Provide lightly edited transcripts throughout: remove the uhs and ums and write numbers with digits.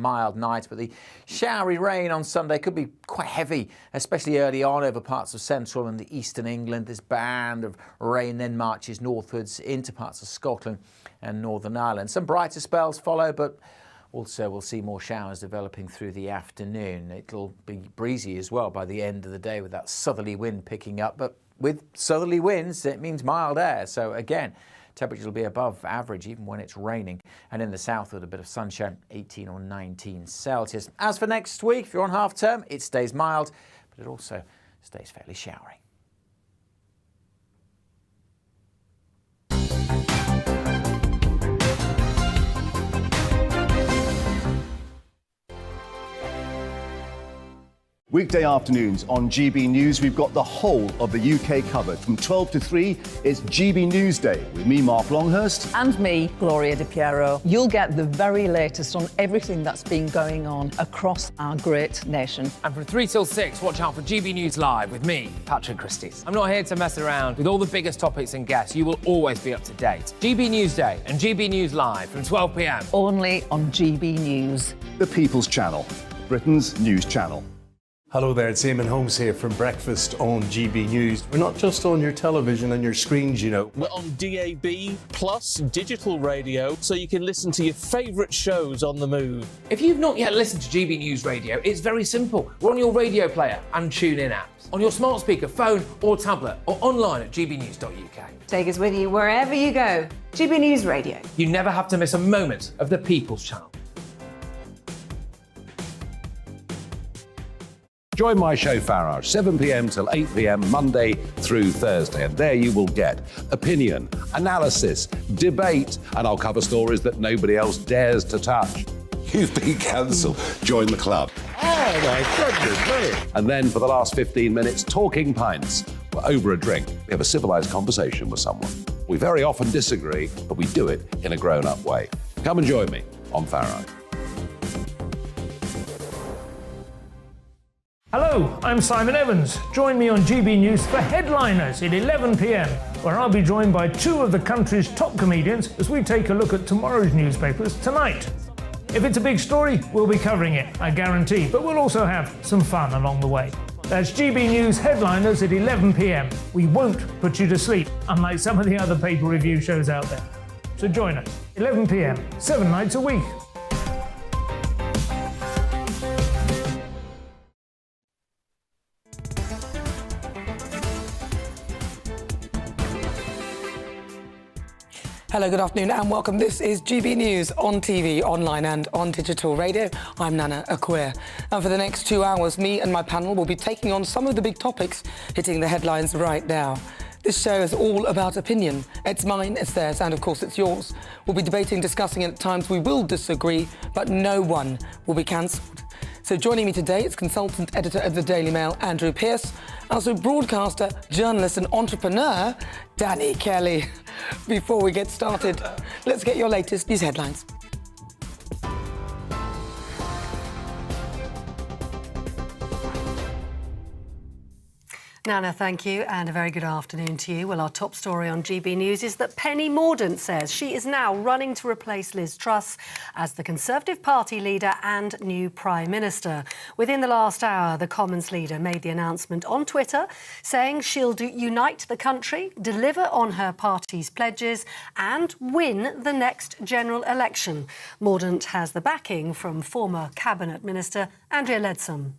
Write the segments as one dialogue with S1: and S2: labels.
S1: mild night, but the showery rain on Sunday could be quite heavy, especially early on over parts of central and the eastern England. This band of rain then marches northwards into parts of Scotland and Northern Ireland. Some brighter spells follow, but also we'll see more showers developing through the afternoon. It'll be breezy as well by the end of the day with that southerly wind picking up, but with southerly winds it means mild air, so again temperatures will be above average even when it's raining, and in the south with a bit of sunshine, 18 or 19 Celsius. As for next week, if you're on half term, it stays mild, but it also stays fairly showery.
S2: Weekday afternoons on GB News, we've got the whole of the UK covered. From 12 to 3, it's GB News Day with me, Mark Longhurst.
S3: And me, Gloria Di Piero. You'll get the very latest on everything that's been going on across our great nation.
S4: And from 3 till 6, watch out for GB News Live with me, Patrick Christys. I'm not here to mess around. With all the biggest topics and guests, you will always be up to date. GB News Day and GB News Live from 12 p.m.
S3: Only on GB News.
S2: The People's Channel, Britain's news channel.
S5: Hello there, it's Eamon Holmes here from Breakfast on GB News. We're not just on your television and your screens, you know.
S6: We're on DAB plus digital radio, so you can listen to your favourite shows on the move.
S4: If you've not yet listened to GB News Radio, it's very simple. We're on your radio player and TuneIn apps, on your smart speaker, phone or tablet, or online at gbnews.uk.
S7: Take us with you wherever you go. GB News Radio.
S4: You never have to miss a moment of the People's Channel.
S8: Join my show Farah, 7 p.m. till 8 p.m. Monday through Thursday, and there you will get opinion, analysis, debate, and I'll cover stories that nobody else dares to touch.
S9: You've been cancelled. Join the club.
S8: Oh my goodness me! And then for the last 15 minutes, talking pints. We're over a drink. We have a civilised conversation with someone. We very often disagree, but we do it in a grown-up way. Come and join me on Farah.
S10: Hello, I'm Simon Evans. Join me on GB News for Headliners at 11 p.m, where I'll be joined by two of the country's top comedians as we take a look at tomorrow's newspapers tonight. If it's a big story, we'll be covering it, I guarantee, but we'll also have some fun along the way. That's GB News Headliners at 11 p.m. We won't put you to sleep, unlike some of the other paper review shows out there. So join us, 11 p.m, 7 nights a week.
S11: Hello, good afternoon and welcome. This is GB News on TV, online and on digital radio. I'm Nana Akua. And for the next 2 hours, me and my panel will be taking on some of the big topics hitting the headlines right now. This show is all about opinion. It's mine, it's theirs, and of course it's yours. We'll be debating, discussing, and at times we will disagree, but no one will be cancelled. So joining me today is consultant editor of the Daily Mail, Andrew Pearce, also broadcaster, journalist and entrepreneur, Danny Kelly. Before we get started, let's get your latest news headlines.
S7: Nana, thank you, and a very good afternoon to you. Well, our top story on GB News is that Penny Mordaunt says she is now running to replace Liz Truss as the Conservative Party leader and new Prime Minister. Within the last hour, the Commons leader made the announcement on Twitter saying she'll unite the country, deliver on her party's pledges and win the next general election. Mordaunt has the backing from former Cabinet Minister Andrea Leadsom.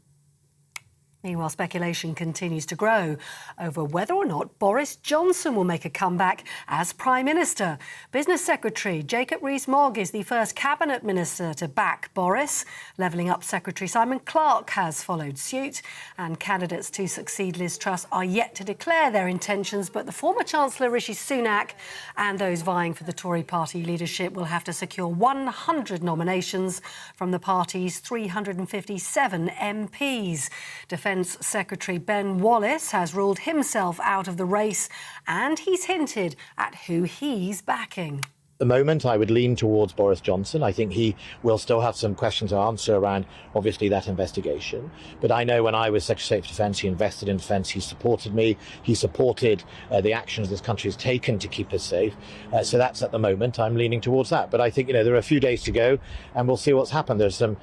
S7: Meanwhile, speculation continues to grow over whether or not Boris Johnson will make a comeback as Prime Minister. Business Secretary Jacob Rees-Mogg is the first Cabinet Minister to back Boris. Levelling Up Secretary Simon Clarke has followed suit, and candidates to succeed Liz Truss are yet to declare their intentions, but the former Chancellor Rishi Sunak and those vying for the Tory party leadership will have to secure 100 nominations from the party's 357 MPs. Defence Secretary Ben Wallace has ruled himself out of the race, and he's hinted at who he's backing.
S12: the moment, I would lean towards Boris Johnson. I think he will still have some questions to answer around, obviously, that investigation. But I know when I was Secretary of State for Defence, he invested in defence, he supported me, he supported the actions this country has taken to keep us safe. So that's at the moment, I'm leaning towards that. But I think, there are a few days to go and we'll see what's happened. There's some,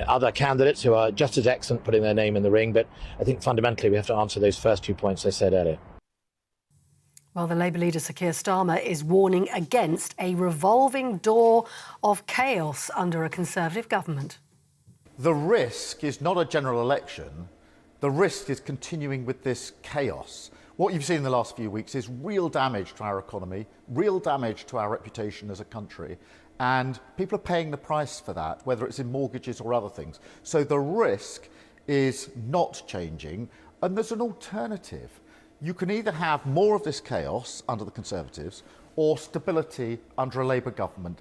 S12: other candidates who are just as excellent putting their name in the ring. But I think fundamentally we have to answer those first 2 points I said earlier.
S7: Well, the Labour leader, Sir Keir Starmer, is warning against a revolving door of chaos under a Conservative government.
S13: The risk is not a general election. The risk is continuing with this chaos. What you've seen in the last few weeks is real damage to our economy, real damage to our reputation as a country, and people are paying the price for that, whether it's in mortgages or other things. So the risk is not changing, and there's an alternative. You can either have more of this chaos under the Conservatives or stability under a Labour government.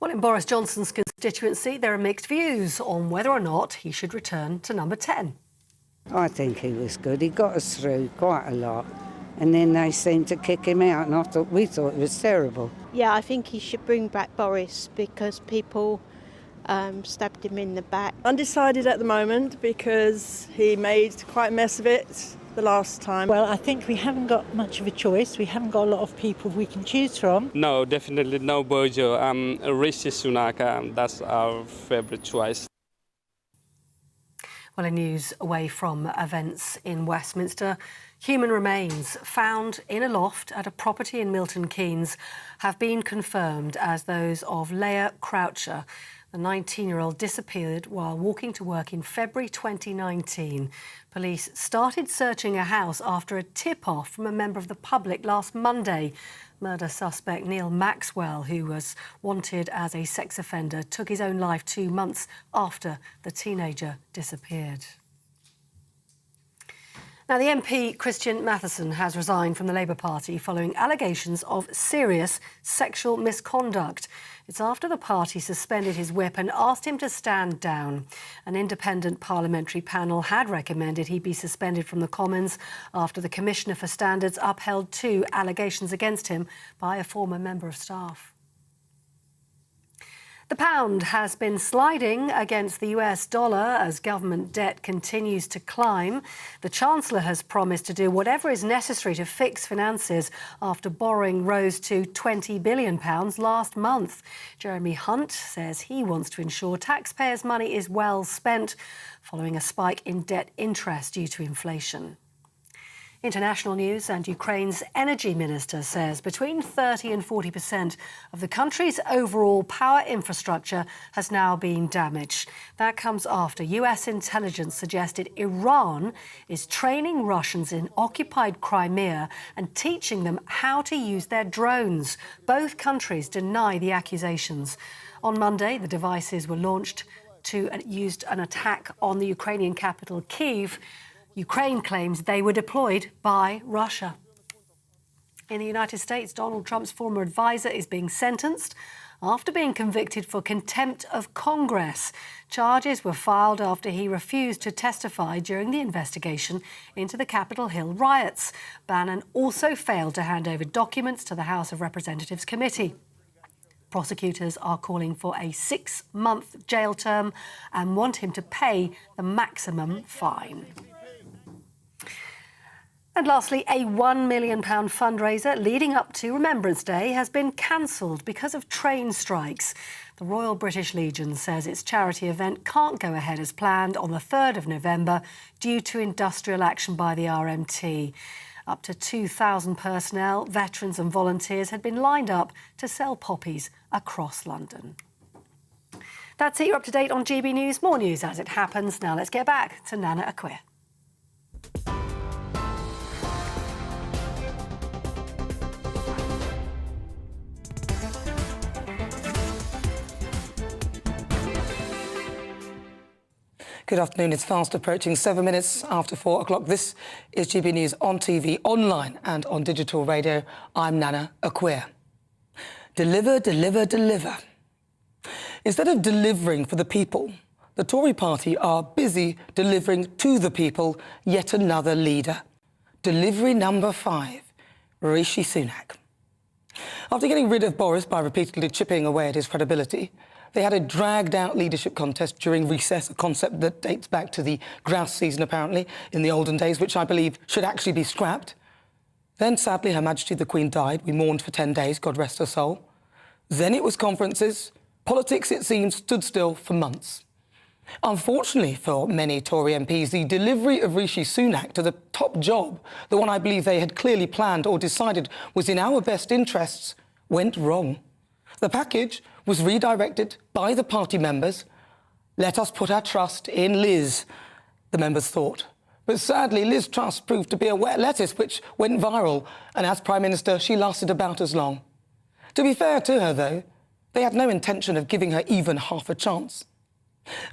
S7: Well, in Boris Johnson's constituency, there are mixed views on whether or not he should return to number 10.
S14: I think he was good. He got us through quite a lot. And then they seemed to kick him out, and we thought it was terrible.
S15: Yeah, I think he should bring back Boris because people stabbed him in the back.
S16: Undecided at the moment because he made quite a mess of it the last time.
S17: Well, I think we haven't got much of a choice. We haven't got a lot of people we can choose from.
S18: No, definitely no Bojo. Rishi Sunak, that's our favourite choice.
S7: Well, in news away from events in Westminster, human remains found in a loft at a property in Milton Keynes have been confirmed as those of Leah Croucher. The 19-year-old disappeared while walking to work in February 2019. Police started searching a house after a tip-off from a member of the public last Monday. Murder suspect Neil Maxwell, who was wanted as a sex offender, took his own life 2 months after the teenager disappeared. Now, the MP Christian Matheson has resigned from the Labour Party following allegations of serious sexual misconduct. It's after the party suspended his whip and asked him to stand down. An independent parliamentary panel had recommended he be suspended from the Commons after the Commissioner for Standards upheld 2 allegations against him by a former member of staff. The pound has been sliding against the US dollar as government debt continues to climb. The Chancellor has promised to do whatever is necessary to fix finances after borrowing rose to £20 billion last month. Jeremy Hunt says he wants to ensure taxpayers' money is well spent following a spike in debt interest due to inflation. International news, and Ukraine's energy minister says between 30 and 40% of the country's overall power infrastructure has now been damaged. That comes after US intelligence suggested Iran is training Russians in occupied Crimea and teaching them how to use their drones. Both countries deny the accusations. On Monday, the devices were launched to use an attack on the Ukrainian capital, Kiev. Ukraine claims they were deployed by Russia. In the United States, Donald Trump's former advisor is being sentenced after being convicted for contempt of Congress. Charges were filed after he refused to testify during the investigation into the Capitol Hill riots. Bannon also failed to hand over documents to the House of Representatives committee. Prosecutors are calling for a 6-month jail term and want him to pay the maximum fine. And lastly, a £1 million fundraiser leading up to Remembrance Day has been cancelled because of train strikes. The Royal British Legion says its charity event can't go ahead as planned on the 3rd of November due to industrial action by the RMT. Up to 2,000 personnel, veterans and volunteers had been lined up to sell poppies across London. That's it. You're up to date on GB News. More news as it happens. Now let's get back to Nana Akua.
S11: Good afternoon. It's fast approaching 7 minutes after 4 o'clock. This is GB News on TV, online and on digital radio. I'm Nana Akua. Deliver, deliver, deliver. Instead of delivering for the people, the Tory party are busy delivering to the people yet another leader. Delivery number 5, Rishi Sunak. After getting rid of Boris by repeatedly chipping away at his credibility, they had a dragged-out leadership contest during recess, a concept that dates back to the grouse season, apparently, in the olden days, which I believe should actually be scrapped. Then, sadly, Her Majesty the Queen died. We mourned for 10 days, God rest her soul. Then it was conferences. Politics, it seems, stood still for months. Unfortunately for many Tory MPs, the delivery of Rishi Sunak to the top job, the one I believe they had clearly planned or decided was in our best interests, went wrong. The package was redirected by the party members. Let us put our trust in Liz, the members thought. But sadly, Liz Truss proved to be a wet lettuce, which went viral, and as Prime Minister, she lasted about as long. To be fair to her, though, they had no intention of giving her even half a chance.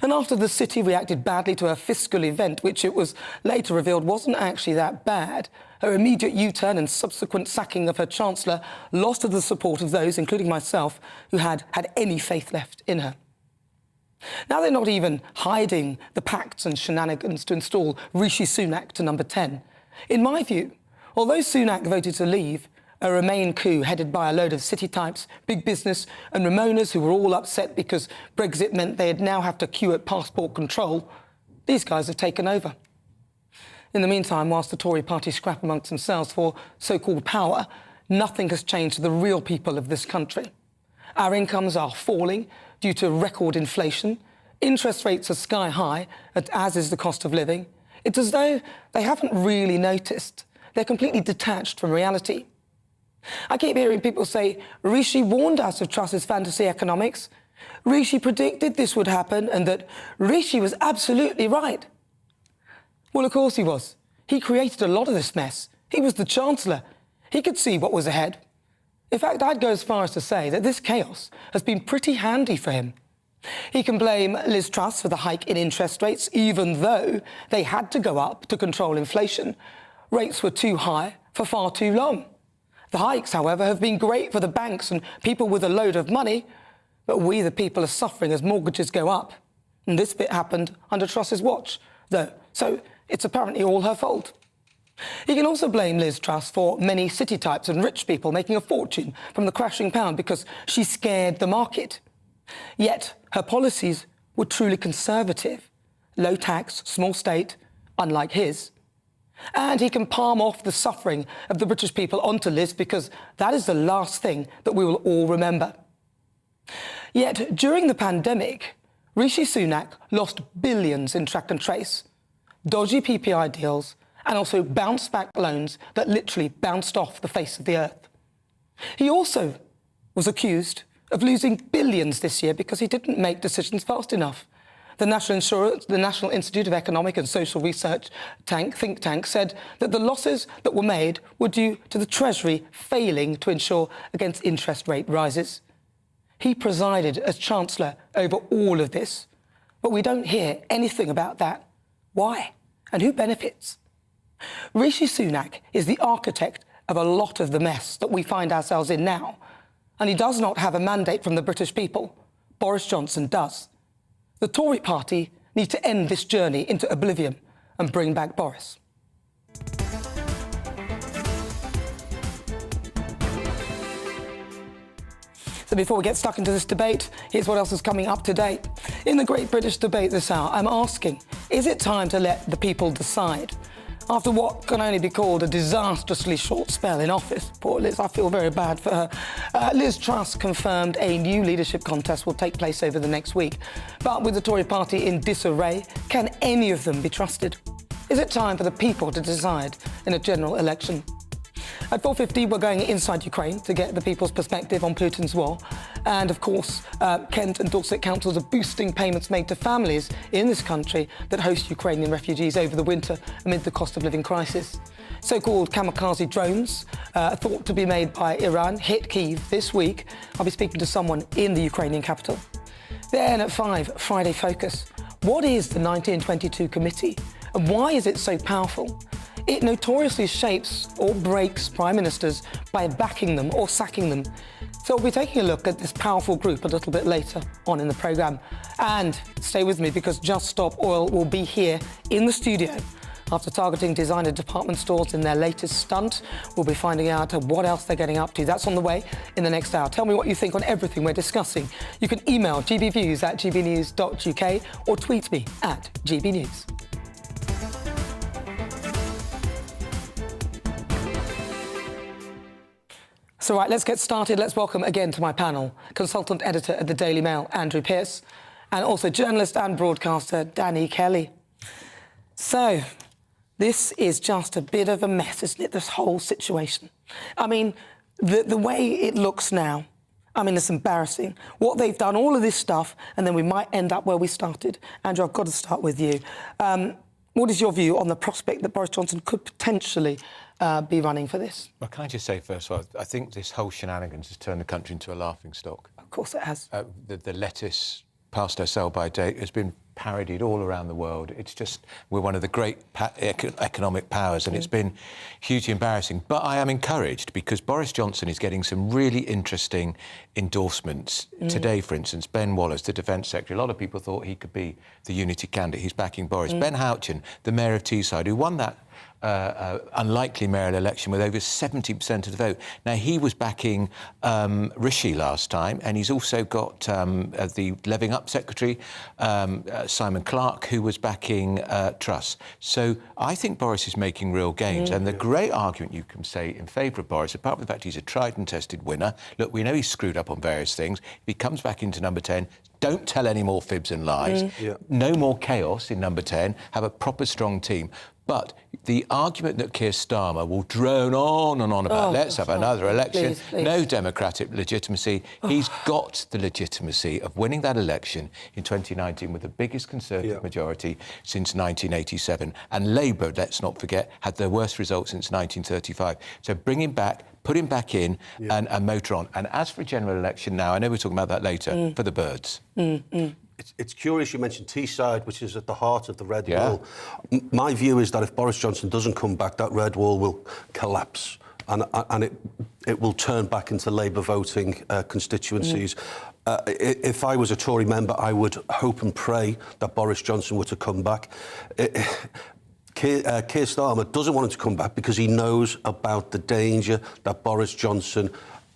S11: And after the city reacted badly to her fiscal event, which it was later revealed wasn't actually that bad, her immediate U-turn and subsequent sacking of her Chancellor lost the support of those, including myself, who had any faith left in her. Now they're not even hiding the pacts and shenanigans to install Rishi Sunak to number 10. In my view, although Sunak voted to leave, a Remain coup headed by a load of city types, big business and Ramonas who were all upset because Brexit meant they'd now have to queue at passport control, these guys have taken over. In the meantime, whilst the Tory party scrap amongst themselves for so-called power, nothing has changed to the real people of this country. Our incomes are falling due to record inflation. Interest rates are sky high, as is the cost of living. It's as though they haven't really noticed. They're completely detached from reality. I keep hearing people say, Rishi warned us of Truss's fantasy economics. Rishi predicted this would happen and that Rishi was absolutely right. Well, of course he was. He created a lot of this mess. He was the Chancellor. He could see what was ahead. In fact, I'd go as far as to say that this chaos has been pretty handy for him. He can blame Liz Truss for the hike in interest rates, even though they had to go up to control inflation. Rates were too high for far too long. The hikes, however, have been great for the banks and people with a load of money, but we, the people, are suffering as mortgages go up. And this bit happened under Truss's watch, though, so it's apparently all her fault. He can also blame Liz Truss for many city types and rich people making a fortune from the crashing pound because she scared the market. Yet her policies were truly conservative. Low tax, small state, unlike his. And he can palm off the suffering of the British people onto Liz because that is the last thing that we will all remember. Yet during the pandemic, Rishi Sunak lost billions in track and trace, dodgy PPI deals, and also bounce-back loans that literally bounced off the face of the earth. He also was accused of losing billions this year because he didn't make decisions fast enough. The National Institute of Economic and Social Research think tank said that the losses that were made were due to the Treasury failing to insure against interest rate rises. He presided as Chancellor over all of this, but we don't hear anything about that. Why? And who benefits? Rishi Sunak is the architect of a lot of the mess that we find ourselves in now, and he does not have a mandate from the British people. Boris Johnson does. The Tory party need to end this journey into oblivion and bring back Boris. So before we get stuck into this debate, here's what else is coming up today. In the Great British Debate this hour, I'm asking, is it time to let the people decide? After what can only be called a disastrously short spell in office, poor Liz, I feel very bad for her. Liz Truss confirmed a new leadership contest will take place over the next week. But with the Tory party in disarray, can any of them be trusted? Is it time for the people to decide in a general election? At 4:50, we're going inside Ukraine to get the people's perspective on Putin's war. And, of course, Kent and Dorset councils are boosting payments made to families in this country that host Ukrainian refugees over the winter amid the cost of living crisis. So-called kamikaze drones, thought to be made by Iran, hit Kiev this week. I'll be speaking to someone in the Ukrainian capital. Then at 5, Friday Focus. What is the 1922 committee and why is it so powerful? It notoriously shapes or breaks prime ministers by backing them or sacking them. So we'll be taking a look at this powerful group a little bit later on in the programme. And stay with me because Just Stop Oil will be here in the studio. after targeting designer department stores in their latest stunt. We'll be finding out what else they're getting up to. That's on the way in the next hour. Tell me what you think on everything we're discussing. You can email gbviews@gbnews.uk or tweet me at gbnews. So, right, let's get started. Let's welcome again to my panel consultant editor at the Daily Mail, Andrew Pearce, and also journalist and broadcaster, Danny Kelly. So, this is just a bit of a mess, isn't it, this whole situation? I mean, the way it looks now, I mean, it's embarrassing. What they've done, all of this stuff, and then we might end up where we started. Andrew, I've got to start with you. What is your view on the prospect that Boris Johnson could potentially be running for this?
S19: Well, can I just say, first of all, I think this whole shenanigans has turned the country into a laughingstock.
S11: Of course it has.
S19: The lettuce past our sell-by date has been parodied all around the world. It's just, we're one of the great economic powers, and it's been hugely embarrassing. But I am encouraged because Boris Johnson is getting some really interesting endorsements. Today, for instance, Ben Wallace, the Defence Secretary, a lot of people thought he could be the Unity candidate. He's backing Boris. Ben Houchen, the Mayor of Teesside, who won that unlikely mayoral election with over 70% of the vote. Now, he was backing Rishi last time, and he's also got the Levelling Up Secretary, Simon Clarke, who was backing Truss. So I think Boris is making real gains. And the great argument you can say in favour of Boris, apart from the fact he's a tried and tested winner, look, we know he's screwed up on various things. If he comes back into number 10, don't tell any more fibs and lies. No more chaos in number 10. Have a proper strong team. But the argument that Keir Starmer will drone on and on about, let's have another election, no democratic legitimacy. He's got the legitimacy of winning that election in 2019 with the biggest Conservative majority since 1987. And Labour, let's not forget, had their worst result since 1935. So bring him back, put him back in and motor on. And as for a general election now, I know we're talking about that later, for the birds.
S20: It's curious you mentioned Teesside, which is at the heart of the Red Wall. My view is that if Boris Johnson doesn't come back, that Red Wall will collapse and it will turn back into Labour voting constituencies. If I was a Tory member, I would hope and pray that Boris Johnson were to come back. Keir Starmer doesn't want him to come back because he knows about the danger that Boris Johnson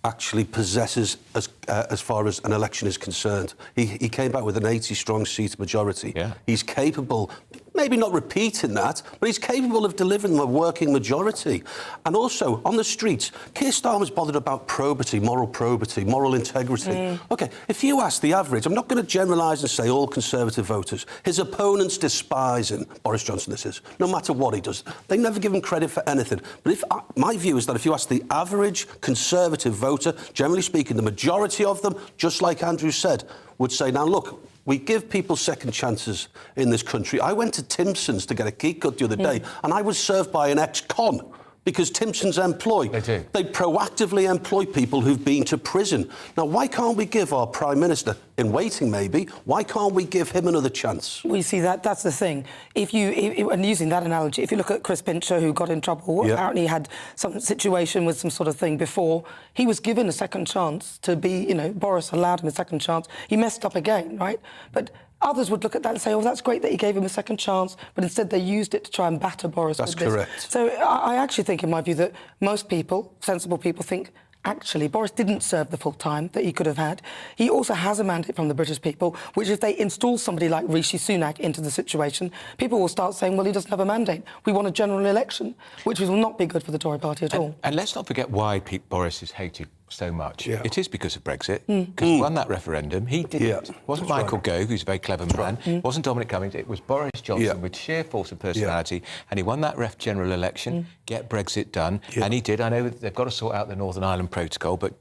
S20: actually possesses as far as an election is concerned. He came back with an 80-strong seat majority. He's capable, maybe not repeating that, but he's capable of delivering a working majority. And also, on the streets, Keir Starmer's bothered about probity, moral integrity. OK, if you ask the average, I'm not going to generalise and say all Conservative voters, his opponents despise him, Boris Johnson this is, no matter what he does. They never give him credit for anything. But my view is that if you ask the average Conservative voter, generally speaking, the majority of them, just like Andrew said, would say, now look, we give people second chances in this country. I went to Timpson's to get a key cut the other day, and I was served by an ex-con because Timpson's employ. They proactively employ people who've been to prison. Now, why can't we give our Prime Minister, in waiting maybe, why can't we give him another chance?
S11: Well, you see, that's the thing. And using that analogy, if you look at Chris Pincher, who got in trouble, apparently had some situation with some sort of thing before, he was given a second chance to be, Boris allowed him a second chance. He messed up again, right? But others would look at that and say, oh, that's great that he gave him a second chance, but instead they used it to try and batter Boris.
S20: That's correct.
S11: So I actually think, in my view, that most people, sensible people, think, actually, Boris didn't serve the full time that he could have had. He also has a mandate from the British people, which if they install somebody like Rishi Sunak into the situation, people will start saying, well, he doesn't have a mandate. We want a general election, which will not be good for the Tory party at all.
S19: And let's not forget why Boris is hated so much. It is because of Brexit, because he won that referendum. He did it. It wasn't Michael Gove, who's a very clever man. It wasn't Dominic Cummings. It was Boris Johnson with sheer force of personality. And he won that general election, get Brexit done. And he did. I know they've got to sort out the Northern Ireland Protocol, but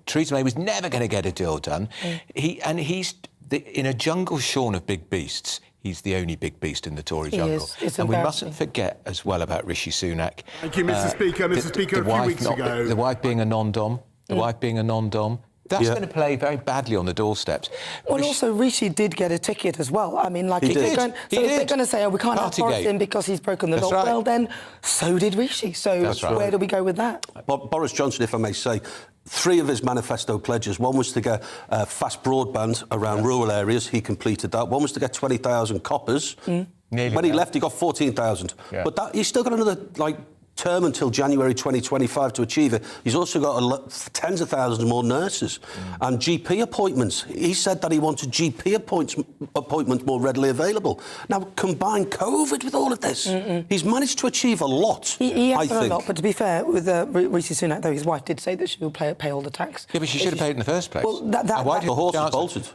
S19: Theresa May was never going to get a deal done. He's in a jungle shorn of big beasts. He's the only big beast in the Tory jungle. And we mustn't forget as well about Rishi Sunak.
S21: Thank you, Mr. Speaker. Mr. Speaker, a few weeks ago.
S19: The wife being a non-dom. That's going to play very badly on the doorsteps.
S11: Well, also, Rishi did get a ticket as well. I mean, like, if they're going to say, oh, we can't have Boris in because he's broken the law, well, then so did Rishi. So where do we go with that?
S20: Boris Johnson, if I may say, 3 of his manifesto pledges. One was to get fast broadband around rural areas. He completed that. One was to get 20,000 coppers. When he left, he got 14,000.
S19: Yeah.
S20: But that, he's still got another, term until January 2025 to achieve it. He's also got tens of thousands more nurses and GP appointments. He said that he wanted GP appointments more readily available. Now, combine COVID with all of this. He's managed to achieve a lot,
S11: He has
S20: I
S11: done
S20: think.
S11: a lot, but to be fair, with Rishi Sunak, though, his wife did say that she will pay all the tax.
S19: Yeah, but she should have paid it in the first place.
S11: Well,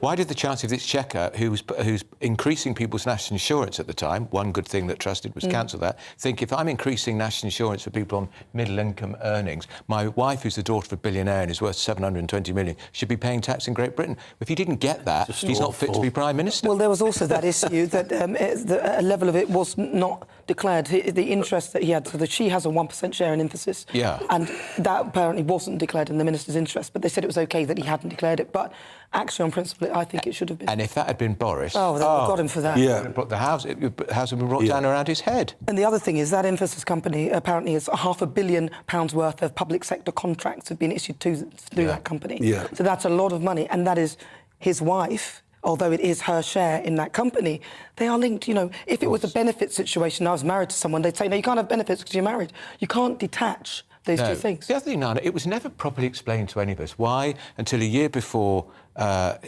S19: Why did the Chancellor of the Exchequer, who's increasing people's national insurance at the time, one good thing that trusted was cancel that, think if I'm increasing national insurance for people on middle-income earnings, my wife, who's the daughter of a billionaire and is worth 720 million, should be paying tax in Great Britain. If he didn't get that, he's not fit to be Prime Minister.
S11: Well, there was also that issue that a level of it was not declared. The interest that he had, so that she has a 1% share in Infosys.
S19: Yeah.
S11: And that apparently wasn't declared in the Minister's interest, but they said it was OK that he hadn't declared it. But actually, on principle, I think it should have been.
S19: And if that had been Boris...
S11: Oh, they got him for that.
S19: Yeah. The house would have been brought down around his head.
S11: And the other thing is that Infosys company apparently is £500 million worth of public sector contracts have been issued to that company.
S20: Yeah.
S11: So that's a lot of money, and that is his wife. Although it is her share in that company, they are linked. You know, if it was a benefit situation, I was married to someone, they'd say, no, you can't have benefits because you're married. You can't detach those two things.
S19: The other thing, Nana, it was never properly explained to any of us why, until a year before, a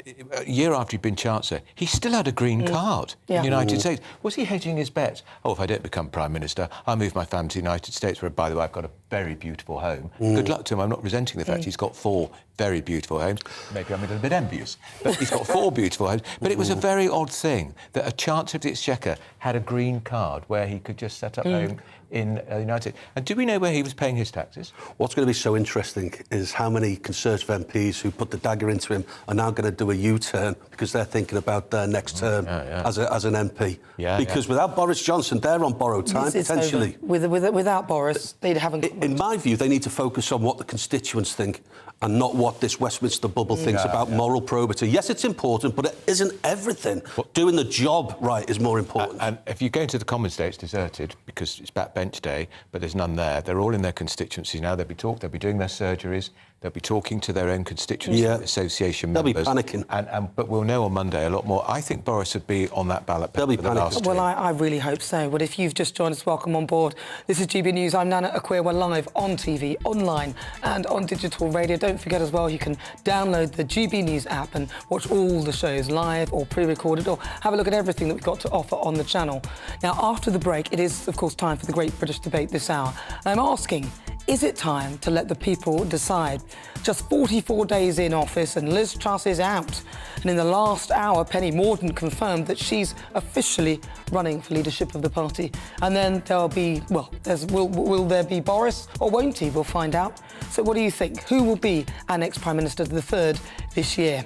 S19: year after he'd been Chancellor, he still had a green card in the United States. Was he hedging his bets? Oh, if I don't become Prime Minister, I'll move my family to the United States, where, by the way, I've got a very beautiful home. Good luck to him. I'm not resenting the fact he's got 4 very beautiful homes. Maybe I'm a little bit envious. But he's got 4 beautiful homes. But it was a very odd thing that a Chancellor of the Exchequer had a green card where he could just set up home in the United States. And do we know where he was paying his taxes?
S20: What's going to be so interesting is how many Conservative MPs who put the dagger into him are now going to do a U-turn because they're thinking about their next term as an MP. Because without Boris Johnson, they're on borrowed time, potentially.
S11: Without Boris, they haven't...
S20: In my view, they need to focus on what the constituents think and not what this Westminster bubble thinks about moral probity. Yes, it's important, but it isn't everything. Doing the job right is more important.
S19: And if you go into the Commons Day, it's deserted because it's backbench day, but there's none there. They're all in their constituencies now. They'll be doing their surgeries. They'll be talking to their own constituency association members.
S20: They'll be panicking.
S19: But we'll know on Monday a lot more. I think Boris would be on that ballot paper for the last
S11: Well, I really hope so. But if you've just joined us, welcome on board. This is GB News. I'm Nana Akua. We're live on TV, online and on digital radio. Don't forget as well, you can download the GB News app and watch all the shows live or pre-recorded, or have a look at everything that we've got to offer on the channel. Now, after the break, it is, of course, time for the Great British Debate this hour. I'm asking, is it time to let the people decide? Just 44 days in office and Liz Truss is out. And in the last hour, Penny Mordaunt confirmed that she's officially running for leadership of the party. And then there'll be, well, will there be Boris or won't he? We'll find out. So what do you think? Who will be our next Prime Minister, the 3rd, this year?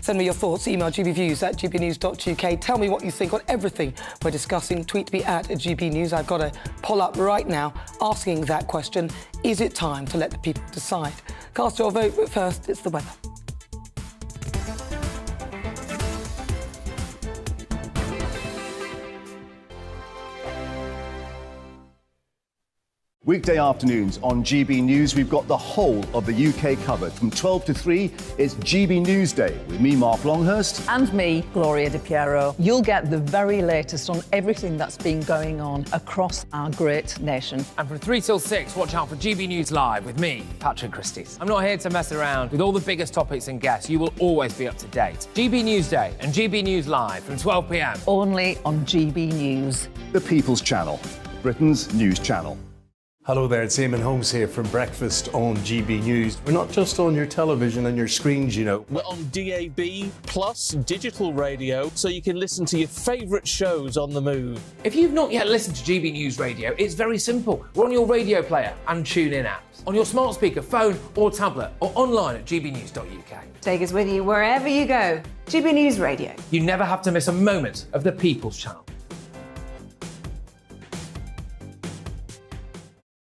S11: Send me your thoughts. Email gbviews@gbnews.uk. Tell me what you think on everything we're discussing. Tweet me at GBNews. I've got a poll up right now asking that question. Is it time to let the people decide? Cast your vote, but first, it's the weather.
S2: Weekday afternoons on GB News, we've got the whole of the UK covered. From 12 to 3, it's GB News Day with me, Mark Longhurst.
S3: And me, Gloria Di Piero. You'll get the very latest on everything that's been going on across our great nation.
S4: And from 3 till 6, watch out for GB News Live with me, Patrick Christys. I'm not here to mess around with all the biggest topics and guests. You will always be up to date. GB News Day and GB News Live from 12 p.m.
S3: Only on GB News.
S2: The People's Channel, Britain's news channel.
S5: Hello there, it's Eamon Holmes here from Breakfast on GB News. We're not just on your television and your screens, you know.
S6: We're on DAB plus digital radio, so you can listen to your favourite shows on the move.
S4: If you've not yet listened to GB News Radio, it's very simple. We're on your radio player and TuneIn apps, on your smart speaker, phone or tablet, or online at gbnews.uk.
S1: Take us with you wherever you go. GB News Radio.
S4: You never have to miss a moment of the People's Channel.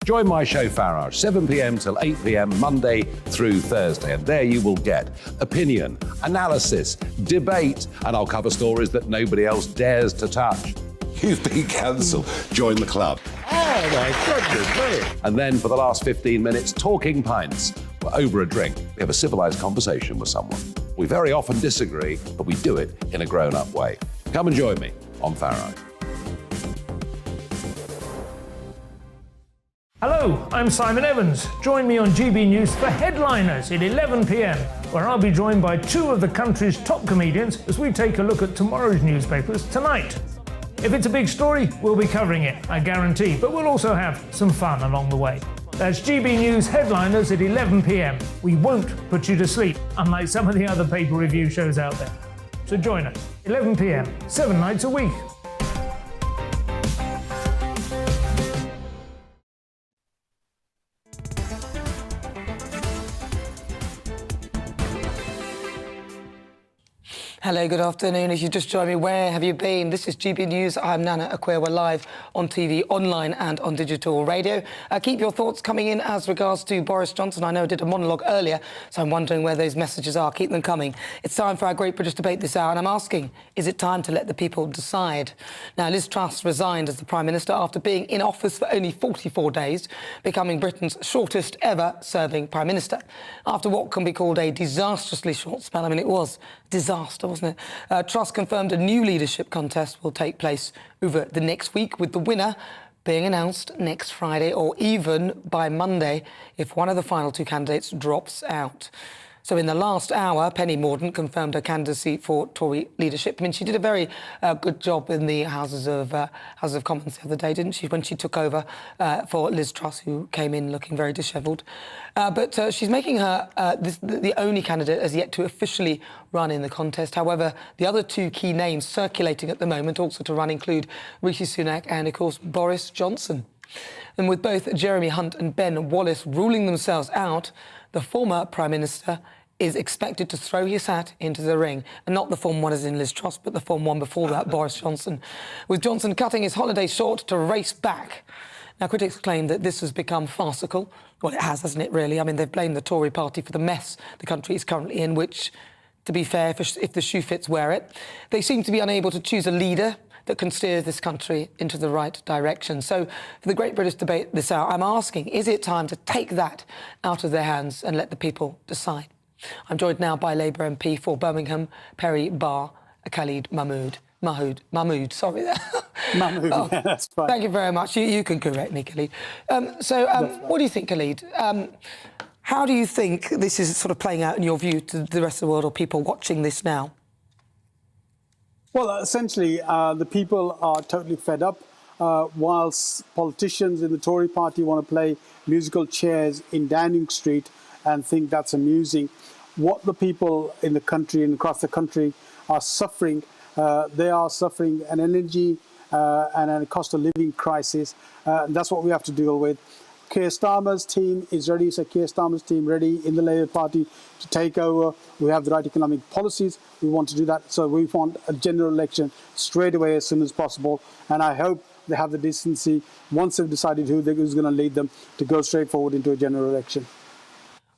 S8: Join my show, Farah, 7 p.m. till 8 p.m, Monday through Thursday. And there you will get opinion, analysis, debate, and I'll cover stories that nobody else dares to touch.
S9: You've been cancelled. Join the club.
S8: Oh, my goodness me. And then for the last 15 minutes, talking pints. We're over a drink. We have a civilised conversation with someone. We very often disagree, but we do it in a grown-up way. Come and join me on Farah.
S10: Hello, I'm Simon Evans. Join me on GB News for Headliners at 11 p.m, where I'll be joined by two of the country's top comedians as we take a look at tomorrow's newspapers tonight. If it's a big story, we'll be covering it, I guarantee, but we'll also have some fun along the way. That's GB News Headliners at 11 p.m. We won't put you to sleep, unlike some of the other pay-per-review shows out there. So join us, 11 p.m, 7 nights a week.
S11: Hello, good afternoon. If you just joined me, where have you been? This is GB News. I'm Nana Akua. We're live on TV, online and on digital radio. Keep your thoughts coming in as regards to Boris Johnson. I know I did a monologue earlier, so I'm wondering where those messages are. Keep them coming. It's time for our Great British Debate this hour, and I'm asking, is it time to let the people decide? Now, Liz Truss resigned as the Prime Minister after being in office for only 44 days, becoming Britain's shortest ever serving Prime Minister. After what can be called a disastrously short spell, I mean, it was disaster, wasn't it? Truss confirmed a new leadership contest will take place over the next week, with the winner being announced next Friday or even by Monday if one of the final two candidates drops out. So in the last hour, Penny Mordaunt confirmed her candidacy for Tory leadership. I mean, she did a very good job in the Houses of Commons the other day, didn't she, when she took over for Liz Truss, who came in looking very dishevelled. But she's making her the only candidate as yet to officially run in the contest. However, the other two key names circulating at the moment also to run include Rishi Sunak and, of course, Boris Johnson. And with both Jeremy Hunt and Ben Wallace ruling themselves out, the former Prime Minister is expected to throw his hat into the ring. And not the form one as in Liz Truss, but the form one before that, Boris Johnson. With Johnson cutting his holiday short to race back. Now, critics claim that this has become farcical. Well, it has, hasn't it, really? I mean, they've blamed the Tory party for the mess the country is currently in, which, to be fair, if the shoe fits, wear it. They seem to be unable to choose a leader that can steer this country into the right direction. So, for the Great British Debate this hour, I'm asking, is it time to take that out of their hands and let the people decide? I'm joined now by Labour MP for Birmingham, Perry Barr, Khalid Mahmood, sorry there.
S22: Mahmood, yeah, that's fine.
S11: Thank you very much. You can correct me, Khalid. What do you think, Khalid? How do you think this is sort of playing out in your view to the rest of the world or people watching this now?
S22: Well, essentially, the people are totally fed up. Whilst politicians in the Tory party want to play musical chairs in Downing Street and think that's amusing, what the people in the country and across the country are suffering, they are suffering an energy and a cost of living crisis. That's what we have to deal with. Keir Starmer's team is ready, so Keir Starmer's team ready in the Labour Party to take over. We have the right economic policies. We want to do that. So we want a general election straight away as soon as possible. And I hope they have the decency, once they've decided who's going to lead them, to go straight forward into a general election.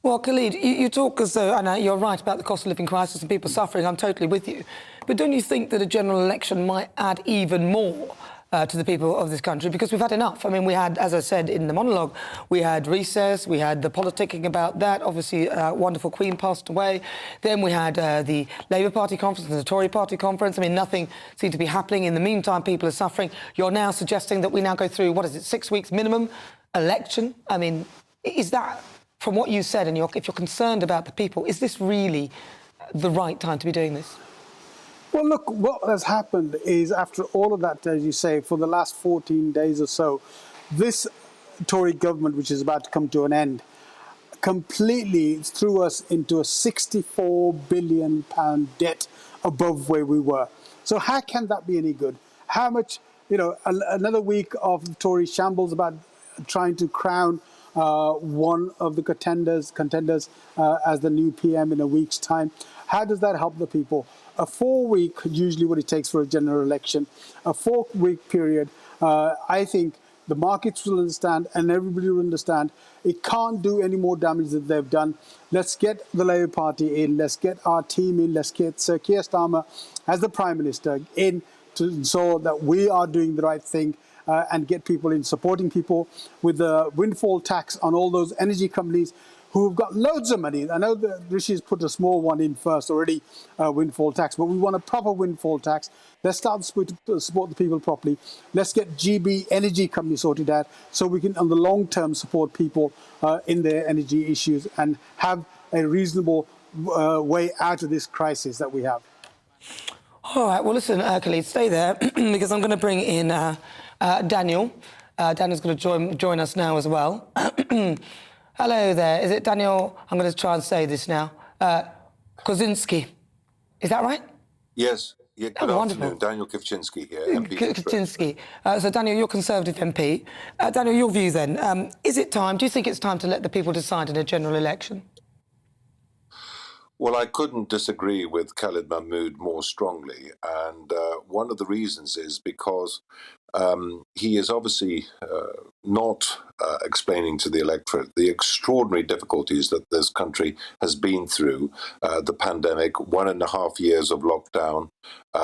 S11: Well, Khalid, you talk as though, and you're right about the cost of living crisis and people suffering. I'm totally with you. But don't you think that a general election might add even more to the people of this country? Because we've had enough. I mean, we had, as I said in the monologue, we had recess, we had the politicking about that. Obviously, wonderful Queen passed away. Then we had the Labour Party conference and the Tory Party conference. I mean, nothing seemed to be happening. In the meantime, people are suffering. You're now suggesting that we now go through, 6 weeks minimum election? I mean, is that, from what you said, and if you're concerned about the people, is this really the right time to be doing this?
S22: Well, look, what has happened is, after all of that, as you say, for the last 14 days or so, this Tory government, which is about to come to an end, completely threw us into a £64 billion debt above where we were. So how can that be any good? How much, another week of Tory shambles about trying to crown one of the contenders as the new PM in a week's time. How does that help the people? A 4-week, usually what it takes for a general election, a 4-week period, I think the markets will understand and everybody will understand it can't do any more damage than they've done. Let's get the Labour Party in, let's get our team in, let's get Sir Keir Starmer as the Prime Minister in to ensure that we are doing the right thing. And get people in, supporting people with the windfall tax on all those energy companies. who've got loads of money. I know that Rishi's put a small one in first already, windfall tax, but we want a proper windfall tax. Let's start to support the people properly. Let's get GB Energy Company sorted out so we can, on the long term, support people in their energy issues and have a reasonable way out of this crisis that we have.
S11: All right, well, listen, Khalid, stay there because I'm going to bring in Daniel. Daniel's going to join us now as well. Hello there. Is it Daniel? I'm going to try and say this now. Kozinski. Is that right?
S12: Yes. Yeah, good afternoon. Daniel Kivchinsky here, MP.
S11: Kivchinsky. So, Daniel, you're Conservative MP. Daniel, your view then. Is it time, do you think it's time to let the people decide in a general election?
S12: Well, I couldn't disagree with Khalid Mahmood more strongly. And one of the reasons is because he is obviously not explaining to the electorate the extraordinary difficulties that this country has been through, the pandemic, 1.5 years of lockdown,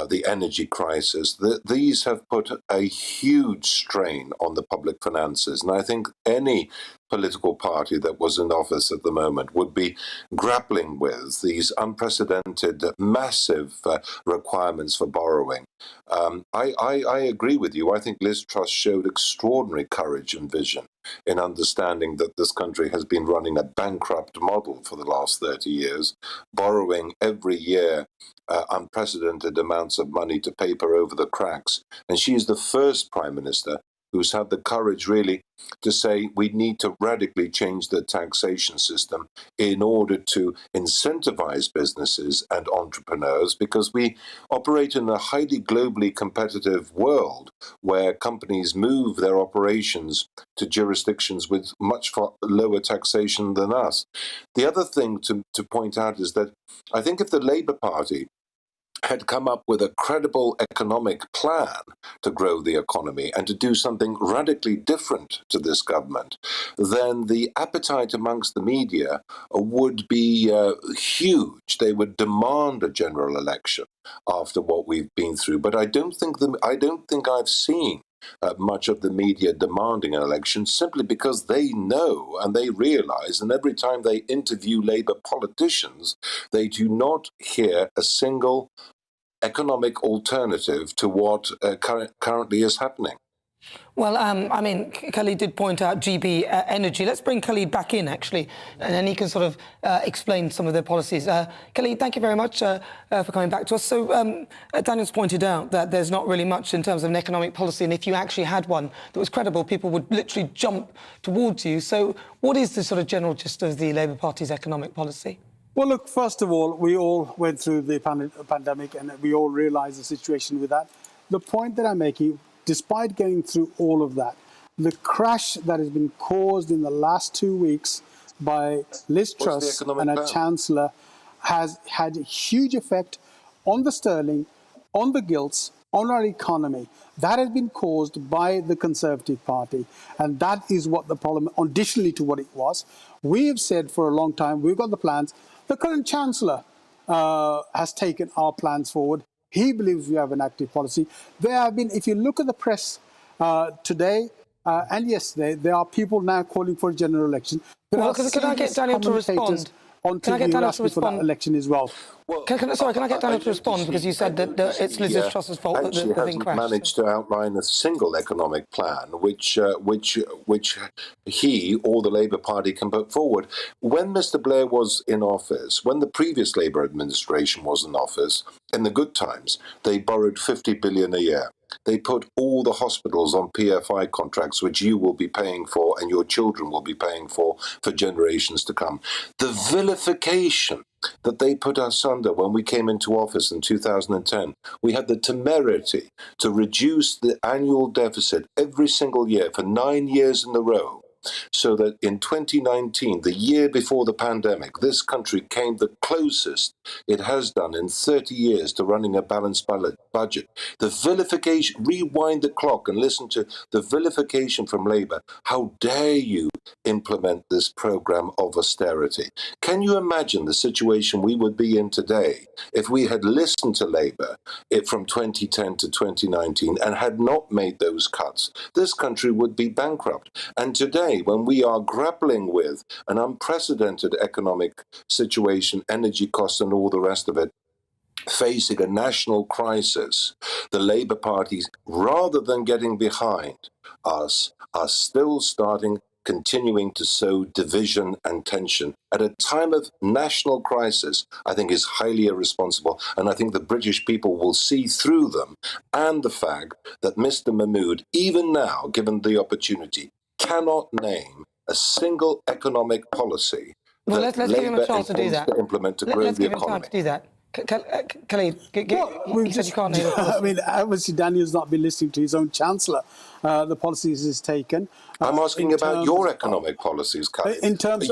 S12: the energy crisis. These have put a huge strain on the public finances. And I think any political party that was in office at the moment would be grappling with these unprecedented, massive requirements for borrowing. I agree with you. I think Liz Truss showed extraordinary courage and vision in understanding that this country has been running a bankrupt model for the last 30 years, borrowing every year unprecedented amounts of money to paper over the cracks. And she is the first Prime Minister who's had the courage really to say we need to radically change the taxation system in order to incentivize businesses and entrepreneurs, because we operate in a highly globally competitive world where companies move their operations to jurisdictions with much lower taxation than us. The other thing to point out is that I think if the Labour Party had come up with a credible economic plan to grow the economy and to do something radically different to this government, then the appetite amongst the media would be huge. They would demand a general election after what we've been through. But I don't think I've seen much of the media demanding an election, simply because they know and they realize, and every time they interview Labour politicians, they do not hear a single economic alternative to what currently is happening.
S11: Well, I mean, Khalid did point out GB Energy. Let's bring Khalid back in, actually, and then he can sort of explain some of their policies. Khalid, thank you very much for coming back to us. So Daniel's pointed out that there's not really much in terms of an economic policy, and if you actually had one that was credible, people would literally jump towards you. So what is the sort of general gist of the Labour Party's economic policy?
S22: Well, look, first of all, we all went through the pandemic and we all realised the situation with that. The point that I'm making, despite going through all of that, the crash that has been caused in the last 2 weeks by Liz Truss and our Chancellor has had a huge effect on the sterling, on the gilts, on our economy. That has been caused by the Conservative Party. And that is what the problem, additionally to what it was. We have said for a long time, we've got the plans. The current Chancellor has taken our plans forward. He believes we have an active policy. There have been, if you look at the press today and yesterday, there are people now calling for a general election.
S11: Well, can I get Daniel to respond?
S22: Can I get Daniel to respond? For that election as well.
S11: Can I get Daniel to respond? Because you said that it's Liz Truss's fault that the thing crashed.
S12: Actually hasn't managed to outline a single economic plan which he or the Labour Party can put forward. When Mr. Blair was in office, when the previous Labour administration was in office, in the good times, they borrowed 50 billion a year. They put all the hospitals on PFI contracts, which you will be paying for and your children will be paying for generations to come. The vilification that they put us under when we came into office in 2010. We had the temerity to reduce the annual deficit every single year for 9 years in a row, so that in 2019, the year before the pandemic, this country came the closest it has done in 30 years to running a balanced budget. The vilification, rewind the clock and listen to the vilification from Labour. How dare you implement this program of austerity? Can you imagine the situation we would be in today if we had listened to Labour from 2010 to 2019 and had not made those cuts? This country would be bankrupt. And today, day when we are grappling with an unprecedented economic situation, energy costs and all the rest of it, facing a national crisis, the Labour parties, rather than getting behind us, are still continuing to sow division and tension at a time of national crisis. I think is highly irresponsible, and I think the British people will see through them, and the fact that Mr. Mahmood, even now, given the opportunity, cannot name a single economic policy
S11: Well,
S12: that
S11: let's give him
S12: Labour
S11: a chance to do
S12: intends
S11: that.
S12: to implement to grow
S11: Let's
S12: the
S11: give him
S12: economy.
S11: time to do that. Khalid, you said you can't name a policy.
S22: I mean, obviously, Daniel's not been listening to his own chancellor, the policies he's taken.
S12: I'm asking about your economic policies, Khalid.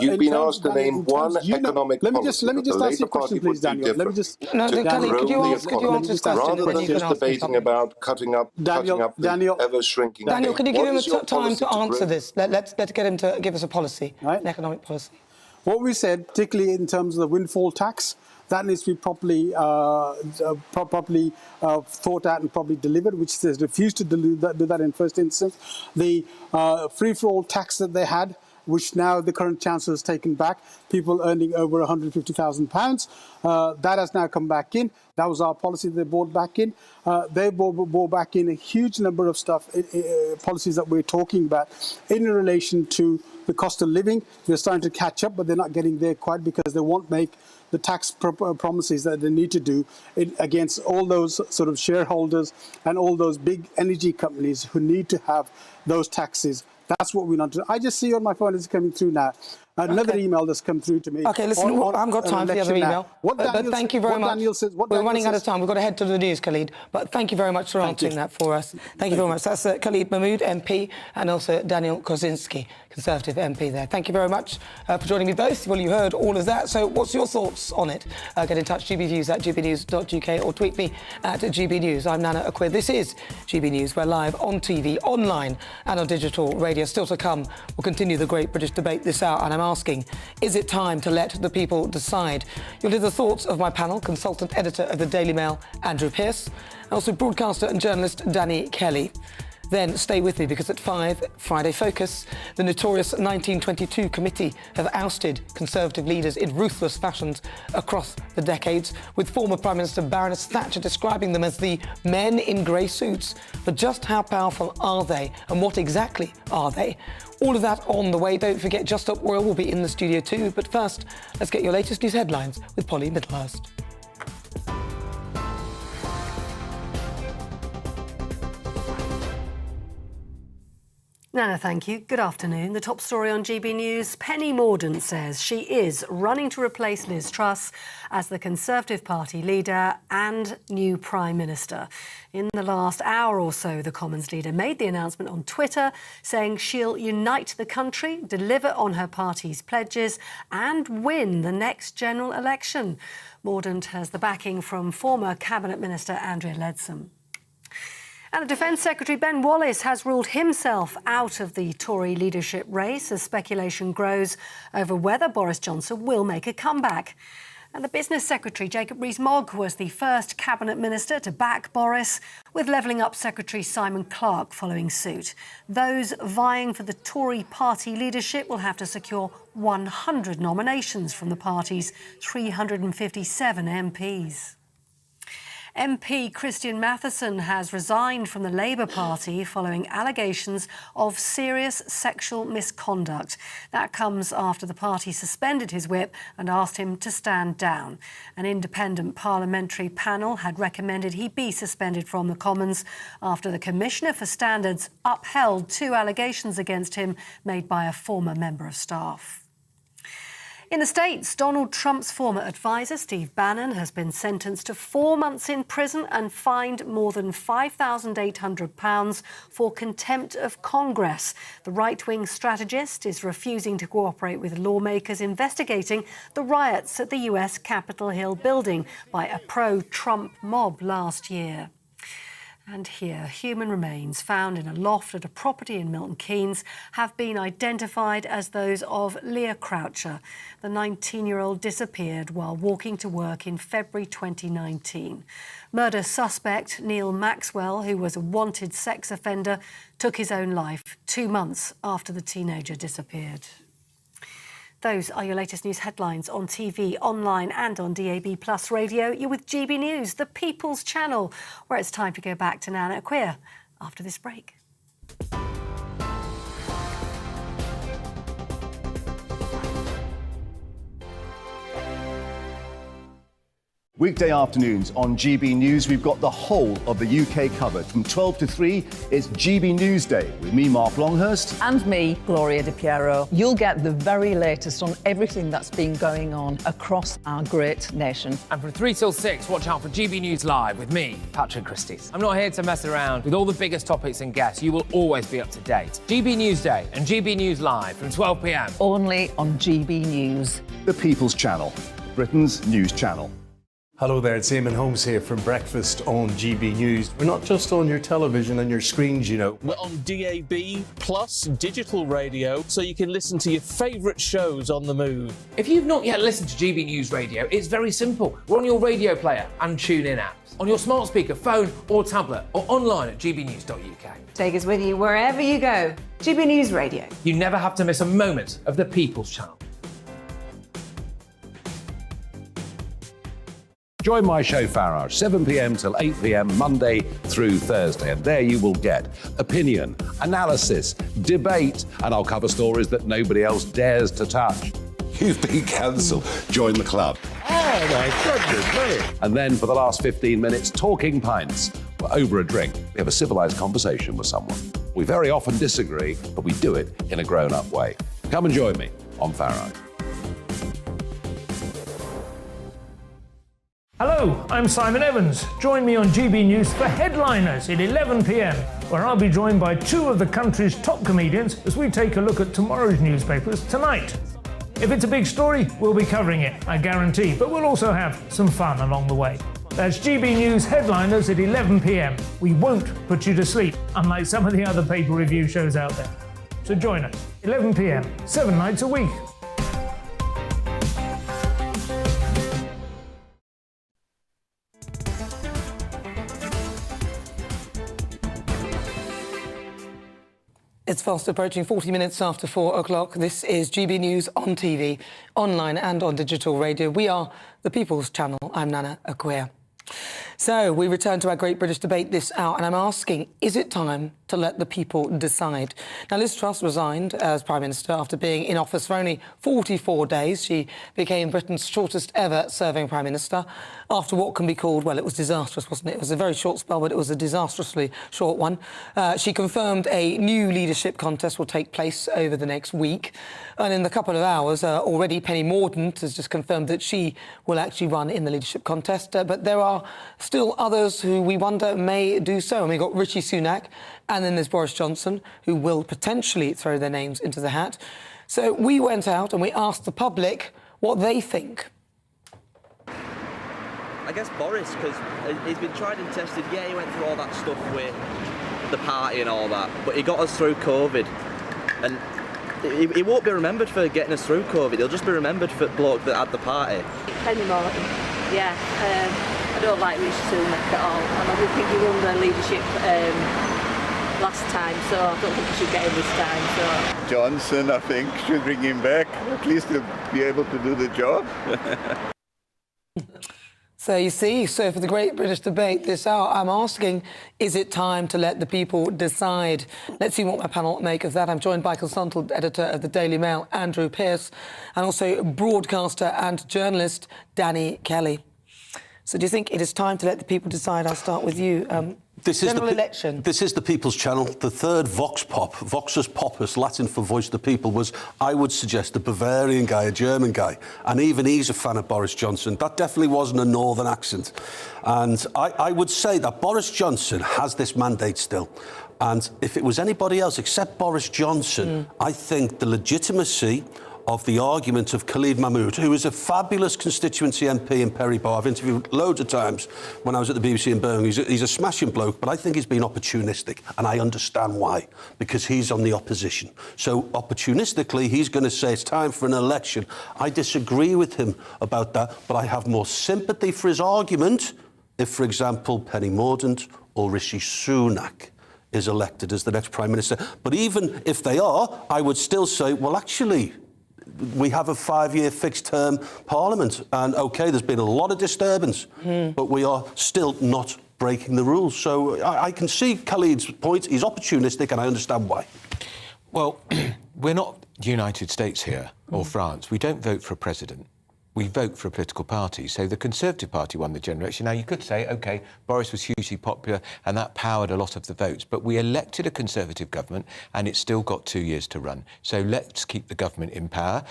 S12: You've been asked to name one economic policy.
S22: Let me just ask you a question, please, Daniel. Let me just.
S11: No, Khalid, could you answer this question?
S12: Rather than just debating about cutting up the ever-shrinking.
S11: Daniel, could you give him time to answer this? Let's get him to give us a policy, an economic policy.
S22: What we said, particularly in terms of the windfall tax, that needs to be properly thought out and properly delivered, which they refused to do that in first instance. The free-for-all tax that they had, which now the current chancellor has taken back, people earning over £150,000, that has now come back in. That was our policy they brought back in. They brought back in a huge number of policies that we're talking about in relation to the cost of living. They're starting to catch up, but they're not getting there quite because they won't make the tax promises that they need to do against all those sort of shareholders and all those big energy companies who need to have those taxes. That's what we want to do. I just see on my phone it's coming through now. Another email that's come through to me.
S11: Okay, listen, I haven't got time for the other email. But thank you very much. We're running out of time. We've got to head to the news, Khalid. But thank you very much for answering that for us. Thank you very much. That's Khalid Mahmood, MP, and also Daniel Kozinski, Conservative MP there. Thank you very much for joining me both. Well, you heard all of that. So what's your thoughts on it? Get in touch, gbnews@gbnews.uk, or tweet me at GBNews. I'm Nana Akua. This is GB News. We're live on TV, online, and on digital radio. Still to come, we'll continue the Great British Debate this hour, and I'm asking, is it time to let the people decide? You'll hear the thoughts of my panel, consultant editor of the Daily Mail, Andrew Pearce, and also broadcaster and journalist Danny Kelly. Then stay with me, because at 5, Friday Focus, the notorious 1922 committee have ousted Conservative leaders in ruthless fashions across the decades, with former Prime Minister Baroness Thatcher describing them as the men in grey suits. But just how powerful are they, and what exactly are they? All of that on the way. Don't forget, Just Up Royal will be in the studio too. But first, let's get your latest news headlines with Polly Middlehurst.
S7: Nana, thank you. Good afternoon. The top story on GB News. Penny Mordaunt says she is running to replace Liz Truss as the Conservative Party leader and new Prime Minister. In the last hour or so, the Commons leader made the announcement on Twitter, saying she'll unite the country, deliver on her party's pledges and win the next general election. Mordaunt has the backing from former Cabinet Minister Andrea Leadsom. And the Defence Secretary Ben Wallace has ruled himself out of the Tory leadership race as speculation grows over whether Boris Johnson will make a comeback. And the Business Secretary, Jacob Rees-Mogg, was the first Cabinet Minister to back Boris, with Levelling Up Secretary Simon Clarke following suit. Those vying for the Tory party leadership will have to secure 100 nominations from the party's 357 MPs. MP Christian Matheson has resigned from the Labour Party following allegations of serious sexual misconduct. That comes after the party suspended his whip and asked him to stand down. An independent parliamentary panel had recommended he be suspended from the Commons after the Commissioner for Standards upheld 2 allegations against him made by a former member of staff. In the States, Donald Trump's former advisor, Steve Bannon, has been sentenced to 4 months in prison and fined more than £5,800 for contempt of Congress. The right-wing strategist is refusing to cooperate with lawmakers investigating the riots at the US Capitol Hill building by a pro-Trump mob last year. And here, human remains found in a loft at a property in Milton Keynes have been identified as those of Leah Croucher. The 19-year-old disappeared while walking to work in February 2019. Murder suspect Neil Maxwell, who was a wanted sex offender, took his own life 2 months after the teenager disappeared. Those are your latest news headlines on TV, online and on DAB+ radio. You're with GB News, the People's Channel, where it's time to go back to Nana Akua after this break.
S2: Weekday afternoons on GB News, we've got the whole of the UK covered. From 12 to 3, it's GB News Day with me, Mark Longhurst.
S3: And me, Gloria Di Piero. You'll get the very latest on everything that's been going on across our great nation.
S4: And from 3 till 6, watch out for GB News Live with me, Patrick Christys. I'm not here to mess around with all the biggest topics and guests. You will always be up to date. GB News Day and GB News Live from 12 p.m.
S3: Only on GB News.
S2: The People's Channel, Britain's news channel.
S5: Hello there, it's Eamon Holmes here from Breakfast on GB News. We're not just on your television and your screens, you know.
S6: We're on DAB plus digital radio, so you can listen to your favourite shows on the move.
S4: If you've not yet listened to GB News Radio, it's very simple. We're on your radio player and TuneIn apps, on your smart speaker, phone or tablet, or online at gbnews.uk.
S1: Take us with you wherever you go. GB News Radio.
S4: You never have to miss a moment of the People's Channel.
S8: Join my show, Farah, 7 p.m. till 8 p.m. Monday through Thursday. And there you will get opinion, analysis, debate, and I'll cover stories that nobody else dares to touch.
S9: You've been cancelled. Join the club.
S8: Oh, my goodness me. And then for the last 15 minutes, talking pints. We're over a drink. We have a civilised conversation with someone. We very often disagree, but we do it in a grown-up way. Come and join me on Farah.
S10: Hello, I'm Simon Evans. Join me on GB News for Headliners at 11 p.m, where I'll be joined by 2 of the country's top comedians as we take a look at tomorrow's newspapers tonight. If it's a big story, we'll be covering it, I guarantee, but we'll also have some fun along the way. That's GB News Headliners at 11 p.m. We won't put you to sleep, unlike some of the other paper review shows out there. So join us, 11 p.m, 7 nights a week.
S11: It's fast approaching 40 minutes after 4 o'clock. This is GB News on TV, online and on digital radio. We are the People's Channel. I'm Nana Akua. So we return to our Great British Debate this hour, and I'm asking, is it time to let the people decide? Now, Liz Truss resigned as Prime Minister after being in office for only 44 days. She became Britain's shortest ever serving Prime Minister after what can be called, well, it was disastrous, wasn't it? It was a very short spell, but it was a disastrously short one. She confirmed a new leadership contest will take place over the next week. And in a couple of hours, already Penny Mordaunt has just confirmed that she will actually run in the leadership contest. But there are still others who we wonder may do so. And we've got Rishi Sunak, and then there's Boris Johnson, who will potentially throw their names into the hat. So we went out and we asked the public what they think.
S13: I guess Boris, because he's been tried and tested. Yeah, he went through all that stuff with the party and all that, but he got us through COVID. And he won't be remembered for getting us through COVID. He'll just be remembered for the bloke that had the party.
S14: Penny Mordaunt, yeah. I don't like Rishi Sunak at all, and I don't think he won the leadership last time, so I don't think he should get him this time. So
S23: Johnson, I think, should bring him back. At least he'll be able to do the job.
S11: So you see, so for the Great British Debate this hour, I'm asking, is it time to let the people decide? Let's see what my panel make of that. I'm joined by consultant editor of the Daily Mail, Andrew Pearce, and also broadcaster and journalist, Danny Kelly. So do you think it is time to let the people decide? I'll start with you. General election.
S20: This is the People's Channel. The third Vox Pop, Voxus Popus, Latin for voice of the people, was, I would suggest, a Bavarian guy, a German guy. And even he's a fan of Boris Johnson. That definitely wasn't a northern accent. And I would say that Boris Johnson has this mandate still. And if it was anybody else except Boris Johnson, I think the legitimacy of the argument of Khalid Mahmood, who is a fabulous constituency MP in Perry Bar. I've interviewed loads of times when I was at the BBC in Birmingham. He's a smashing bloke, but I think he's been opportunistic, and I understand why, because he's on the opposition. So opportunistically, he's going to say it's time for an election. I disagree with him about that, but I have more sympathy for his argument if, for example, Penny Mordaunt or Rishi Sunak is elected as the next Prime Minister. But even if they are, I would still say, well, actually, we have a 5-year fixed-term Parliament. And, OK, there's been a lot of disturbance, but we are still not breaking the rules. So I can see Khalid's point. He's opportunistic, and I understand why.
S19: Well, we're not the United States here, or France. We don't vote for a president. We vote for a political party. So the Conservative Party won the general election. Now, you could say, OK, Boris was hugely popular and that powered a lot of the votes. But we elected a Conservative government and it's still got 2 years to run. So let's keep the government in power.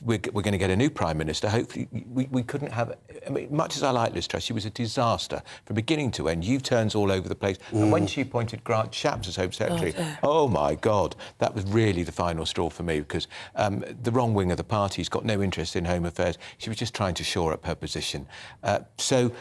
S19: We're going to get a new Prime Minister. Hopefully, we couldn't have... I mean, much as I like Liz Truss, she was a disaster from beginning to end. U-turns all over the place. And when she appointed Grant Shapps as Home Secretary, oh, my God, that was really the final straw for me because the wrong wing of the party's got no interest in home affairs. She was just trying to shore up her position. So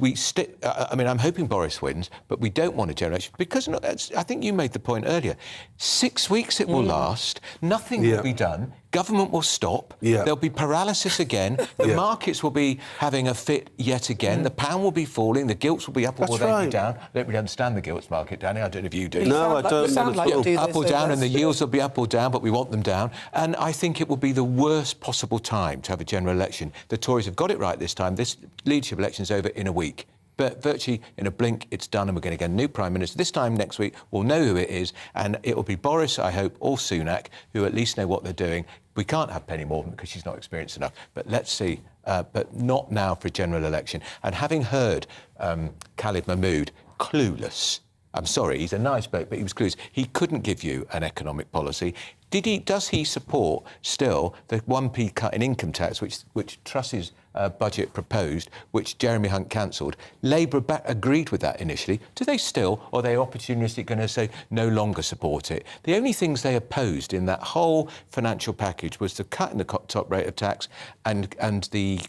S19: we stick... I mean, I'm hoping Boris wins, but we don't want a generation... Because I think you made the point earlier. 6 weeks it will last. Nothing will be done. Government will stop. There'll be paralysis again. The markets will be having a fit yet again. The pound will be falling. The gilts will be up or will they be down? I don't really understand the gilts market, Danny. I don't know if you do.
S20: No, I don't.
S19: Up or down, and the yields will be up or down, but we want them down. And I think it will be the worst possible time to have a general election. The Tories have got it right this time. This leadership election is over in a week. But virtually in a blink, it's done, and we're going to get a new Prime Minister. This time next week, we'll know who it is, and it will be Boris, I hope, or Sunak, who at least know what they're doing. We can't have Penny Mordaunt because she's not experienced enough, but let's see. But not now for a general election. And having heard Khalid Mahmood, clueless. I'm sorry, he's a nice bloke, but he was clueless. He couldn't give you an economic policy. Does he support still the 1p cut in income tax, which Truss's budget proposed, which Jeremy Hunt cancelled? Labour agreed with that initially. Do they still, or are they opportunistic going to say no longer support it? The only things they opposed in that whole financial package was the cut in the top rate of tax and the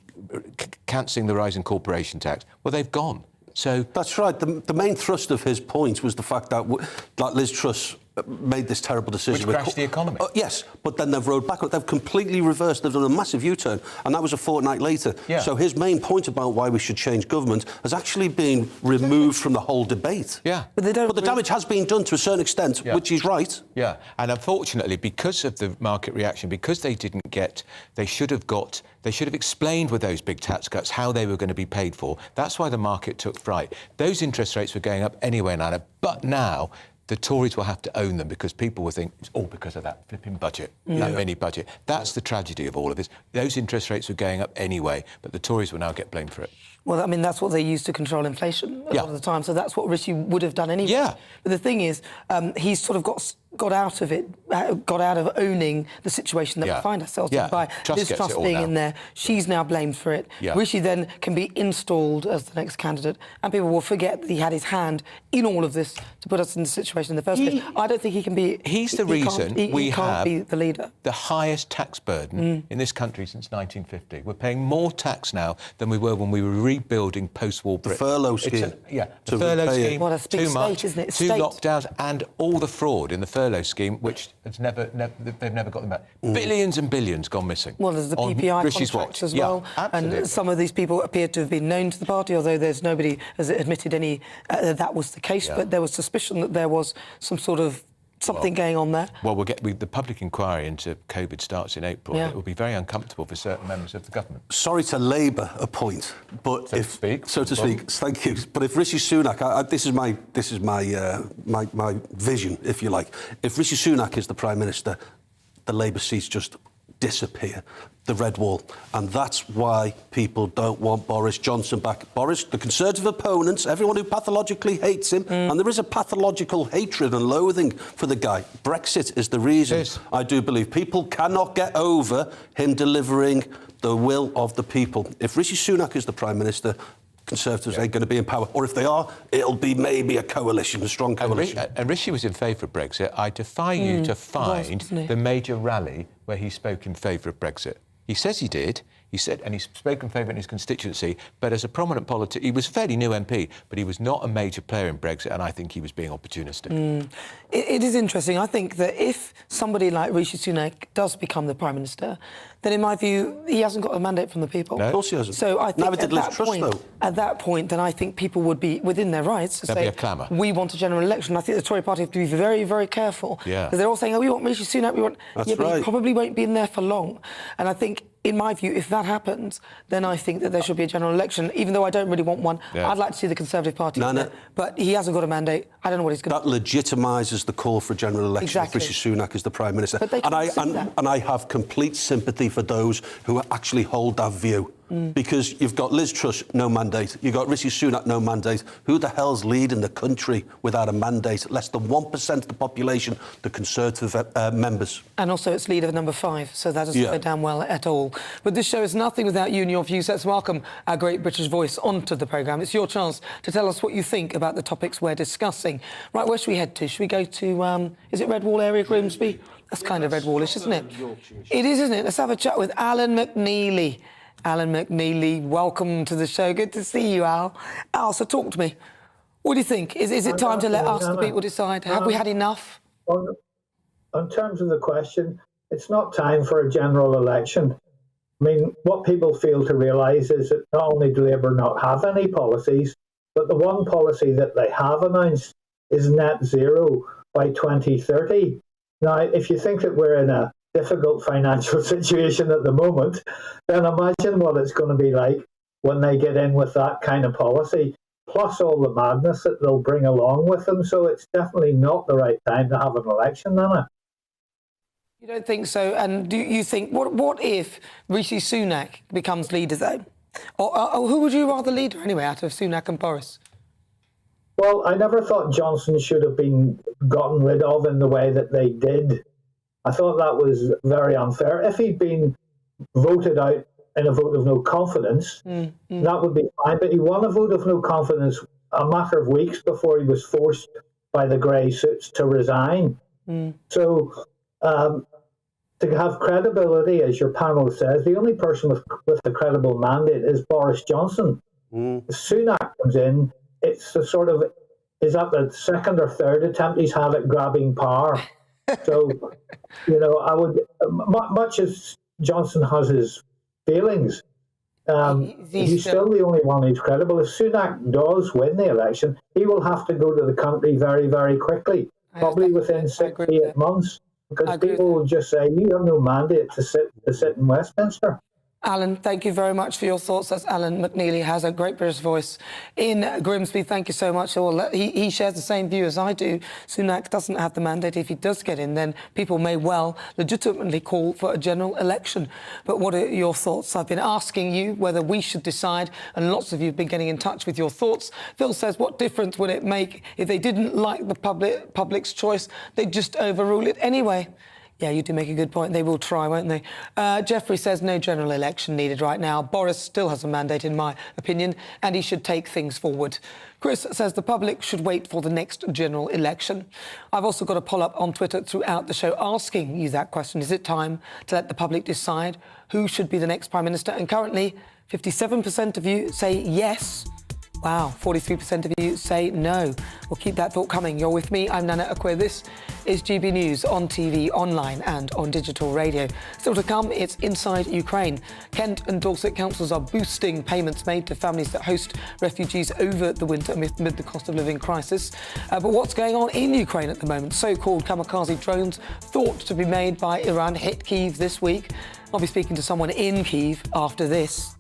S19: cancelling the rise in corporation tax. Well, they've gone. So
S20: that's right. The main thrust of his point was the fact that Liz Truss made this terrible decision.
S19: Which crashed the economy.
S20: Yes, but then they've rode back. They've completely reversed. They've done a massive U-turn, and that was a fortnight later. So his main point about why we should change government has actually been removed from the whole debate. But the damage has been done to a certain extent, which is right.
S19: And unfortunately, because of the market reaction, because they didn't get... They should have explained with those big tax cuts how they were going to be paid for. That's why the market took fright. Those interest rates were going up anyway, Nana, but now... The Tories will have to own them because people will think it's all because of that flipping budget, that mini budget. That's the tragedy of all of this. Those interest rates were going up anyway, but the Tories will now get blamed for it.
S11: Well, I mean, that's what they use to control inflation a lot of the time, so that's what Rishi would have done anyway. But the thing is, he's sort of got out of it, got out of owning the situation that we find ourselves in by Liz Truss being in there. She's now blamed for it. Rishi then can be installed as the next candidate, and people will forget that he had his hand in all of this to put us in the situation in the first place. I don't think he can be...
S19: He's the reason we
S11: can't be the leader.
S19: The highest tax burden in this country since 1950. We're paying more tax now than we were when we were rebuilding post-war Britain.
S20: The furlough scheme.
S19: The furlough scheme.
S11: What a big state, isn't it?
S19: Two lockdowns and all the fraud in the furlough scheme, which has they've never got them back. Billions and billions gone missing.
S11: Well, there's the PPI contracts as well. And some of these people appear to have been known to the party, although there's nobody has admitted any that was the case. But there was suspicion that there was some sort of something going on there.
S19: Well, the public inquiry into COVID starts in April. It will be very uncomfortable for certain members of the government.
S20: Sorry to labour a point, but so to speak. Thank you. But if Rishi Sunak, this is my vision, if you like. If Rishi Sunak is the Prime Minister, the Labour seats just disappear, the red wall, and that's why people don't want Boris Johnson back. Boris, the Conservative opponents, everyone who pathologically hates him, and there is a pathological hatred and loathing for the guy. Brexit is the reason. I do believe people cannot get over him delivering the will of the people. If Rishi Sunak is the Prime Minister, Conservatives ain't going to be in power. Or if they are, it'll be maybe a coalition, a strong coalition.
S19: And Rishi was in favour of Brexit. I defy you to find the major rally where he spoke in favour of Brexit. He says he did. He said, and he spoke in favour in his constituency, but as a prominent politician, he was a fairly new MP, but he was not a major player in Brexit, and I think he was being opportunistic.
S11: It is interesting. I think that if somebody like Rishi Sunak does become the Prime Minister, then in my view, he hasn't got a mandate from the people.
S20: No. Of course he hasn't.
S11: So I think
S20: at
S11: that point, then I think people would be within their rights to
S19: There'd
S11: say,
S19: be a clamour.
S11: we want a general election. I think the Tory party have to be very, very careful.
S19: Yeah.
S11: Because they're all saying, oh, we want Rishi Sunak, we want...
S20: That's
S11: yeah, but
S20: right.
S11: he probably won't be in there for long. And I think, in my view, if that happens, then I think that there should be a general election, even though I don't really want one.
S19: Yeah.
S11: I'd like to see the Conservative Party in
S20: Nana,
S11: there, but he hasn't got a mandate. I don't know what he's going to
S20: That legitimises the call for a general election
S11: Exactly.
S20: if Rishi Sunak is the Prime Minister.
S11: But they can't see that.
S20: And I have complete sympathy for those who actually hold that view. Because you've got Liz Truss, no mandate. You've got Rishi Sunak, no mandate. Who the hell's leading the country without a mandate? Less than 1% of the population, the Conservative members.
S11: And also it's leader number 5, so that doesn't go down well at all. But this show is nothing without you and your views. Let's welcome our great British voice onto the programme. It's your chance to tell us what you think about the topics we're discussing. Right, where should we head to? Should we go to, is it Red Wall area, Grimsby? That's kind of Red Wallish, isn't it? It is, isn't it? Let's have a chat with Alan McNeely. Alan McNeely, welcome to the show. Good to see you, Al. Al, so talk to me. What do you think? Is it time to let us, the people, decide? Have we had enough?
S15: In terms of the question, it's not time for a general election. I mean, what people fail to realise is that not only do Labour not have any policies, but the one policy that they have announced is net zero by 2030. Now, if you think that we're in a difficult financial situation at the moment, then imagine what it's going to be like when they get in with that kind of policy, plus all the madness that they'll bring along with them. So it's definitely not the right time to have an election, Nana.
S11: You don't think so? And do you think, what if Rishi Sunak becomes leader, though? Or who would you rather leader, anyway, out of Sunak and Boris?
S15: Well, I never thought Johnson should have been gotten rid of in the way that they did. I thought that was very unfair. If he'd been voted out in a vote of no confidence, that would be fine. But he won a vote of no confidence a matter of weeks before he was forced by the grey suits to resign. So to have credibility, as your panel says, the only person with a credible mandate is Boris Johnson. Sunak comes in, it's the sort of, is that the second or third attempt he's had at grabbing power? So, you know, I would, much as Johnson has his feelings, he's still the only one who's credible. If Sunak does win the election, he will have to go to the country very, very quickly, probably within 6 to 8 months, because people will just say, you have no mandate to sit in Westminster.
S11: Alan, thank you very much for your thoughts. That's Alan McNeely, has a great British voice in Grimsby. Thank you so much. Well, he shares the same view as I do. Sunak doesn't have the mandate. If he does get in, then people may well legitimately call for a general election. But what are your thoughts? I've been asking you whether we should decide, and lots of you have been getting in touch with your thoughts. Phil says, what difference would it make if they didn't like the public's choice? They'd just overrule it anyway. Yeah, you do make a good point. They will try, won't they? Jeffrey says no general election needed right now. Boris still has a mandate, in my opinion, and he should take things forward. Chris says the public should wait for the next general election. I've also got a poll-up on Twitter throughout the show asking you that question. Is it time to let the public decide who should be the next Prime Minister? And currently, 57% of you say yes. Wow, 43% of you say no. We'll keep that thought coming. You're with me, I'm Nana Akua. This is GB News on TV, online and on digital radio. Still to come, it's Inside Ukraine. Kent and Dorset councils are boosting payments made to families that host refugees over the winter amid the cost of living crisis. But what's going on in Ukraine at the moment? So-called kamikaze drones thought to be made by Iran hit Kiev this week. I'll be speaking to someone in Kiev after this.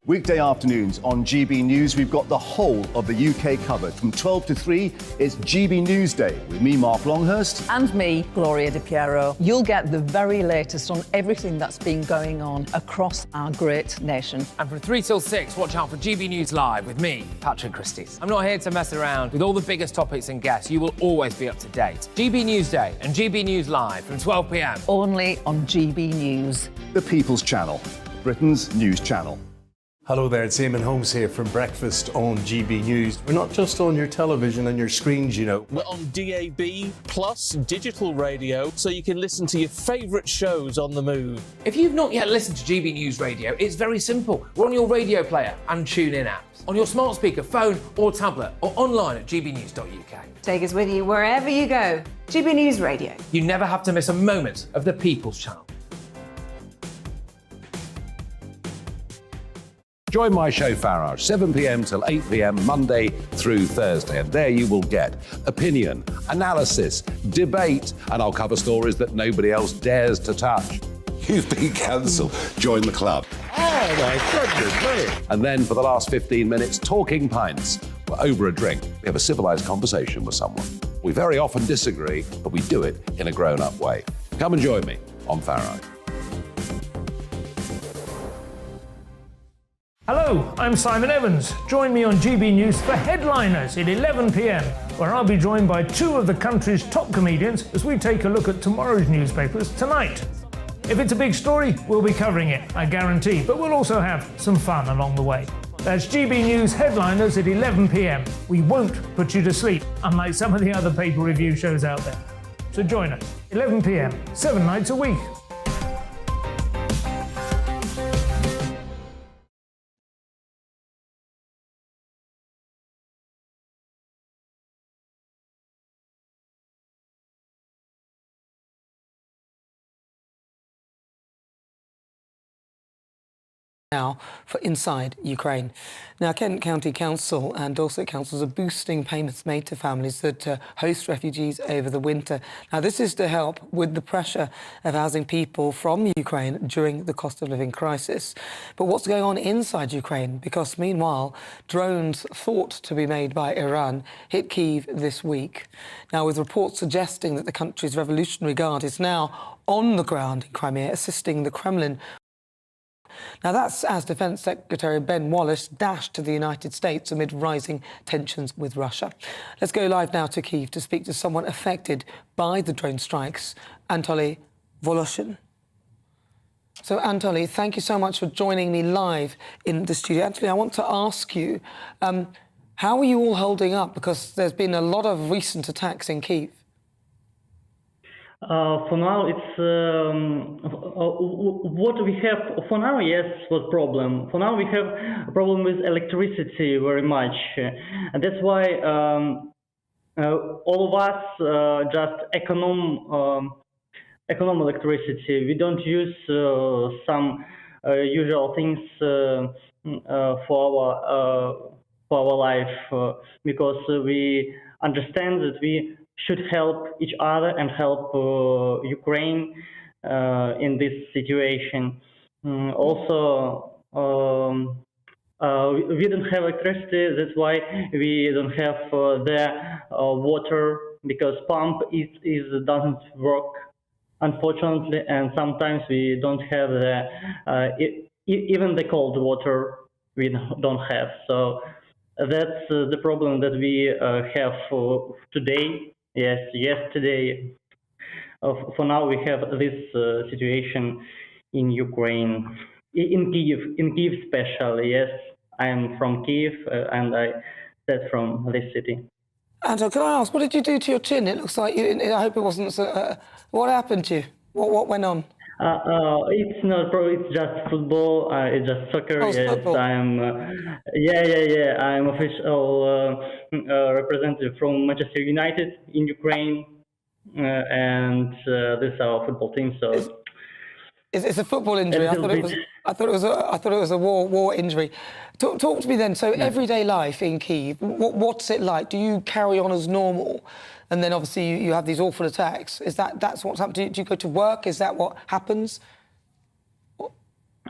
S2: Weekday afternoons on GB News, we've got the whole of the UK covered. From 12 to 3, it's GB News Day with me, Mark Longhurst.
S3: And me, Gloria Di Piero. You'll get the very latest on everything that's been going on across our great nation.
S4: And from 3 till 6, watch out for GB News Live with me, Patrick Christys. I'm not here to mess around with all the biggest topics and guests. You will always be up to date. GB News Day and GB News Live from 12 p.m.
S3: Only on GB News.
S2: The People's Channel, Britain's news channel.
S5: Hello there, it's Eamon Holmes here from Breakfast on GB News. We're not just on your television and your screens, you know.
S6: We're on DAB plus digital radio, so you can listen to your favourite shows on the move.
S4: If you've not yet listened to GB News Radio, it's very simple. We're on your radio player and TuneIn apps, on your smart speaker, phone or tablet, or online at gbnews.uk.
S1: Take us with you wherever you go. GB News Radio.
S4: You never have to miss a moment of the People's Channel.
S8: Join my show, Farah, 7 p.m. till 8 p.m. Monday through Thursday. And there you will get opinion, analysis, debate, and I'll cover stories that nobody else dares to touch.
S9: You've been cancelled. Join the club.
S8: Oh, my goodness me. And then for the last 15 minutes, talking pints. We're over a drink. We have a civilised conversation with someone. We very often disagree, but we do it in a grown-up way. Come and join me on Farah.
S10: Hello, I'm Simon Evans. Join me on GB News for Headliners at 11 p.m, where I'll be joined by two of the country's top comedians as we take a look at tomorrow's newspapers tonight. If it's a big story, we'll be covering it, I guarantee, but we'll also have some fun along the way. That's GB News Headliners at 11 p.m. We won't put you to sleep, unlike some of the other paper review shows out there. So join us, 11 p.m, 7 nights a week.
S11: Now for inside Ukraine. Now, Kent County Council and Dorset councils are boosting payments made to families that host refugees over the winter. Now, this is to help with the pressure of housing people from Ukraine during the cost of living crisis. But what's going on inside Ukraine? Because meanwhile, drones thought to be made by Iran hit Kiev this week. Now, with reports suggesting that the country's Revolutionary Guard is now on the ground in Crimea, assisting the Kremlin. Now, that's as Defence Secretary Ben Wallace dashed to the United States amid rising tensions with Russia. Let's go live now to Kiev to speak to someone affected by the drone strikes, Anatoly Voloshin. So, Anatoly, thank you so much for joining me live in the studio. Anatoly, I want to ask you, how are you all holding up? Because there's been a lot of recent attacks in Kiev.
S16: For now, it's what we have. For now, yes, was problem. For now, we have a problem with electricity very much, and that's why all of us just economic electricity. We don't use some usual things for our life because we understand that we should help each other and help Ukraine in this situation. Also, we don't have electricity. That's why we don't have the water, because pump doesn't work, unfortunately, and sometimes we don't have the even the cold water. We don't have. So that's the problem that we have today. Yes, yesterday. For now, we have this situation in Ukraine, in Kiev especially. Yes, I am from Kiev, and I said from this city.
S11: Anto, can I ask, what did you do to your chin? It looks like you. I hope it wasn't. What happened to you? What went on?
S16: It's not pro. It's just football. It's just soccer.
S11: Oh,
S16: yes,
S11: football.
S16: I'm. I'm official representative from Manchester United in Ukraine, and this is our football team. So
S11: it's a football injury. I thought it was a war injury. Talk to me then. So everyday life in Kiev, what's it like? Do you carry on as normal? And then obviously you have these awful attacks. That's what's happened? Do you go to work? Is that what happens?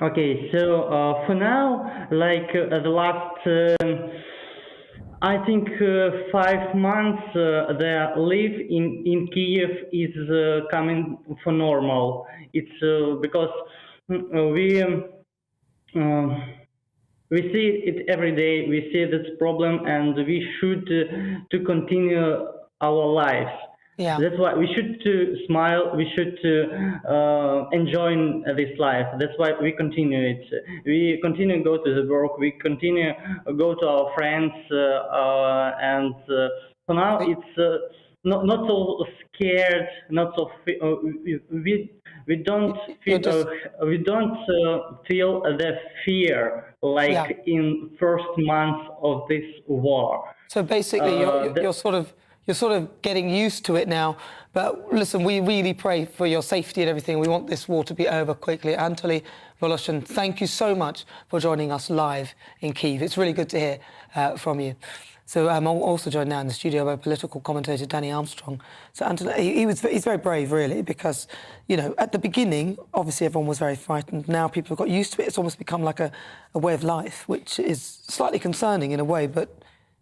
S16: Okay, so for now, like the last, I think 5 months, the life in Kiev is coming for normal. It's because we see it every day. We see this problem, and we should to continue our lives.
S11: Yeah.
S16: That's why we should to smile. We should to enjoy this life. That's why we continue it. We continue to go to the work. We continue go to our friends, and for now it's not so scared. Not so we don't feel we don't feel the fear like in first month of this war.
S11: So basically, you're sort of getting used to it now. But listen, we really pray for your safety and everything. We want this war to be over quickly. Anatoly Voloshin, thank you so much for joining us live in Kiev. It's really good to hear from you. So I'm also joined now in the studio by political commentator Danny Armstrong. So Anatoly, he's very brave, really, because, you know, at the beginning, obviously everyone was very frightened. Now people have got used to it. It's almost become like a way of life, which is slightly concerning in a way, but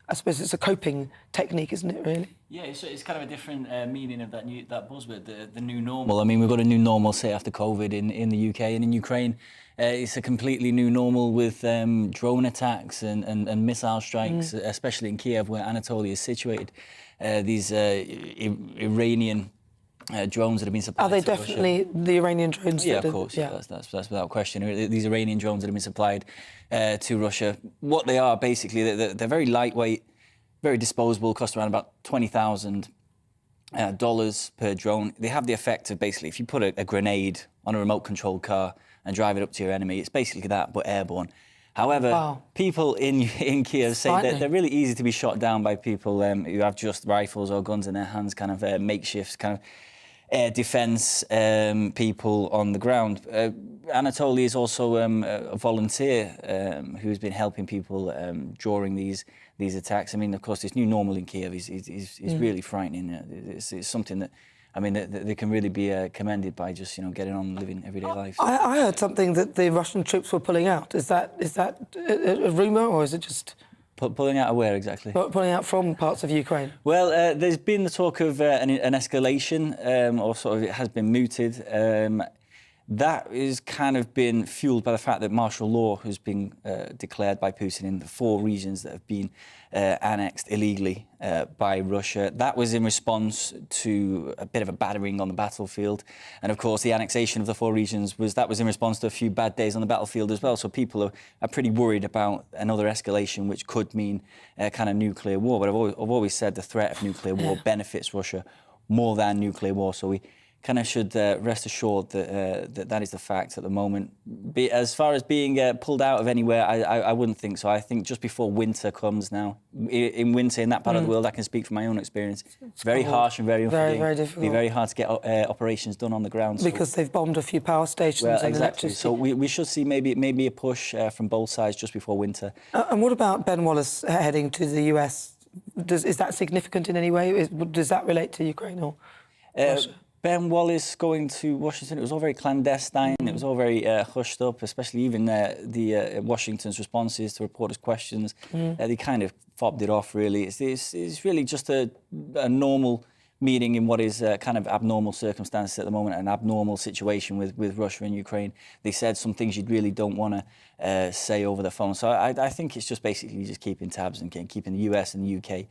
S11: I suppose it's a coping technique, isn't it, really?
S17: Yeah, it's kind of a different meaning of that buzzword, the new normal. I mean, we've got a new normal, say, after COVID in the UK and in Ukraine. It's a completely new normal with drone attacks and missile strikes, especially in Kiev, where Anatoly is situated. These Iranian drones that have been supplied.
S11: Are they
S17: to
S11: definitely
S17: Russia.
S11: The Iranian drones?
S17: Yeah, of course. Yeah. That's without question. These Iranian drones that have been supplied to Russia. What they are, basically, they're very lightweight, very disposable, cost around about $20,000 per drone. They have the effect of, basically, if you put a grenade on a remote-controlled car and drive it up to your enemy, it's basically that, but airborne. However, people in Kiev say that they're really easy to be shot down by people who have just rifles or guns in their hands, kind of makeshift kind of air defence people on the ground. Anatoly is also a volunteer who's been helping people during these attacks. I mean, of course, this new normal in Kiev is really frightening. It's something that, I mean, they can really be commended by just, you know, getting on living everyday life.
S11: I heard something that the Russian troops were pulling out. Is that a rumour, or is it just...
S17: Pulling out of where exactly?
S11: Pulling out from parts of Ukraine.
S17: Well, there's been the talk of an escalation, or sort of it has been mooted. That is kind of been fueled by the fact that martial law has been declared by Putin in the 4 regions that have been annexed illegally by Russia. That was in response to a bit of a battering on the battlefield. And of course, the annexation of the 4 regions was in response to a few bad days on the battlefield as well. So people are pretty worried about another escalation, which could mean a kind of nuclear war. But I've always said the threat of nuclear war benefits Russia more than nuclear war. So we kind of should rest assured that that is the fact at the moment. As far as being pulled out of anywhere, I wouldn't think so. I think just before winter comes now, in winter in that part of the world, I can speak from my own experience. It's very harsh and very unforgiving.
S11: Very difficult.
S17: It'd be very hard to get operations done on the ground.
S11: Because they've bombed a few power stations and electricity.
S17: So we should see maybe a push from both sides just before winter.
S11: And what about Ben Wallace heading to the US? Is that significant in any way? Does that relate to Ukraine or Russia?
S17: Ben Wallace going to Washington, it was all very clandestine, it was all very hushed up, especially even Washington's responses to reporters' questions. They kind of fobbed it off, really. It's really just a normal meeting in what is kind of abnormal circumstances at the moment, an abnormal situation with Russia and Ukraine. They said some things you really don't want to say over the phone. So I think it's just basically just keeping tabs and keeping the US and the UK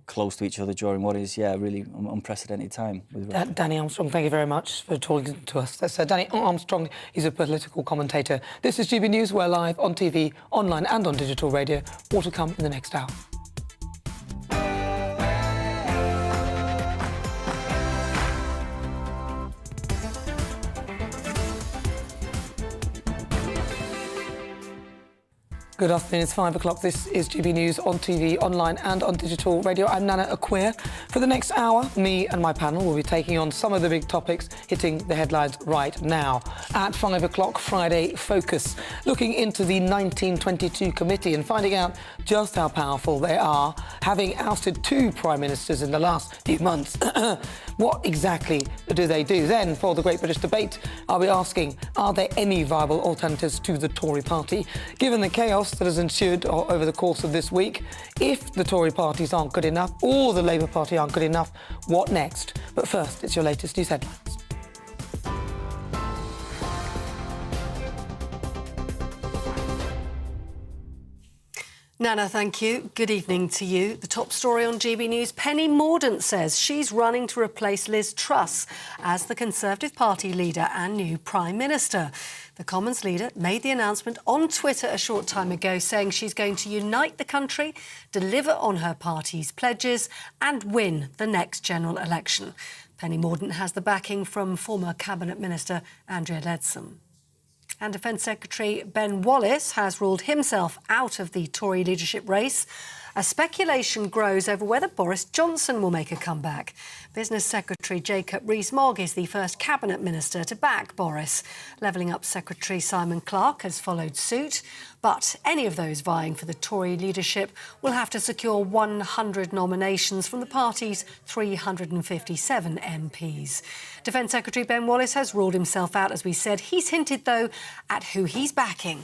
S17: close to each other during what is, really unprecedented time with Russia.
S11: Danny Armstrong, thank you very much for talking to us. That's Danny Armstrong. He's a political commentator. This is GB News. We're live on TV, online and on digital radio. More to come in the next hour. Good afternoon, it's 5 o'clock. This is GB News on TV, online and on digital radio. I'm Nana Akua. For the next hour, me and my panel will be taking on some of the big topics hitting the headlines right now. At 5 o'clock, Friday Focus, looking into the 1922 committee and finding out just how powerful they are, having ousted 2 prime ministers in the last few months. What exactly do they do? Then, for the Great British Debate, I'll be asking, are there any viable alternatives to the Tory party? Given the chaos that has ensued over the course of this week, if the Tory parties aren't good enough or the Labour Party aren't good enough, what next? But first, it's your latest news headlines.
S7: Nana, thank you. Good evening to you. The top story on GB News, Penny Mordaunt says she's running to replace Liz Truss as the Conservative Party leader and new Prime Minister. The Commons leader made the announcement on Twitter a short time ago, saying she's going to unite the country, deliver on her party's pledges and win the next general election. Penny Mordaunt has the backing from former Cabinet Minister Andrea Leadsom. And Defence Secretary Ben Wallace has ruled himself out of the Tory leadership race. As speculation grows over whether Boris Johnson will make a comeback. Business Secretary Jacob Rees-Mogg is the first Cabinet Minister to back Boris. Levelling Up Secretary Simon Clarke has followed suit. But any of those vying for the Tory leadership will have to secure 100 nominations from the party's 357 MPs. Defence Secretary Ben Wallace has ruled himself out, as we said. He's hinted, though, at who he's backing.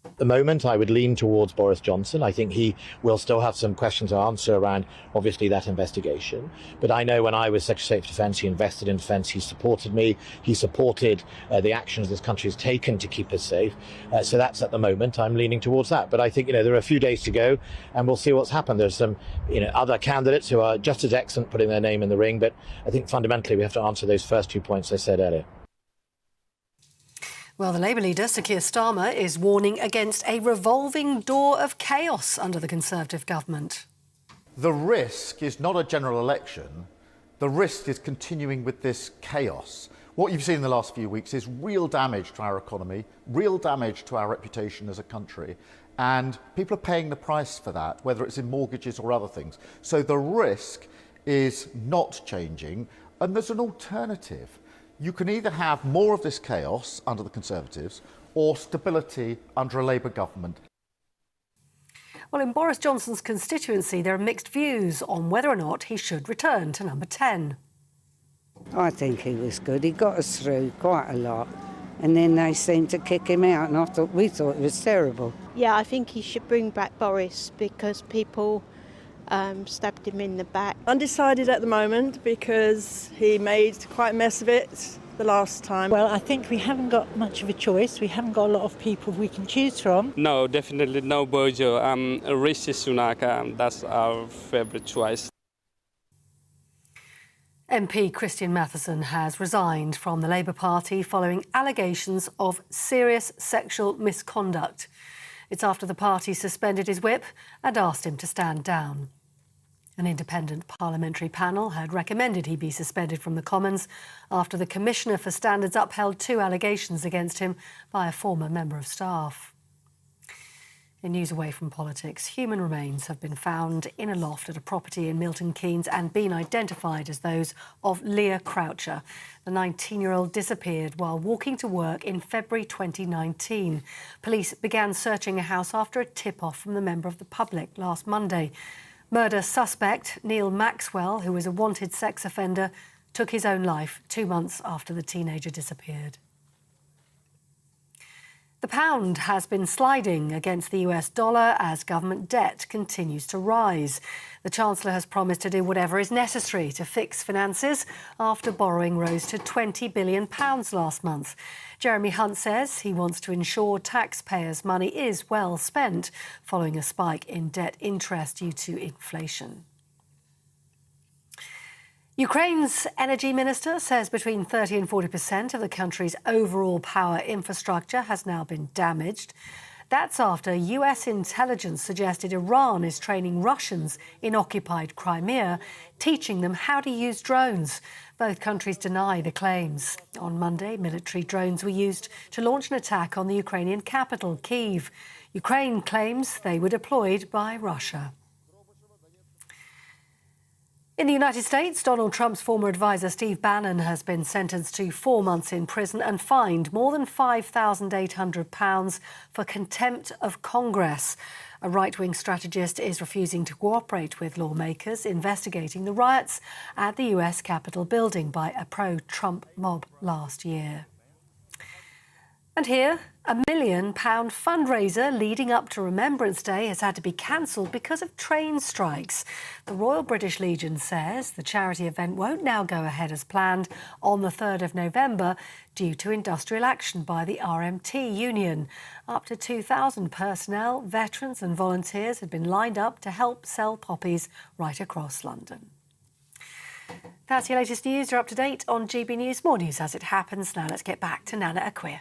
S12: At the moment, I would lean towards Boris Johnson. I think he will still have some questions to answer around, obviously, that investigation. But I know when I was Secretary of Defence, he invested in defence, he supported me, he supported the actions this country has taken to keep us safe. So that's at the moment, I'm leaning towards that. But I think, there are a few days to go and we'll see what's happened. There's some, other candidates who are just as excellent putting their name in the ring. But I think fundamentally we have to answer those first 2 points I said earlier.
S7: Well, the Labour leader, Sir Keir Starmer, is warning against a revolving door of chaos under the Conservative government.
S18: The risk is not a general election. The risk is continuing with this chaos. What you've seen in the last few weeks is real damage to our economy, real damage to our reputation as a country, and people are paying the price for that, whether it's in mortgages or other things. So the risk is not changing, and there's an alternative. You can either have more of this chaos under the Conservatives or stability under a Labour government.
S7: Well, in Boris Johnson's constituency, there are mixed views on whether or not he should return to number 10.
S21: I think he was good. He got us through quite a lot. And then they seemed to kick him out, and we thought it was terrible.
S24: Yeah, I think he should bring back Boris because people stabbed him in the back.
S25: Undecided at the moment because he made quite a mess of it the last time.
S26: Well, I think we haven't got much of a choice. We haven't got a lot of people we can choose from.
S27: No, definitely no Bojo. Rishi Sunak, that's our favourite choice.
S7: MP Christian Matheson has resigned from the Labour Party following allegations of serious sexual misconduct. It's after the party suspended his whip and asked him to stand down. An independent parliamentary panel had recommended he be suspended from the Commons after the Commissioner for Standards upheld 2 allegations against him by a former member of staff. In news away from politics, human remains have been found in a loft at a property in Milton Keynes and been identified as those of Leah Croucher. The 19-year-old disappeared while walking to work in February 2019. Police began searching a house after a tip-off from the member of the public last Monday. Murder suspect Neil Maxwell, who was a wanted sex offender, took his own life 2 months after the teenager disappeared. The pound has been sliding against the US dollar as government debt continues to rise. The Chancellor has promised to do whatever is necessary to fix finances after borrowing rose to £20 billion last month. Jeremy Hunt says he wants to ensure taxpayers' money is well spent following a spike in debt interest due to inflation. Ukraine's energy minister says between 30% and 40% of the country's overall power infrastructure has now been damaged. That's after US intelligence suggested Iran is training Russians in occupied Crimea, teaching them how to use drones. Both countries deny the claims. On Monday, military drones were used to launch an attack on the Ukrainian capital, Kiev. Ukraine claims they were deployed by Russia. In the United States, Donald Trump's former advisor Steve Bannon has been sentenced to 4 months in prison and fined more than £5,800 for contempt of Congress. A right-wing strategist is refusing to cooperate with lawmakers investigating the riots at the US Capitol building by a pro-Trump mob last year. And here, a £1 million fundraiser leading up to Remembrance Day has had to be cancelled because of train strikes. The Royal British Legion says the charity event won't now go ahead as planned on the 3rd of November due to industrial action by the RMT union. Up to 2,000 personnel, veterans and volunteers had been lined up to help sell poppies right across London. That's your latest news. You're up to date on GB News. More news as it happens. Now let's get back to Nana Akua.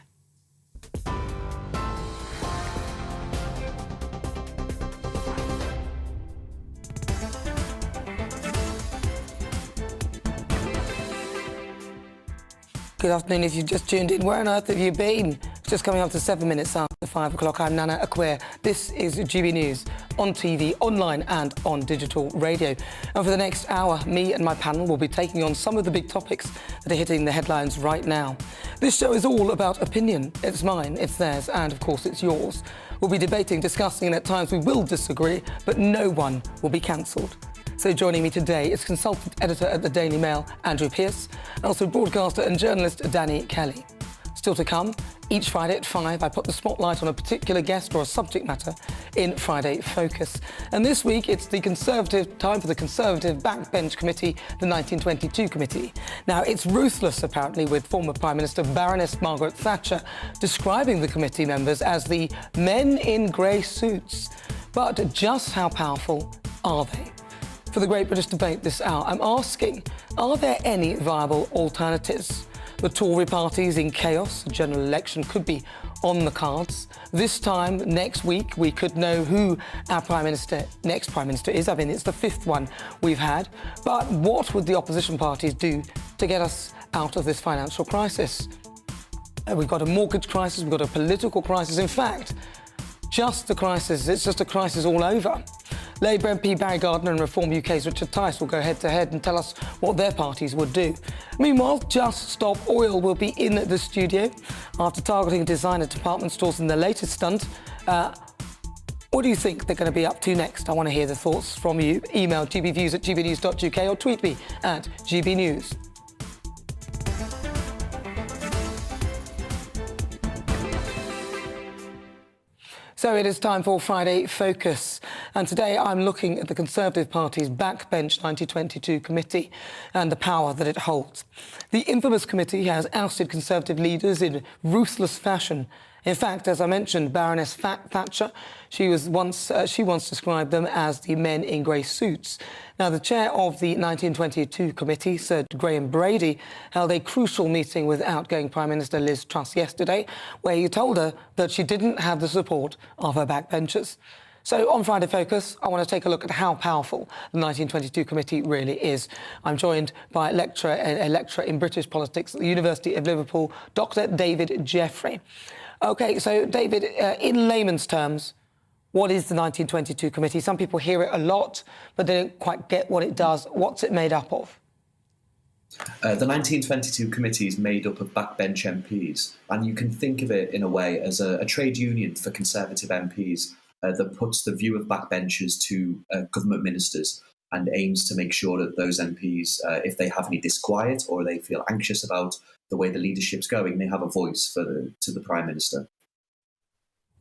S11: Good afternoon. If you've just tuned in, where on earth have you been? It's just coming up to 7 minutes after 5 o'clock. I'm Nana Akua. This is GB News on TV, online and on digital radio. And for the next hour, me and my panel will be taking on some of the big topics that are hitting the headlines right now. This show is all about opinion. It's mine, it's theirs, and of course it's yours. We'll be debating, discussing, and at times we will disagree, but no one will be cancelled. So joining me today is consultant editor at the Daily Mail, Andrew Pearce, and also broadcaster and journalist Danny Kelly. Still to come, each Friday at 5, I put the spotlight on a particular guest or a subject matter in Friday Focus. And this week, it's the time for the Conservative Backbench Committee, the 1922 Committee. Now, it's ruthless, apparently, with former Prime Minister Baroness Margaret Thatcher describing the committee members as the men in grey suits. But just how powerful are they? For the Great British Debate this hour, I'm asking, are there any viable alternatives? The Tory party's in chaos. A general election could be on the cards. This time next week, we could know who our next Prime Minister is. I mean, it's the 5th one we've had. But what would the opposition parties do to get us out of this financial crisis? We've got a mortgage crisis, we've got a political crisis. In fact, just the crisis, it's just a crisis all over. Labour MP Barry Gardiner and Reform UK's Richard Tice will go head-to-head and tell us what their parties would do. Meanwhile, Just Stop Oil will be in the studio after targeting designer department stores in their latest stunt. What do you think they're going to be up to next? I want to hear the thoughts from you. Email gbviews@gbnews.uk or tweet me at gbnews. So it is time for Friday Focus. And today I'm looking at the Conservative Party's Backbench 1922 Committee and the power that it holds. The infamous committee has ousted Conservative leaders in ruthless fashion. In fact, as I mentioned, Baroness Thatcher, she once described them as the men in grey suits. Now, the chair of the 1922 committee, Sir Graham Brady, held a crucial meeting with outgoing Prime Minister Liz Truss yesterday, where he told her that she didn't have the support of her backbenchers. So on Friday Focus, I want to take a look at how powerful the 1922 committee really is. I'm joined by a lecturer in British politics at the University of Liverpool, Dr. David Jeffrey. OK, so David, in layman's terms, what is the 1922 committee? Some people hear it a lot, but they don't quite get what it does. What's it made up of?
S13: The 1922 committee is made up of backbench MPs, and you can think of it in a way as a trade union for Conservative MPs that puts the view of backbenchers to government ministers and aims to make sure that those MPs, if they have any disquiet or they feel anxious about the way the leadership's going, they have a voice to the Prime Minister.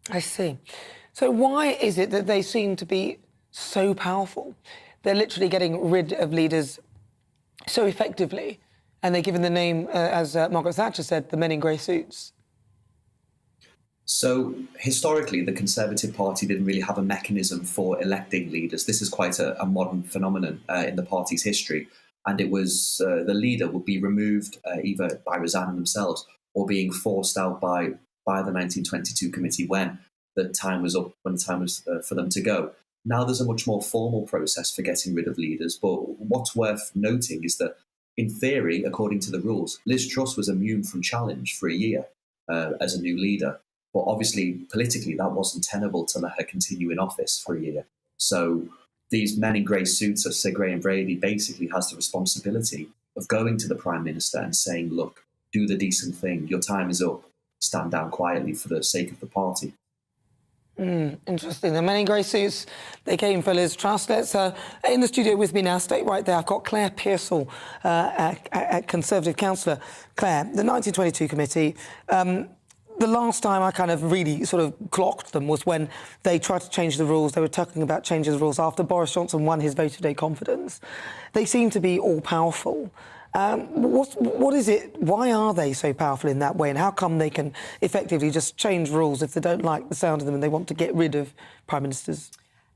S11: I see. So why is it that they seem to be so powerful? They're literally getting rid of leaders so effectively, and they're given the name, as Margaret Thatcher said, the men in grey suits.
S13: So historically, the Conservative Party didn't really have a mechanism for electing leaders. This is quite a modern phenomenon in the party's history. And it was the leader would be removed either by resigning themselves or being forced out by the 1922 committee when the time was up, when the time was for them to go. Now there's a much more formal process for getting rid of leaders. But what's worth noting is that, in theory, according to the rules, Liz Truss was immune from challenge for a year as a new leader. But obviously, politically, that wasn't tenable to let her continue in office for a year. So these men in grey suits, Sir Graham Brady, basically has the responsibility of going to the Prime Minister and saying, look, do the decent thing. Your time is up. Stand down quietly for the sake of the party.
S11: Interesting. The men in grey suits, they came for Liz Truss. Let's, in the studio with me now, stay right there, I've got Claire Pearsall, a Conservative councillor. Claire, the 1922 committee, the last time I kind of really sort of clocked them was when they tried to change the rules. They were talking about changing the rules after Boris Johnson won his vote of no confidence. They seem to be all-powerful. What is it? Why are they so powerful in that way? And how come they can effectively just change rules if they don't like the sound of them and they want to get rid of prime ministers?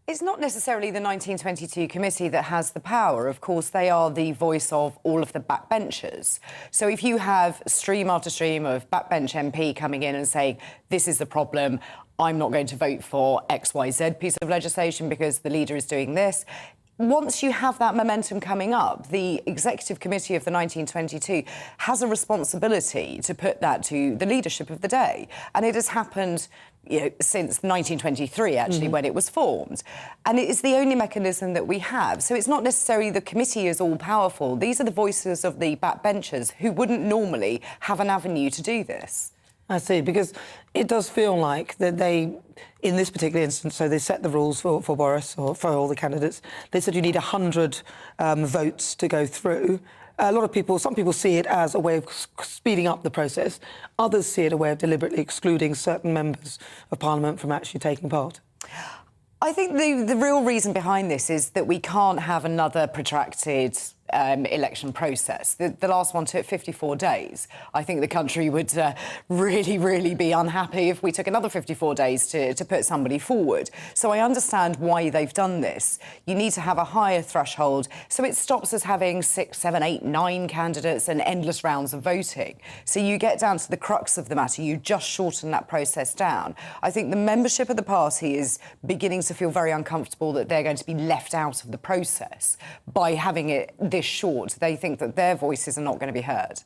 S3: It's not necessarily the 1922 committee that has the power. Of course, they are the voice of all of the backbenchers. So if you have stream after stream of backbench MP coming in and saying, this is the problem, I'm not going to vote for XYZ piece of legislation because the leader is doing this. Once you have that momentum coming up, the executive committee of the 1922 has a responsibility to put that to the leadership of the day. And it has happened, you know, since 1923, actually, when it was formed. And it is the only mechanism that we have. So it's not necessarily the committee is all-powerful. These are the voices of the backbenchers who wouldn't normally have an avenue to do this.
S11: I see, because it does feel like that they, in this particular instance, so they set the rules for Boris, or for all the candidates. They said you need 100 votes to go through. A lot of people, some people see it as a way of speeding up the process. Others see it a way of deliberately excluding certain members of Parliament from actually taking part.
S3: I think the real reason behind this is that we can't have another protracted election process. The last one took 54 days. I think the country would really be unhappy if we took another 54 days to put somebody forward. So I understand why they've done this. You need to have a higher threshold so it stops us having 6, 7, 8, 9 candidates and endless rounds of voting. So you get down to the crux of the matter. You just shorten that process down. I think the membership of the party is beginning to feel very uncomfortable that they're going to be left out of the process by having it this short. They think that their voices are not going to be heard.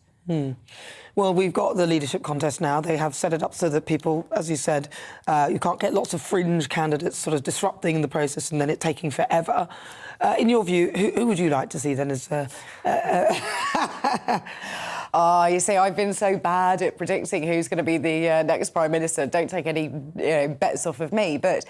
S11: Well, we've got the leadership contest now. They have set it up so that people, as you said, you can't get lots of fringe candidates sort of disrupting the process and then it taking forever. In your view, who would you like to see then as...
S3: You see, I've been so bad at predicting who's going to be the next Prime Minister. Don't take any bets off of me, but...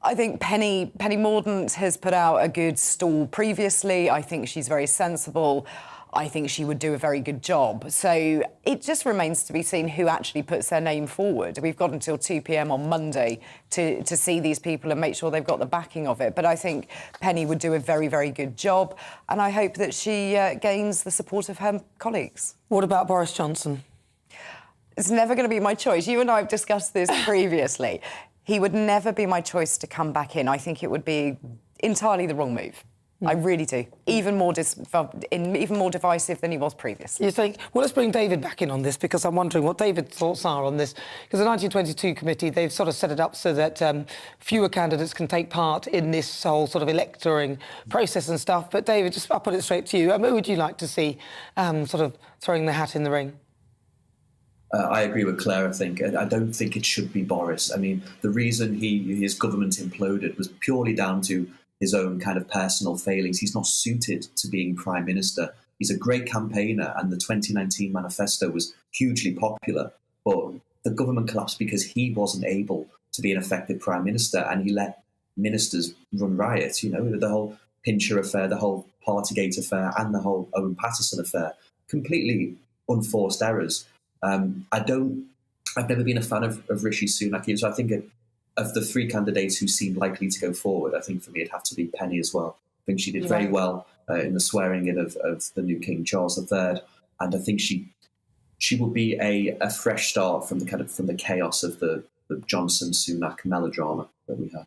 S3: I think Penny Mordaunt has put out a good stall previously. I think she's very sensible. I think she would do a very good job. So it just remains to be seen who actually puts their name forward. We've got until 2 p.m. on Monday to see these people and make sure they've got the backing of it. But I think Penny would do a very good job. And I hope that she gains the support of her colleagues.
S11: What about Boris Johnson?
S3: It's never going to be my choice. You and I have discussed this previously. He would never be my choice to come back in. I think it would be entirely the wrong move. I really do. Even more divisive than he was previously.
S11: You think? Well, let's bring David back in on this because I'm wondering what David's thoughts are on this. Because the 1922 committee, they've sort of set it up so that fewer candidates can take part in this whole sort of electoring process and stuff. But David, I'll put it straight to you. Who would you like to see sort of throwing the hat in the ring?
S13: I agree with Claire, I think. I don't think it should be Boris. I mean, the reason his government imploded was purely down to his own kind of personal failings. He's not suited to being Prime Minister. He's a great campaigner, and the 2019 manifesto was hugely popular. But the government collapsed because he wasn't able to be an effective Prime Minister, and he let ministers run riot. You know, the whole Pincher affair, the whole Partygate affair, and the whole Owen Paterson affair. Completely unforced errors. I've never been a fan of Rishi Sunak, so I think of the 3 candidates who seem likely to go forward, I think for me it'd have to be Penny as well. I think she did very well in the swearing in of the new King Charles III, and I think she will be a fresh start from the chaos of the Johnson Sunak melodrama that we have.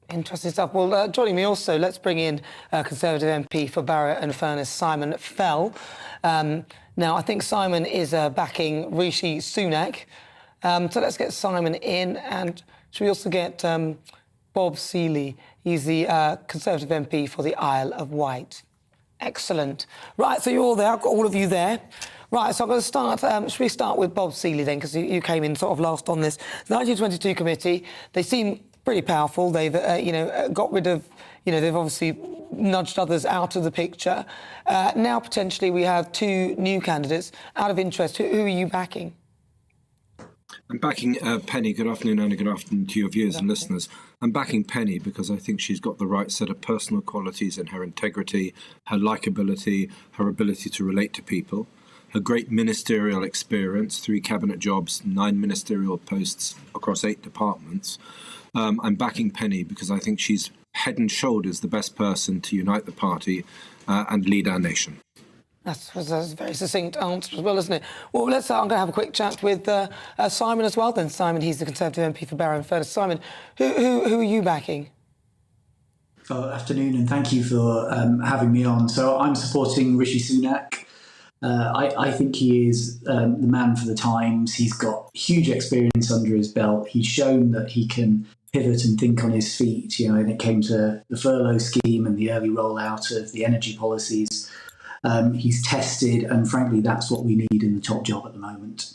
S11: Interesting stuff. Well, joining me also, let's bring in Conservative MP for Barrow and Furness, Simon Fell. Now, I think Simon is backing Rishi Sunak. So let's get Simon in. And Should we also get Bob Seeley? He's the Conservative MP for the Isle of Wight. Excellent. Right, so you're all there. I've got all of you there. Right, so I'm going to start. Should we start with Bob Seeley then, because you came in sort of last on this. The 1922 committee, they seem pretty powerful. They've, got rid of, they've obviously nudged others out of the picture. Now, potentially, we have two new candidates. Out of interest, who are you backing?
S2: I'm backing Penny. Good afternoon, Anna. Good afternoon to your viewers and listeners. I'm backing Penny because I think she's got the right set of personal qualities in her integrity, her likeability, her ability to relate to people, her great ministerial experience, 3 cabinet jobs, 9 ministerial posts across 8 departments. I'm backing Penny because I think she's head and shoulders the best person to unite the party and lead our nation.
S11: That's a very succinct answer as well, isn't it? Well, I'm going to have a quick chat with Simon as well then. Simon, he's the Conservative MP for Barrow-in-Furness. Simon, who are you backing?
S14: Afternoon, and thank you for having me on. So I'm supporting Rishi Sunak. I think he is the man for the times. He's got huge experience under his belt. He's shown that he can pivot and think on his feet, when it came to the furlough scheme and the early rollout of the energy policies. He's tested, and frankly, that's what we need in the top job at the moment.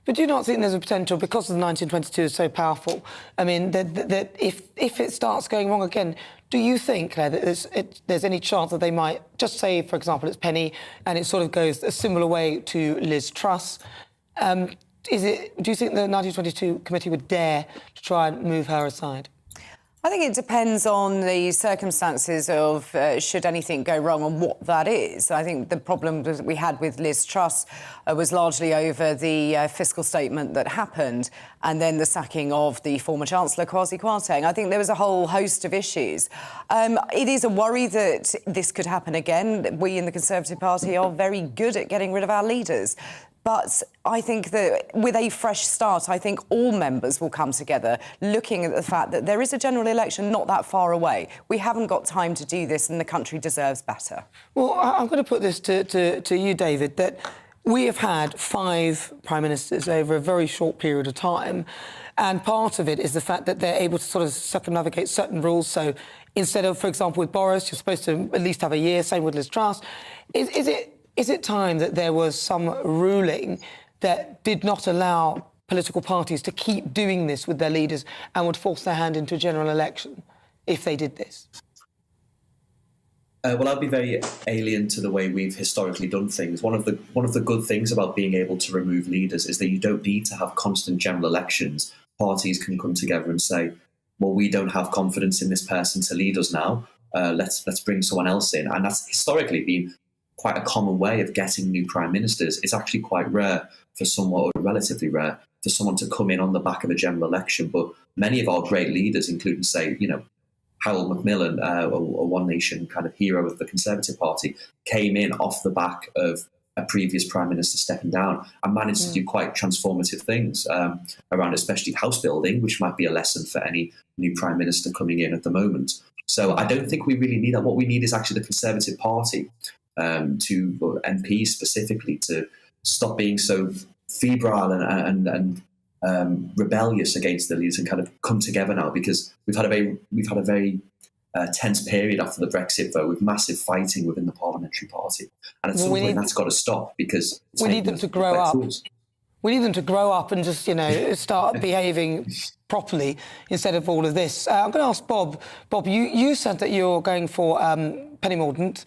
S11: But do you not think there's a potential, because the 1922 is so powerful, I mean, that if it starts going wrong again, do you think, Claire, that there's any chance that they might, just say, for example, it's Penny, and it sort of goes a similar way to Liz Truss? Do you think the 1922 committee would dare to try and move her aside?
S3: I think it depends on the circumstances of should anything go wrong and what that is. I think the problem that we had with Liz Truss was largely over the fiscal statement that happened and then the sacking of the former Chancellor, Kwasi Kwarteng. I think there was a whole host of issues. It is a worry that this could happen again. We in the Conservative Party are very good at getting rid of our leaders. But I think that with a fresh start, I think all members will come together looking at the fact that there is a general election not that far away. We haven't got time to do this and the country deserves better.
S11: Well, I'm going to put this to you, David, that we have had 5 prime ministers over a very short period of time. And part of it is the fact that they're able to sort of circumnavigate certain rules. So instead of, for example, with Boris, you're supposed to at least have a year, same with Liz Truss. Is it time that there was some ruling that did not allow political parties to keep doing this with their leaders and would force their hand into a general election if they did this?
S13: Well, I'd be very alien to the way we've historically done things. One of the good things about being able to remove leaders is that you don't need to have constant general elections. Parties can come together and say, well, we don't have confidence in this person to lead us now. Let's bring someone else in. And that's historically been quite a common way of getting new prime ministers. It's actually quite rare for someone, or relatively rare, for someone to come in on the back of a general election. But many of our great leaders, including, say, Harold Macmillan, a One Nation kind of hero of the Conservative Party, came in off the back of a previous prime minister stepping down and managed to do quite transformative things around especially house building, which might be a lesson for any new prime minister coming in at the moment. So I don't think we really need that. What we need is actually the Conservative Party to MPs specifically to stop being so febrile and rebellious against the leaders and kind of come together now, because we've had a very tense period after the Brexit vote with massive fighting within the parliamentary party, and at some point that's got to stop, because
S11: we need them to grow up. We need them to grow up and just start behaving properly instead of all of this. I'm going to ask Bob. Bob, you said that you're going for Penny Mordaunt.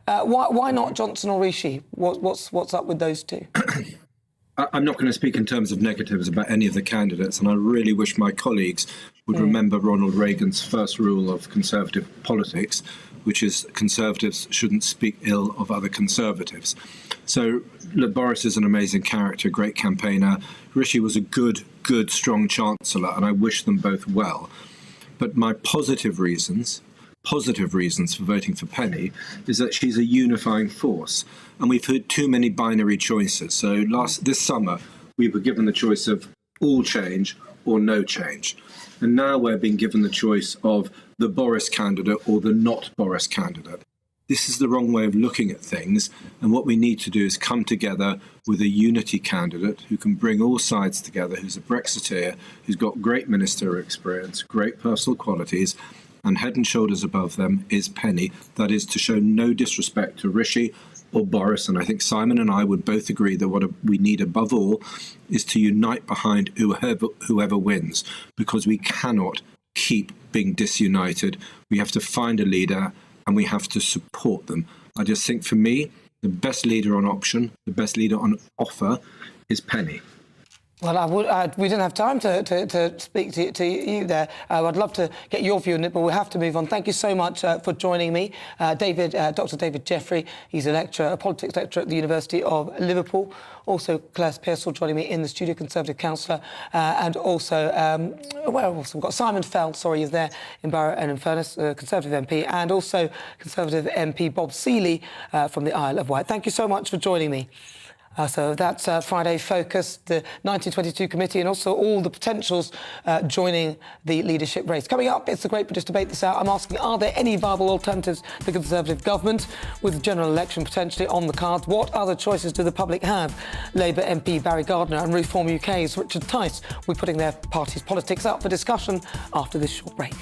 S11: Why not Johnson or Rishi? What's up with those two?
S2: I'm not going to speak in terms of negatives about any of the candidates, and I really wish my colleagues would remember Ronald Reagan's first rule of Conservative politics, which is Conservatives shouldn't speak ill of other Conservatives. So look, Boris is an amazing character, great campaigner. Rishi was a good, strong Chancellor, and I wish them both well. But my positive reasons for voting for Penny is that she's a unifying force, and we've heard too many binary choices. So this summer we were given the choice of all change or no change, and now we're being given the choice of the Boris candidate or the not Boris candidate. This is the wrong way of looking at things, and what we need to do is come together with a unity candidate who can bring all sides together, who's a Brexiteer, who's got great ministerial experience, great personal qualities, and head and shoulders above them is Penny. That is to show no disrespect to Rishi or Boris, and I think Simon and I would both agree that what we need above all is to unite behind whoever wins, because we cannot keep being disunited. We have to find a leader and we have to support them. I just think for me, the best leader on option, the best leader on offer is Penny.
S11: Well, we didn't have time to speak to you there. I'd love to get your view on it, but we'll have to move on. Thank you so much for joining me. Dr. David Jeffrey, he's a politics lecturer at the University of Liverpool. Also, Claire Pearsall joining me in the studio, Conservative councillor. And also, we've got Simon Fell, he's there in Borough and in Furness, Conservative MP, and also Conservative MP Bob Seeley from the Isle of Wight. Thank you so much for joining me. So that's Friday Focus, the 1922 committee, and also all the potentials joining the leadership race. Coming up, it's the Great British Debate this hour. I'm asking, are there any viable alternatives to the Conservative government with the general election potentially on the cards? What other choices do the public have? Labour MP Barry Gardiner and Reform UK's Richard Tice will be putting their party's politics up for discussion after this short break.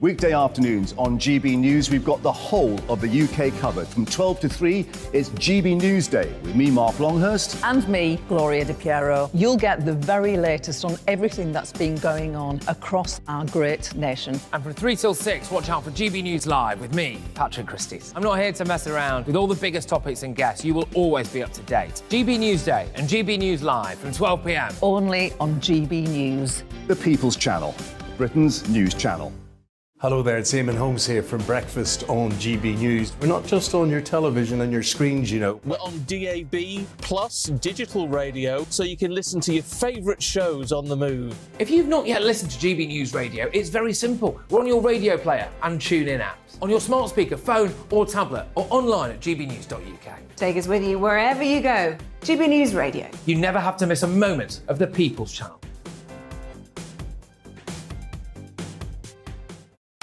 S5: Weekday afternoons on GB News, we've got the whole of the UK covered. From 12 to 3, it's GB News Day with me, Mark Longhurst.
S6: And me, Gloria Di Piero. You'll get the very latest on everything that's been going on across our great nation.
S4: And from 3 till 6, watch out for GB News Live with me, Patrick Christys. I'm not here to mess around with all the biggest topics and guests. You will always be up to date. GB News Day and GB News Live from 12 p.m.
S6: Only on GB News.
S5: The People's Channel, Britain's news channel.
S15: Hello there, it's Eamon Holmes here from Breakfast on GB News. We're not just on your television and your screens, you know.
S19: We're on DAB plus digital radio, so you can listen to your favourite shows on the move.
S4: If you've not yet listened to GB News Radio, it's very simple. We're on your radio player and tune-in apps, on your smart speaker, phone or tablet, or online at gbnews.uk.
S1: Take us with you wherever you go. GB News Radio.
S4: You never have to miss a moment of the People's Channel.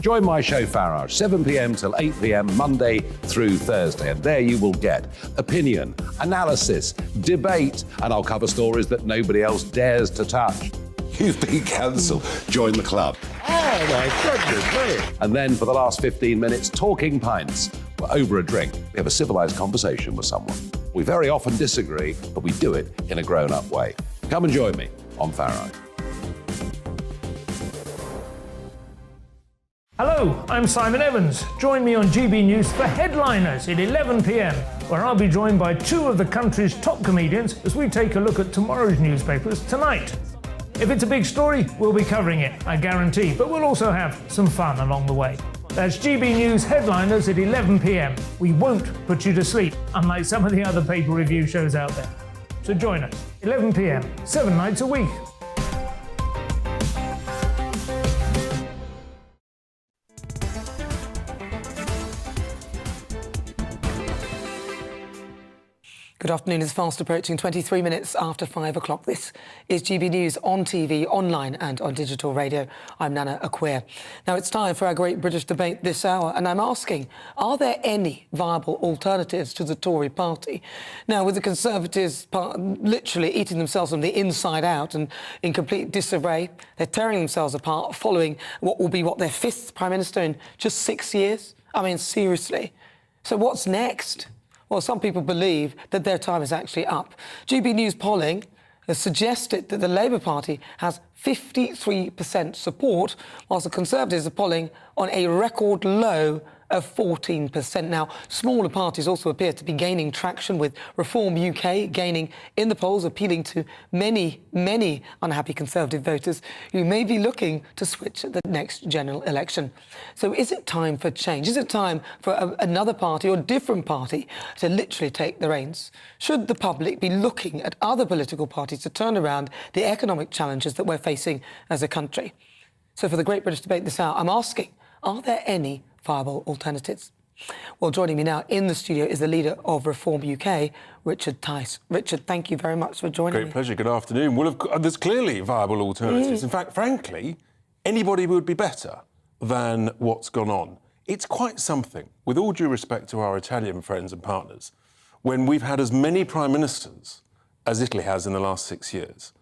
S8: Join my show, Farah, 7 p.m. till 8 p.m. Monday through Thursday. And there you will get opinion, analysis, debate, and I'll cover stories that nobody else dares to touch.
S9: You've been cancelled. Join the club.
S8: Oh, my goodness me. And then for the last 15 minutes, talking pints. We're over a drink. We have a civilised conversation with someone. We very often disagree, but we do it in a grown-up way. Come and join me on Farah.
S10: Hello, I'm Simon Evans. Join me on GB News for Headliners at 11 p.m, where I'll be joined by two of the country's top comedians as we take a look at tomorrow's newspapers tonight. If it's a big story, we'll be covering it, I guarantee, but we'll also have some fun along the way. That's GB News Headliners at 11 p.m. We won't put you to sleep, unlike some of the other paper review shows out there. So join us, 11 p.m, 7 nights a week.
S11: Good afternoon. It's fast approaching 23 minutes after 5 o'clock. This is GB News on TV, online and on digital radio. I'm Nana Akua. Now it's time for our Great British Debate this hour, and I'm asking, are there any viable alternatives to the Tory party? Now, with the Conservatives literally eating themselves from the inside out and in complete disarray, they're tearing themselves apart following what will be, their fifth Prime Minister in just 6 years? I mean, seriously. So what's next? Well, some people believe that their time is actually up. GB News polling has suggested that the Labour Party has 53% support, whilst the Conservatives are polling on a record low of 14%. Now, smaller parties also appear to be gaining traction, with Reform UK gaining in the polls, appealing to many, many unhappy Conservative voters who may be looking to switch at the next general election. So is it time for change? Is it time for another party or a different party to literally take the reins? Should the public be looking at other political parties to turn around the economic challenges that we're facing as a country? So for the Great British Debate this hour, I'm asking, are there any viable alternatives? Well, joining me now in the studio is the leader of Reform UK, Richard Tice. Richard, thank you very much for joining me.
S12: Great pleasure. Good afternoon. Well, there's clearly viable alternatives. In fact, frankly, anybody would be better than what's gone on. It's quite something, with all due respect to our Italian friends and partners, when we've had as many prime ministers as Italy has in the last 6 years.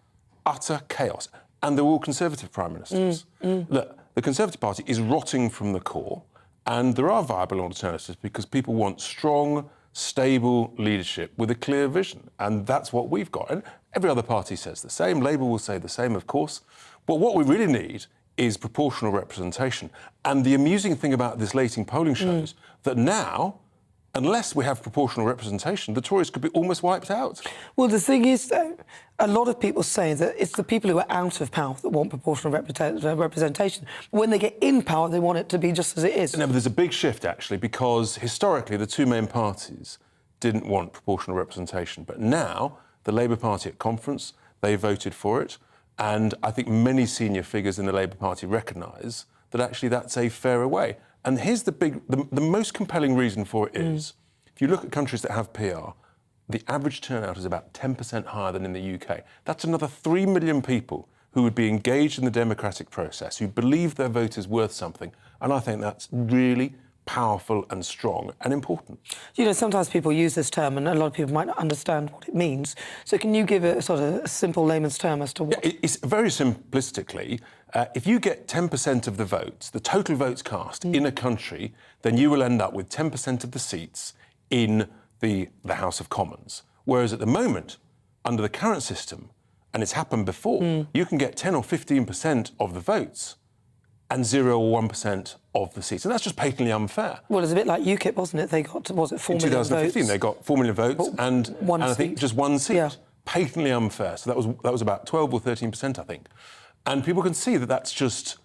S12: Utter chaos. And they're all Conservative prime ministers. Look, the Conservative Party is rotting from the core, and there are viable alternatives because people want strong, stable leadership with a clear vision. And that's what we've got. And every other party says the same. Labour will say the same, of course. But what we really need is proportional representation. And the amusing thing about this latest polling shows that now, unless we have proportional representation, the Tories could be almost wiped out.
S11: Well, the thing is, though, a lot of people say that it's the people who are out of power that want proportional representation. When they get in power, they want it to be just as it is.
S12: No, but there's a big shift, actually, because historically the two main parties didn't want proportional representation. But now, the Labour Party at conference, they voted for it. And I think many senior figures in the Labour Party recognise that actually that's a fairer way. And here's the most compelling reason for it is, if you look at countries that have PR, the average turnout is about 10% higher than in the UK. That's another 3 million people who would be engaged in the democratic process, who believe their vote is worth something. And I think that's really powerful and strong and important.
S11: You know, sometimes people use this term and a lot of people might not understand what it means. So can you give a sort of simple layman's term as to what...
S12: Yeah, it's very simplistically, if you get 10% of the votes, the total votes cast in a country, then you will end up with 10% of the seats in the House of Commons. Whereas at the moment, under the current system, and it's happened before, you can get 10 or 15% of the votes and 0 or 1% of the seats. And that's just patently unfair.
S11: Well, it's a bit like UKIP, wasn't it? They got, was it 4 million votes?
S12: In 2015, they got 4 million votes and I think just one seat.
S11: Yeah.
S12: Patently unfair. So that was about 12 or 13%, I think. And people can see that that's just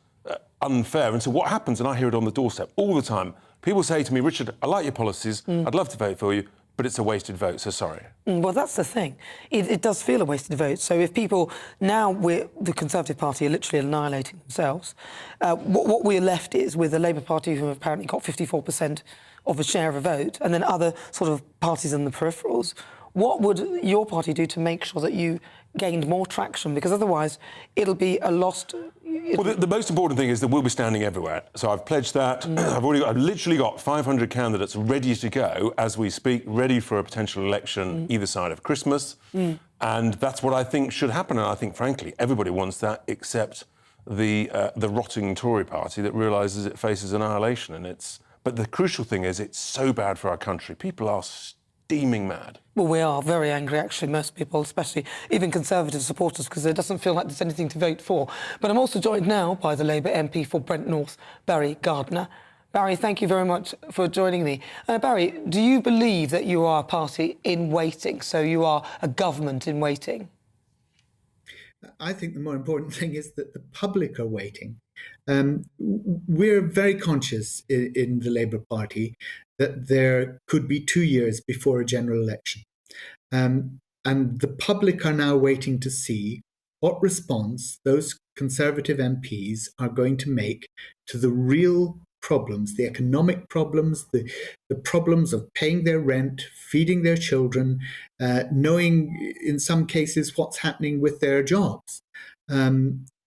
S12: unfair. And so what happens, and I hear it on the doorstep all the time, people say to me, Richard, I like your policies, I'd love to vote for you, but it's a wasted vote, so sorry.
S11: Well, that's the thing. It does feel a wasted vote. So if people... Now, the Conservative Party are literally annihilating themselves. What we're left is with the Labour Party, who have apparently got 54% of a share of a vote, and then other sort of parties in the peripherals. What would your party do to make sure that you gained more traction? Because otherwise, it'll be a lost...
S12: Well, the most important thing is that we'll be standing everywhere. So I've pledged that. I've literally got 500 candidates ready to go as we speak, ready for a potential election either side of Christmas. And that's what I think should happen. And I think, frankly, everybody wants that except the rotting Tory party that realises it faces annihilation. But the crucial thing is it's so bad for our country. People are steaming mad.
S11: Well, we are very angry, actually, most people, especially even Conservative supporters, because it doesn't feel like there's anything to vote for. But I'm also joined now by the Labour MP for Brent North, Barry Gardiner. Barry, thank you very much for joining me. Barry, do you believe that you are a party in waiting, so you are a government in waiting?
S16: I think the more important thing is that the public are waiting. We're very conscious in the Labour Party that there could be 2 years before a general election. And the public are now waiting to see what response those Conservative MPs are going to make to the real problems, the economic problems, the problems of paying their rent, feeding their children, knowing in some cases what's happening with their jobs,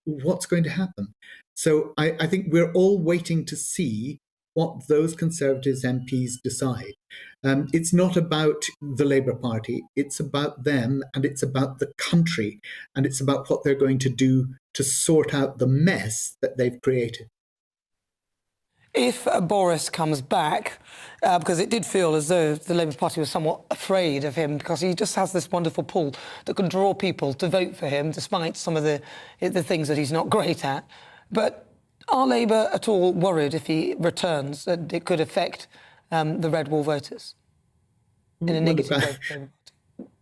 S16: what's going to happen. So I think we're all waiting to see what those Conservative MPs decide. It's not about the Labour Party, it's about them and it's about the country and it's about what they're going to do to sort out the mess that they've created.
S11: If Boris comes back, because it did feel as though the Labour Party was somewhat afraid of him because he just has this wonderful pull that can draw people to vote for him despite some of the things that he's not great at. But are Labour at all worried if he returns that it could affect the Red Wall voters in a negative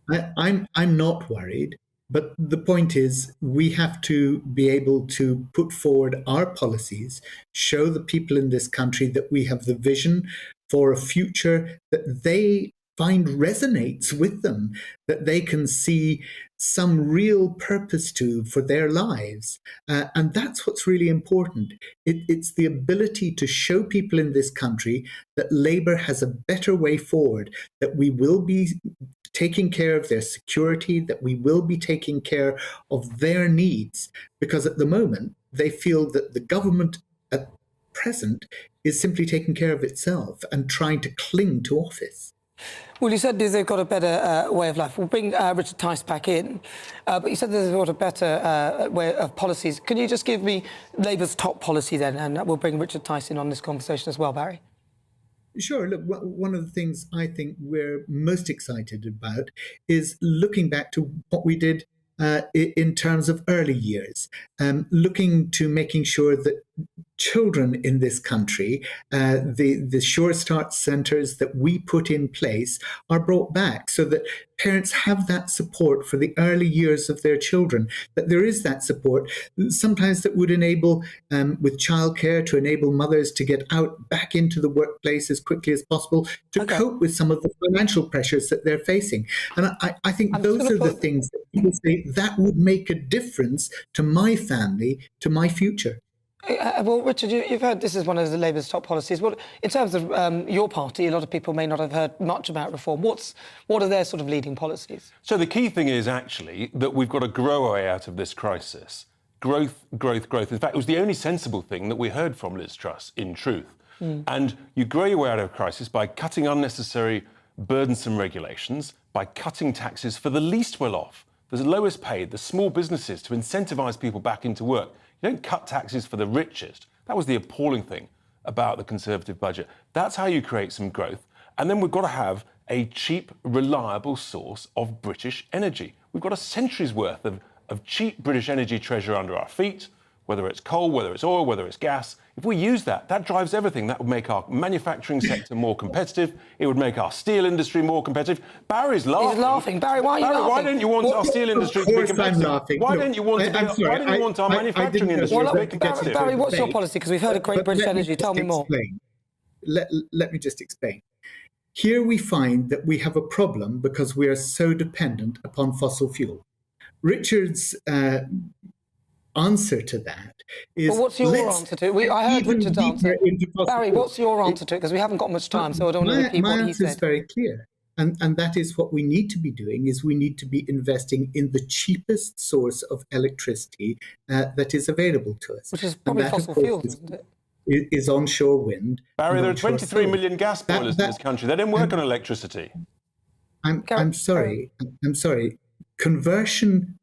S11: way?
S16: I'm not worried, but the point is we have to be able to put forward our policies, show the people in this country that we have the vision for a future that they find resonates with them, that they can see some real purpose to for their lives. And that's what's really important. It's the ability to show people in this country that Labour has a better way forward, that we will be taking care of their security, that we will be taking care of their needs. Because at the moment, they feel that the government at present is simply taking care of itself and trying to cling to office.
S11: Well, you said they've got a better way of life. We'll bring Richard Tice back in. But you said they've got a better way of policies. Can you just give me Labour's top policy then? And we'll bring Richard Tice in on this conversation as well, Barry.
S16: Sure. Look, one of the things I think we're most excited about is looking back to what we did in terms of early years, looking to making sure that children in this country, the Sure Start centres that we put in place are brought back so that parents have that support for the early years of their children, that there is that support, sometimes that would enable, with childcare, to enable mothers to get out back into the workplace as quickly as possible to cope with some of the financial pressures that they're facing. And I think those are the things that people say that would make a difference to my family, to my future.
S11: Well, Richard, you've heard this is one of the Labour's top policies. What, in terms of your party, a lot of people may not have heard much about reform. What are their sort of leading policies?
S12: So the key thing is actually that we've got to grow our way out of this crisis. Growth, growth, growth. In fact, it was the only sensible thing that we heard from Liz Truss, in truth. And you grow your way out of a crisis by cutting unnecessary, burdensome regulations, by cutting taxes for the least well off, the lowest paid, the small businesses, to incentivise people back into work. You don't cut taxes for the richest. That was the appalling thing about the Conservative budget. That's how you create some growth. And then we've got to have a cheap, reliable source of British energy. We've got a century's worth of cheap British energy treasure under our feet, whether it's coal, whether it's oil, whether it's gas. If we use that, that drives everything. That would make our manufacturing sector more competitive. It would make our steel industry more competitive. Barry's laughing.
S11: He's laughing. Barry, why are you laughing?
S12: Why don't you want our steel industry to be competitive? Why don't you want our manufacturing industry to be competitive?
S11: Barry, what's your policy? Because we've heard of Great British Energy. Tell me more.
S16: Let me just explain. Here we find that we have a problem because we are so dependent upon fossil fuel. Richard's answer to that is...
S11: Well, what's your answer to it? I heard Richard's answer. Barry, what's your answer to it? Because we haven't got much time, so I don't want to repeat what he said.
S16: My answer is very clear. And that is what we need to be doing, is we need to be investing in the cheapest source of electricity that is available to us.
S11: Which is probably fossil fuels, isn't it?
S16: Is onshore wind.
S12: Barry, there are 23 million gas boilers in this country. They don't work on electricity.
S16: I'm sorry. Conversion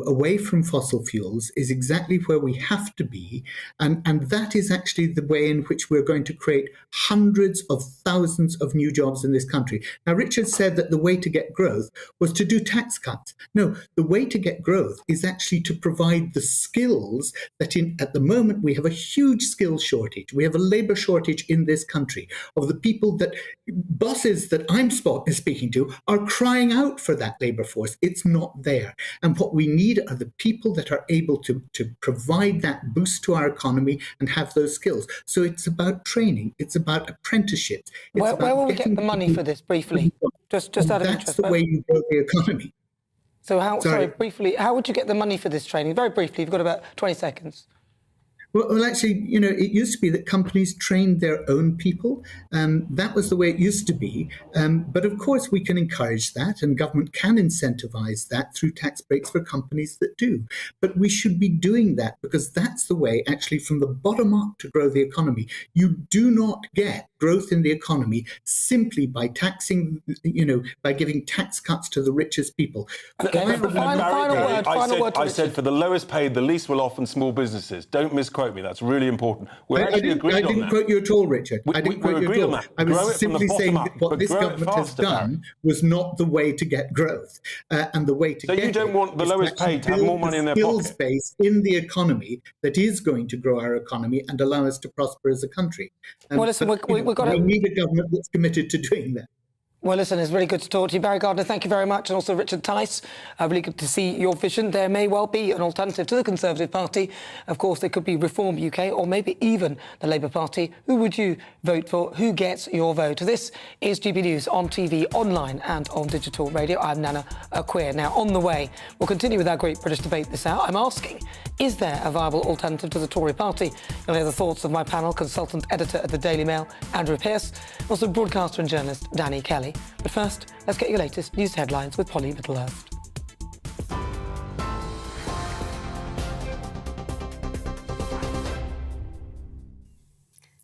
S16: away from fossil fuels is exactly where we have to be, and that is actually the way in which we're going to create hundreds of thousands of new jobs in this country. Now, Richard said that the way to get growth was to do tax cuts. No, the way to get growth is actually to provide the skills that at the moment we have a huge skill shortage. We have a labour shortage in this country of the people that bosses that I'm speaking to are crying out for that labour force. It's not there. And what we need are the people that are able to provide that boost to our economy and have those skills. So it's about training. It's about apprenticeships.
S11: Where will we get the money for this, briefly? Just out of interest.
S16: That's the way you grow the economy.
S11: So briefly, how would you get the money for this training? Very briefly, you've got about 20 seconds.
S16: Well, actually, it used to be that companies trained their own people. That was the way it used to be. But of course, we can encourage that, and government can incentivize that through tax breaks for companies that do. But we should be doing that because that's the way, actually, from the bottom up to grow the economy. You do not get growth in the economy simply by taxing, by giving tax cuts to the richest people.
S12: I said for the lowest paid, the least well off, and small businesses. Don't misquote me. That's really important.
S16: I didn't quote you at all, Richard. I didn't quote you at all. I was simply saying that what this government has done was not the way to get growth, and the way to get.
S12: So you don't want the lowest paid to have more money in their pocket?
S16: Skills base in the economy that is going to grow our economy and allow us to prosper as a country.
S11: Well, listen, we
S16: need a government that's committed to doing that.
S11: Well, listen, it's really good to talk to you. Barry Gardner, thank you very much. And also Richard Tice, really good to see your vision. There may well be an alternative to the Conservative Party. Of course, there could be Reform UK or maybe even the Labour Party. Who would you vote for? Who gets your vote? This is GB News on TV, online and on digital radio. I'm Nana Akua. Now, on the way, we'll continue with our Great British Debate this hour. I'm asking, is there a viable alternative to the Tory party? You'll hear the thoughts of my panel, consultant editor at the Daily Mail, Andrew Pearce, also broadcaster and journalist Danny Kelly. But first, let's get your latest news headlines with Polly Middlehurst.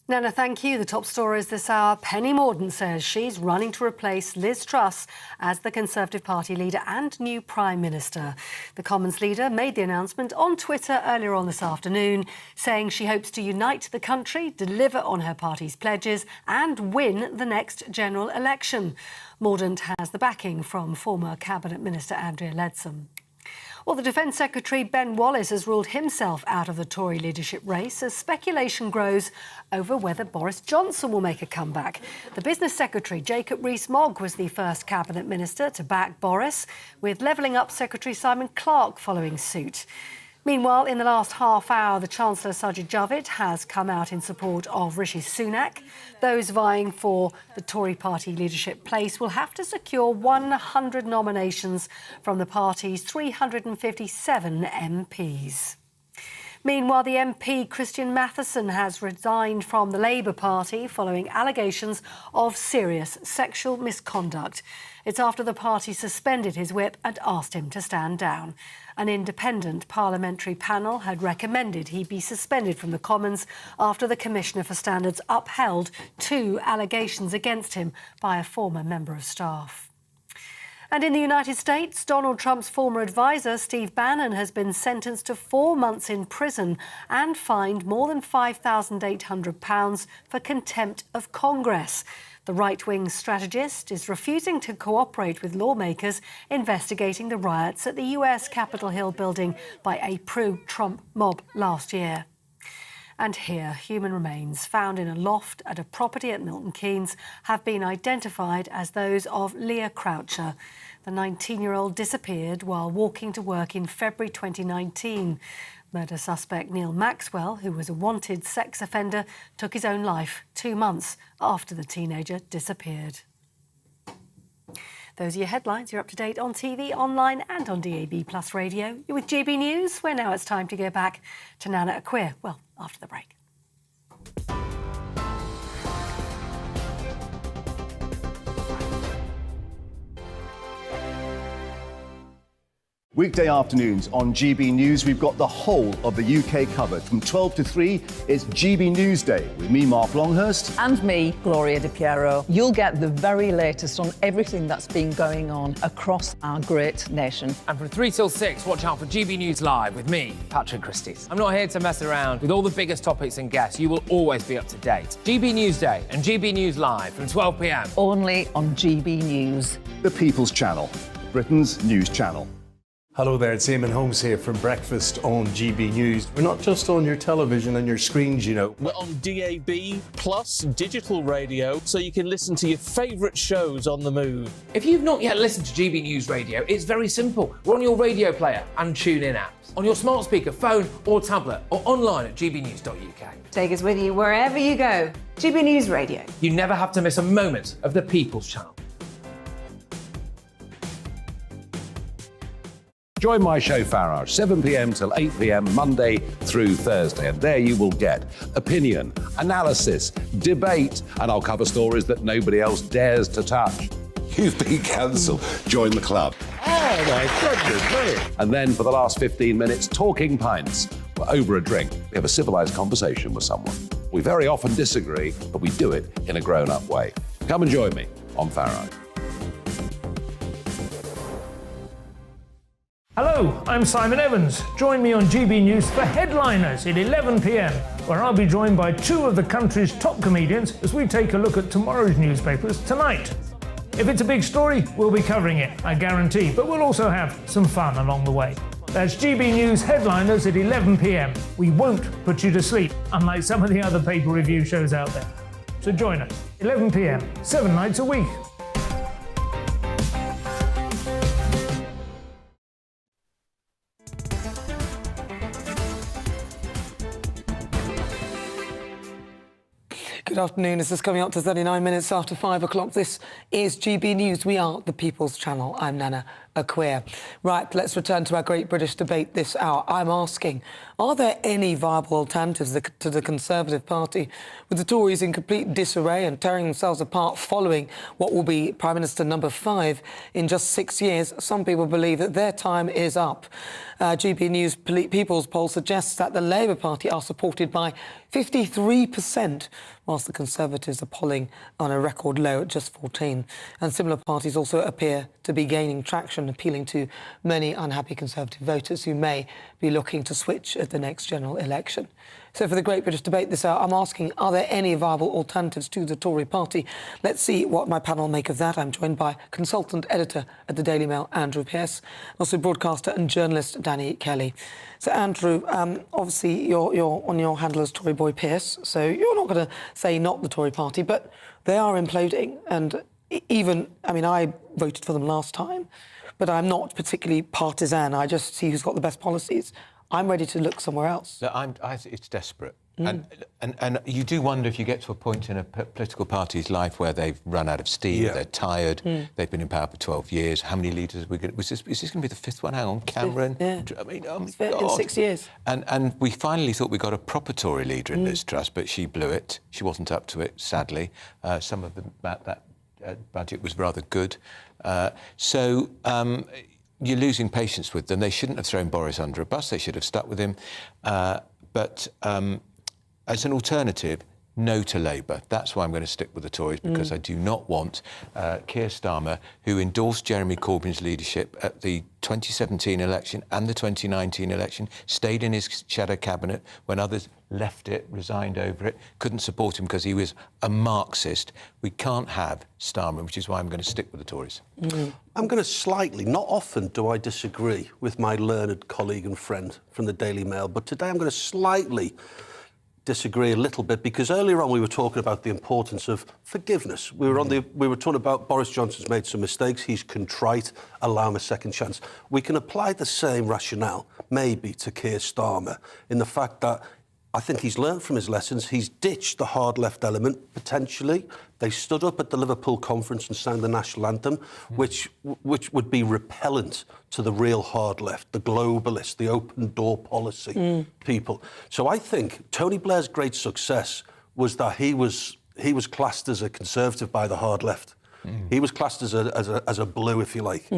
S7: Nana, thank you. The top stories this hour. Penny Mordaunt says she's running to replace Liz Truss as the Conservative Party leader and new Prime Minister. The Commons leader made the announcement on Twitter earlier on this afternoon, saying she hopes to unite the country, deliver on her party's pledges and win the next general election. Mordaunt has the backing from former Cabinet Minister Andrea Leadsom. Well, the Defence Secretary Ben Wallace has ruled himself out of the Tory leadership race as speculation grows over whether Boris Johnson will make a comeback. The Business Secretary, Jacob Rees-Mogg, was the first Cabinet Minister to back Boris, with Levelling Up Secretary Simon Clarke following suit. Meanwhile, in the last half hour, the Chancellor Sajid Javid has come out in support of Rishi Sunak. Those vying for the Tory party leadership place will have to secure 100 nominations from the party's 357 MPs. Meanwhile, the MP Christian Matheson has resigned from the Labour Party following allegations of serious sexual misconduct. It's after the party suspended his whip and asked him to stand down. An independent parliamentary panel had recommended he be suspended from the Commons after the Commissioner for Standards upheld 2 allegations against him by a former member of staff. And in the United States, Donald Trump's former advisor, Steve Bannon, has been sentenced to 4 months in prison and fined more than £5,800 for contempt of Congress. The right-wing strategist is refusing to cooperate with lawmakers investigating the riots at the US Capitol Hill building by a pro-Trump mob last year. And here, human remains found in a loft at a property at Milton Keynes have been identified as those of Leah Croucher. The 19-year-old disappeared while walking to work in February 2019. Murder suspect Neil Maxwell, who was a wanted sex offender, took his own life 2 months after the teenager disappeared. Those are your headlines. You're up to date on TV, online and on DAB+ radio. You're with GB News, where now it's time to go back to Nana Akua. Well, after the break.
S5: Weekday afternoons on GB News, we've got the whole of the UK covered. From 12 to 3, it's GB News Day with me, Mark Longhurst.
S6: And me, Gloria Di Piero. You'll get the very latest on everything that's been going on across our great nation.
S4: And from 3 till 6, watch out for GB News Live with me, Patrick Christys. I'm not here to mess around with all the biggest topics and guests. You will always be up to date. GB News Day and GB News Live from 12 p.m.
S6: Only on GB News.
S5: The People's Channel, Britain's news channel.
S15: Hello there, it's Eamon Holmes here from Breakfast on GB News. We're not just on your television and your screens, you know.
S19: We're on DAB plus digital radio, so you can listen to your favourite shows on the move.
S4: If you've not yet listened to GB News Radio, it's very simple. We're on your radio player and TuneIn apps, on your smart speaker, phone or tablet, or online at gbnews.uk.
S1: Take us with you wherever you go. GB News Radio.
S4: You never have to miss a moment of the People's Channel.
S8: Join my show, Farah, 7 p.m. till 8 p.m. Monday through Thursday. And there you will get opinion, analysis, debate, and I'll cover stories that nobody else dares to touch.
S9: You've been cancelled. Join the club.
S8: Oh, my goodness me. And then for the last 15 minutes, talking pints. We're over a drink. We have a civilised conversation with someone. We very often disagree, but we do it in a grown-up way. Come and join me on Farah.
S10: Hello, I'm Simon Evans. Join me on GB News for Headliners at 11 p.m, where I'll be joined by 2 of the country's top comedians as we take a look at tomorrow's newspapers tonight. If it's a big story, we'll be covering it, I guarantee, but we'll also have some fun along the way. That's GB News Headliners at 11 p.m. We won't put you to sleep, unlike some of the other paper review shows out there. So join us, 11 p.m, 7 nights a week.
S11: Good afternoon. This is coming up to 39 minutes after 5 o'clock. This is GB News. We are the People's Channel. I'm Nana Akua. Right, let's return to our Great British Debate this hour. I'm asking, are there any viable alternatives to the Conservative Party, with the Tories in complete disarray and tearing themselves apart following what will be Prime Minister number 5 in just 6 years? Some people believe that their time is up. GB News People's poll suggests that the Labour Party are supported by 53%, whilst the Conservatives are polling on a record low at just 14%. And similar parties also appear to be gaining traction, appealing to many unhappy Conservative voters who may be looking to switch at the next general election. So for the Great British Debate this hour, I'm asking, are there any viable alternatives to the Tory party? Let's see what my panel make of that. I'm joined by consultant editor at the Daily Mail, Andrew Pearce, also broadcaster and journalist Danny Kelly. So, Andrew, obviously you're on your handle as Tory boy Pearce, so you're not going to say not the Tory party, but they are imploding. And even, I mean, I voted for them last time, but I'm not particularly partisan. I just see who's got the best policies. I'm ready to look somewhere else.
S17: It's desperate. And you do wonder if you get to a point in a political party's life where they've run out of steam, they're tired, they've been in power for 12 years. How many leaders are we going to... Is this going to be the 5th one? Hang on, Cameron?
S11: Yeah.
S17: I mean, oh my
S11: God. In 6 years.
S17: And we finally thought we got a proper Tory leader in Liz Truss, but she blew it. She wasn't up to it, sadly. Some of that budget was rather good. You're losing patience with them. They shouldn't have thrown Boris under a bus. They should have stuck with him. But as an alternative, no to Labour. That's why I'm going to stick with the Tories, because I do not want Keir Starmer, who endorsed Jeremy Corbyn's leadership at the 2017 election and the 2019 election, stayed in his shadow cabinet when others left it, resigned over it, couldn't support him because he was a Marxist. We can't have Starmer, which is why I'm going to stick with the Tories.
S18: I'm going to slightly, not often do I disagree with my learned colleague and friend from the Daily Mail, but today I'm going to slightly disagree a little bit, because earlier on we were talking about the importance of forgiveness. We were talking about Boris Johnson's made some mistakes, he's contrite, allow him a second chance. We can apply the same rationale maybe to Keir Starmer in the fact that I think he's learned from his lessons. He's ditched the hard left element, potentially. They stood up at the Liverpool conference and sang the national anthem, which would be repellent to the real hard left, the globalists, the open door policy people. So I think Tony Blair's great success was that he was classed as a Conservative by the hard left. He was classed as a blue, if you like.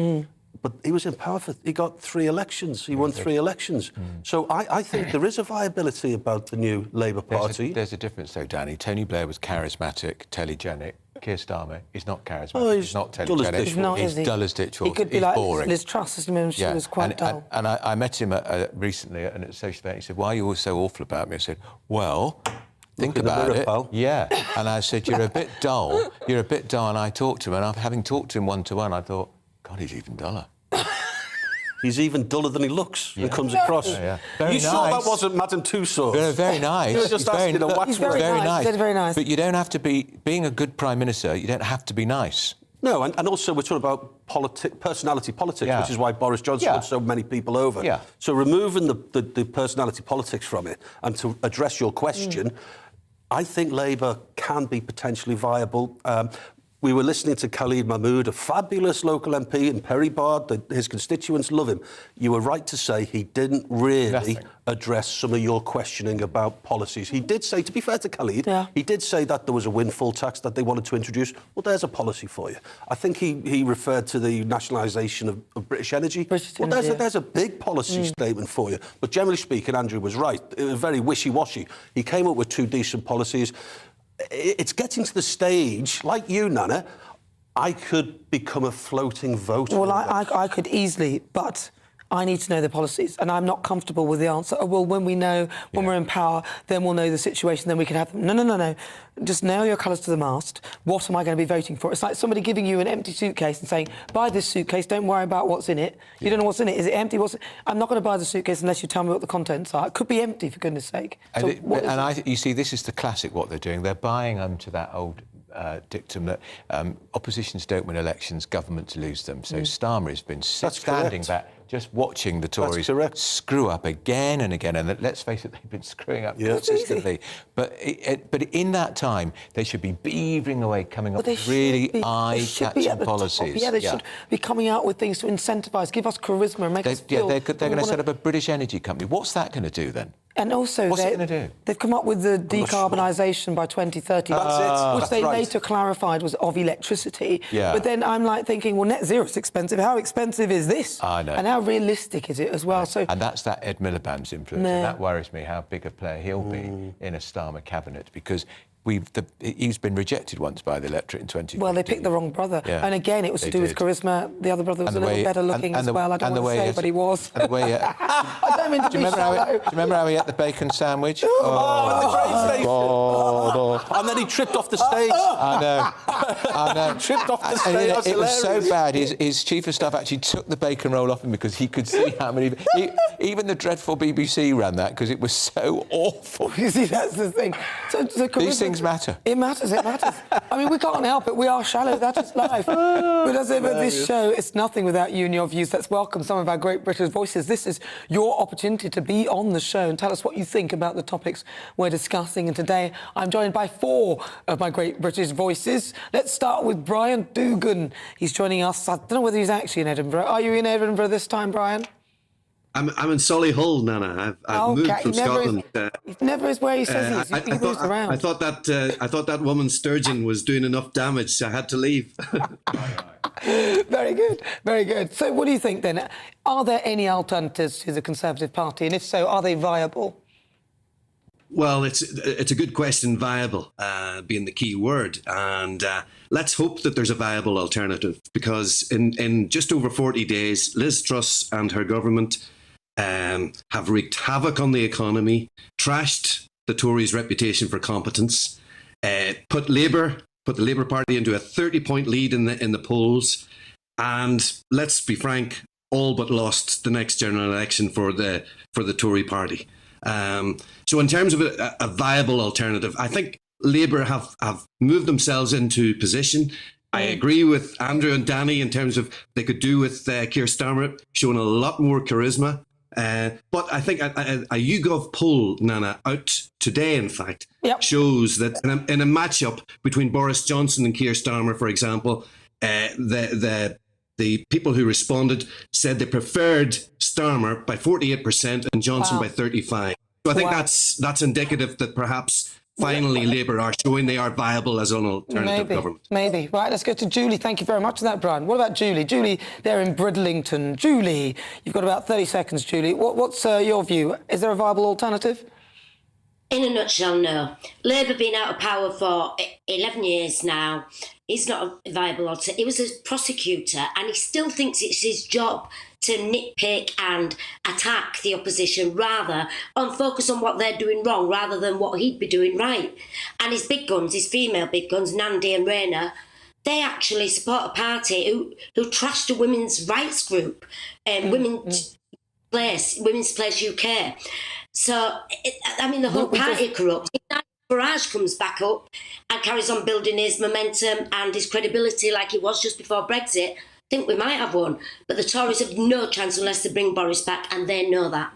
S18: But he was in power he got 3 elections. He won 3 elections. So I think there is a viability about the new Labour Party.
S17: There's a difference, though, Danny. Tony Blair was charismatic, telegenic. Keir Starmer is not charismatic. He's not telegenic. He's dull as ditchwater.
S11: He could be like Liz Truss. She was quite dull.
S17: And I met him recently at a social event. He said, "Why are you all so awful about me?" I said, "Well, think about it." Yeah. And I said, "You're a bit dull. You're a bit dull." And I talked to him, and having talked to him one-to-one, I thought, God, he's even duller.
S18: He's even duller than he looks and comes across. You sure that wasn't Madame Tussauds?
S17: Very nice.
S18: You were just asking a wax
S11: He's very nice. Very nice.
S17: But you don't have to being a good Prime Minister, you don't have to be nice.
S18: No, and also we're talking about personality politics, which is why Boris Johnson won so many people over. So removing the personality politics from it, and to address your question, I think Labour can be potentially viable. We were listening to Khalid Mahmood, a fabulous local MP in Perry Barr. His constituents love him. You were right to say he didn't really address some of your questioning about policies. He did say, to be fair to Khalid, he did say that there was a windfall tax that they wanted to introduce. Well, there's a policy for you. I think he referred to the nationalisation of British Energy. There's a big policy statement for you. But generally speaking, Andrew was right. It was very wishy-washy. He came up with 2 decent policies. It's getting to the stage, like you, Nana, I could become a floating vote.
S11: Well, I could easily, but I need to know the policies, and I'm not comfortable with the answer. Oh, well, when we're in power, then we'll know the situation, then we can have them. No. Just nail your colours to the mast. What am I going to be voting for? It's like somebody giving you an empty suitcase and saying, buy this suitcase, don't worry about what's in it. You don't know what's in it. Is it empty? I'm not going to buy the suitcase unless you tell me what the contents are. It could be empty, for goodness sake.
S17: You see, this is the classic what they're doing. They're buying to that old dictum that oppositions don't win elections, governments lose them. So Starmer has been standing back, just watching the Tories screw up again and again. And let's face it, they've been screwing up consistently. But in that time, they should be beavering away, coming up with really eye-catching policies.
S11: They should be coming out with things to incentivise, give us charisma, and make us feel...
S17: They're going to set up a British energy company. What's that going to do then?
S11: And also,
S17: what's it going to do?
S11: They've come up with the decarbonisation by 2030, which they later clarified was of electricity.
S17: Yeah.
S11: But then I'm like thinking, well, net zero is expensive. How expensive is this?
S17: I know.
S11: And how realistic is it as well? So,
S17: and that's that Ed Miliband's influence, and that worries me how big a player he'll be in a Starmer cabinet, because he's been rejected once by the electorate in 2015.
S11: Well, they picked the wrong brother.
S17: Yeah,
S11: and again, it was to do with charisma. The other brother was a little better looking as well. I don't want to say, but he was.
S17: And the way,
S11: I don't mean to
S17: do you remember how he ate the bacon sandwich?
S18: The train station. And then he tripped off the stage.
S17: I know.
S18: Tripped off the stage.
S17: And it was so bad. His chief of staff actually took the bacon roll off him because he could see how many... even the dreadful BBC ran that because it was so awful.
S11: You see, that's the thing. So
S17: these things matter.
S11: It matters. I mean, we can't help it. We are shallow. That is life. But as ever, this show, it's nothing without you and your views. Let's welcome some of our great British voices. This is your opportunity to be on the show and tell us what you think about the topics we're discussing. And today, I'm joined by 4 of my great British voices. Let's start with Brian Dugan. He's joining us. I don't know whether he's actually in Edinburgh. Are you in Edinburgh this time, Brian?
S20: I'm in Solihull, Nana. I've moved from Scotland.
S11: He never is where he says he is. He moves around.
S20: I thought that woman Sturgeon was doing enough damage, so I had to leave.
S11: Very good, very good. So what do you think then? Are there any alternatives to the Conservative Party? And if so, are they viable?
S20: Well, it's a good question, viable being the key word. And let's hope that there's a viable alternative, because in just over 40 days, Liz Truss and her government have wreaked havoc on the economy, trashed the Tories' reputation for competence, put the Labour Party into a 30-point lead in the polls, and let's be frank, all but lost the next general election for the Tory party. So in terms of a viable alternative, I think Labour have moved themselves into position. I agree with Andrew and Danny in terms of they could do with Keir Starmer showing a lot more charisma. But I think a YouGov poll, Nana, out today, in fact, shows that in a matchup between Boris Johnson and Keir Starmer, for example, the people who responded said they preferred Starmer by 48% and Johnson by 35%. So I think that's indicative that perhaps finally Labour are showing they are viable as an alternative government.
S11: Maybe. Right, let's go to Julie. Thank you very much for that, Brian. What about Julie? Julie, they're in Bridlington. Julie, you've got about 30 seconds, Julie. What's your view? Is there a viable alternative?
S21: In a nutshell, no. Labour been out of power for 11 years now. He's not a viable alternative. He was a prosecutor and he still thinks it's his job to nitpick and attack the opposition rather on focus on what they're doing wrong rather than what he'd be doing right. And his big guns, his female big guns, Nandi and Rayna, they actually support a party who trashed a women's rights group, Women's Place UK. So, the whole party corrupt. If Farage comes back up and carries on building his momentum and his credibility like he was just before Brexit, I think we might have one. But the Tories have no chance unless they bring Boris back, and they know that.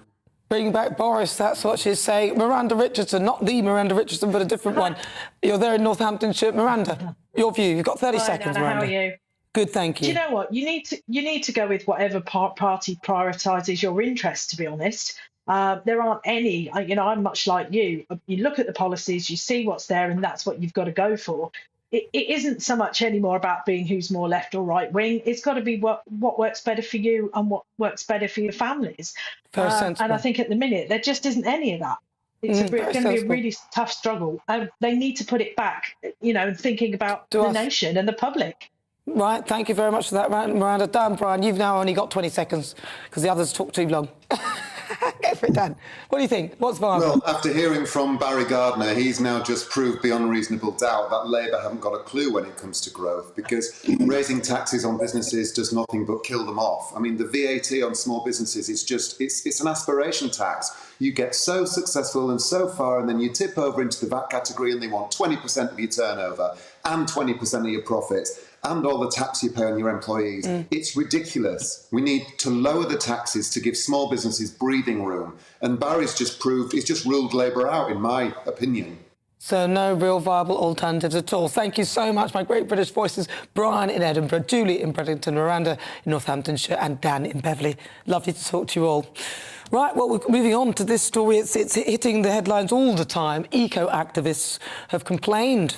S11: Bring back Boris, that's what she's saying. Miranda Richardson, not the Miranda Richardson, but a different one. You're there in Northamptonshire. Miranda, your view. You've got 30 seconds,
S22: Nana,
S11: Miranda.
S22: how are you?
S11: Good, thank you.
S22: Do you know what? You need to go with whatever party prioritises your interests, to be honest. There aren't any, I'm much like you. You look at the policies, you see what's there, and that's what you've got to go for. It isn't so much anymore about being who's more left or right wing. It's got to be what works better for you and what works better for your families. And I think at the minute, there just isn't any of that. It's going to be a really tough struggle. They need to put it back, and thinking about the nation and the public.
S11: Right, thank you very much for that, Miranda. Dan, Brian, you've now only got 20 seconds because the others talk too long. Go for it, Dan. What do you think? What's viable?
S23: Well, after hearing from Barry Gardner, he's now just proved beyond reasonable doubt that Labour haven't got a clue when it comes to growth, because raising taxes on businesses does nothing but kill them off. I mean, the VAT on small businesses is just, it's an aspiration tax. You get so successful and so far, and then you tip over into the VAT category and they want 20% of your turnover. and 20% of your profits and all the tax you pay on your employees. It's ridiculous. We need to lower the taxes to give small businesses breathing room. And Barry's just ruled Labour out, in my opinion.
S11: So no real viable alternatives at all. Thank you so much, my great British voices, Brian in Edinburgh, Julie in Bredington, Miranda in Northamptonshire and Dan in Beverley. Lovely to talk to you all. Right, well, we're moving on to this story. It's hitting the headlines all the time. Eco-activists have complained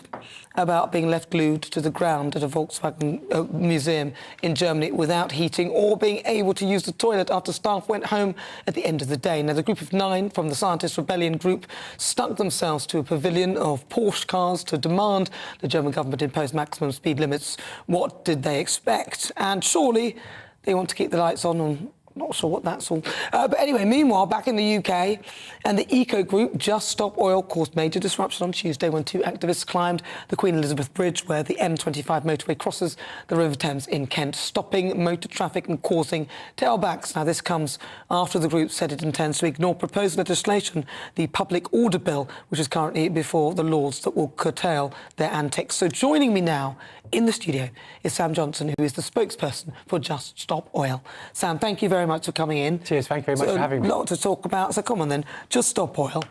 S11: about being left glued to the ground at a Volkswagen museum in Germany without heating or being able to use the toilet after staff went home at the end of the day. Now, the group of 9 from the Scientist Rebellion group stuck themselves to a pavilion of Porsche cars to demand the German government impose maximum speed limits. What did they expect? And surely they want to keep the lights on. Not sure what that's all. But anyway, meanwhile, back in the UK, and the eco group Just Stop Oil caused major disruption on Tuesday when 2 activists climbed the Queen Elizabeth Bridge where the M25 motorway crosses the River Thames in Kent, stopping motor traffic and causing tailbacks. Now, this comes after the group said it intends to ignore proposed legislation, the Public Order Bill, which is currently before the Lords, that will curtail their antics. So joining me now in the studio is Sam Johnson, who is the spokesperson for Just Stop Oil. Sam, thank you very much for coming in.
S3: Cheers, thank you very much for having me.
S11: A lot to talk about. So come on then, Just Stop Oil.